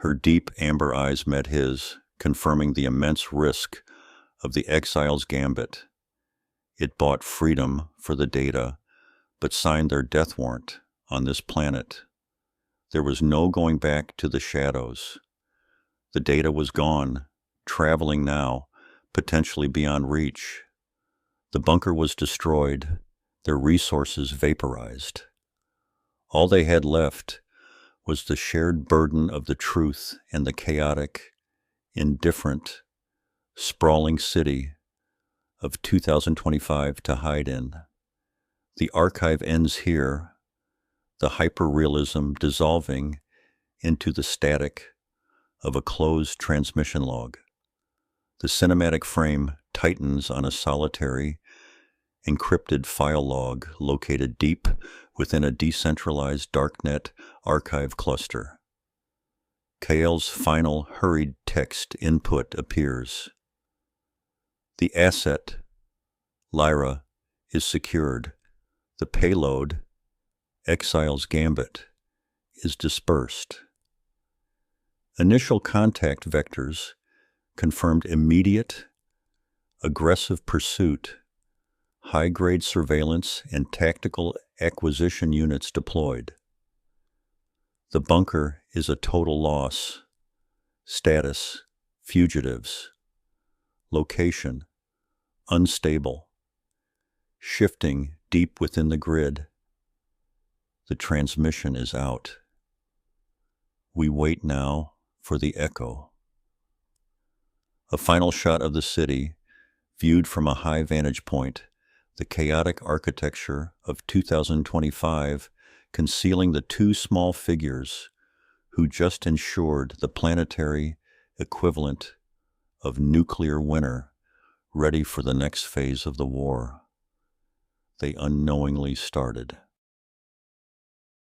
Her deep amber eyes met his, confirming the immense risk of the exile's gambit. It bought freedom for the data, but signed their death warrant on this planet. There was no going back to the shadows. The data was gone, traveling now, potentially beyond reach. The bunker was destroyed, their resources vaporized. All they had left was the shared burden of the truth and the chaotic, indifferent, sprawling city of 2025 to hide in. The archive ends here, the hyperrealism dissolving into the static of a closed transmission log. The cinematic frame tightens on a solitary, encrypted file log located deep within a decentralized darknet archive cluster. Kael's final hurried text input appears. The asset, Lyra, is secured. The payload, Exile's Gambit, is dispersed. Initial contact vectors confirmed immediate, aggressive pursuit, high-grade surveillance, and tactical acquisition units deployed. The bunker is a total loss. Status, fugitives. Location, unstable. Shifting deep within the grid. The transmission is out. We wait now for the echo. A final shot of the city, viewed from a high vantage point, the chaotic architecture of 2025 concealing the 2 small figures who just ensured the planetary equivalent of nuclear winter, ready for the next phase of the war they unknowingly started.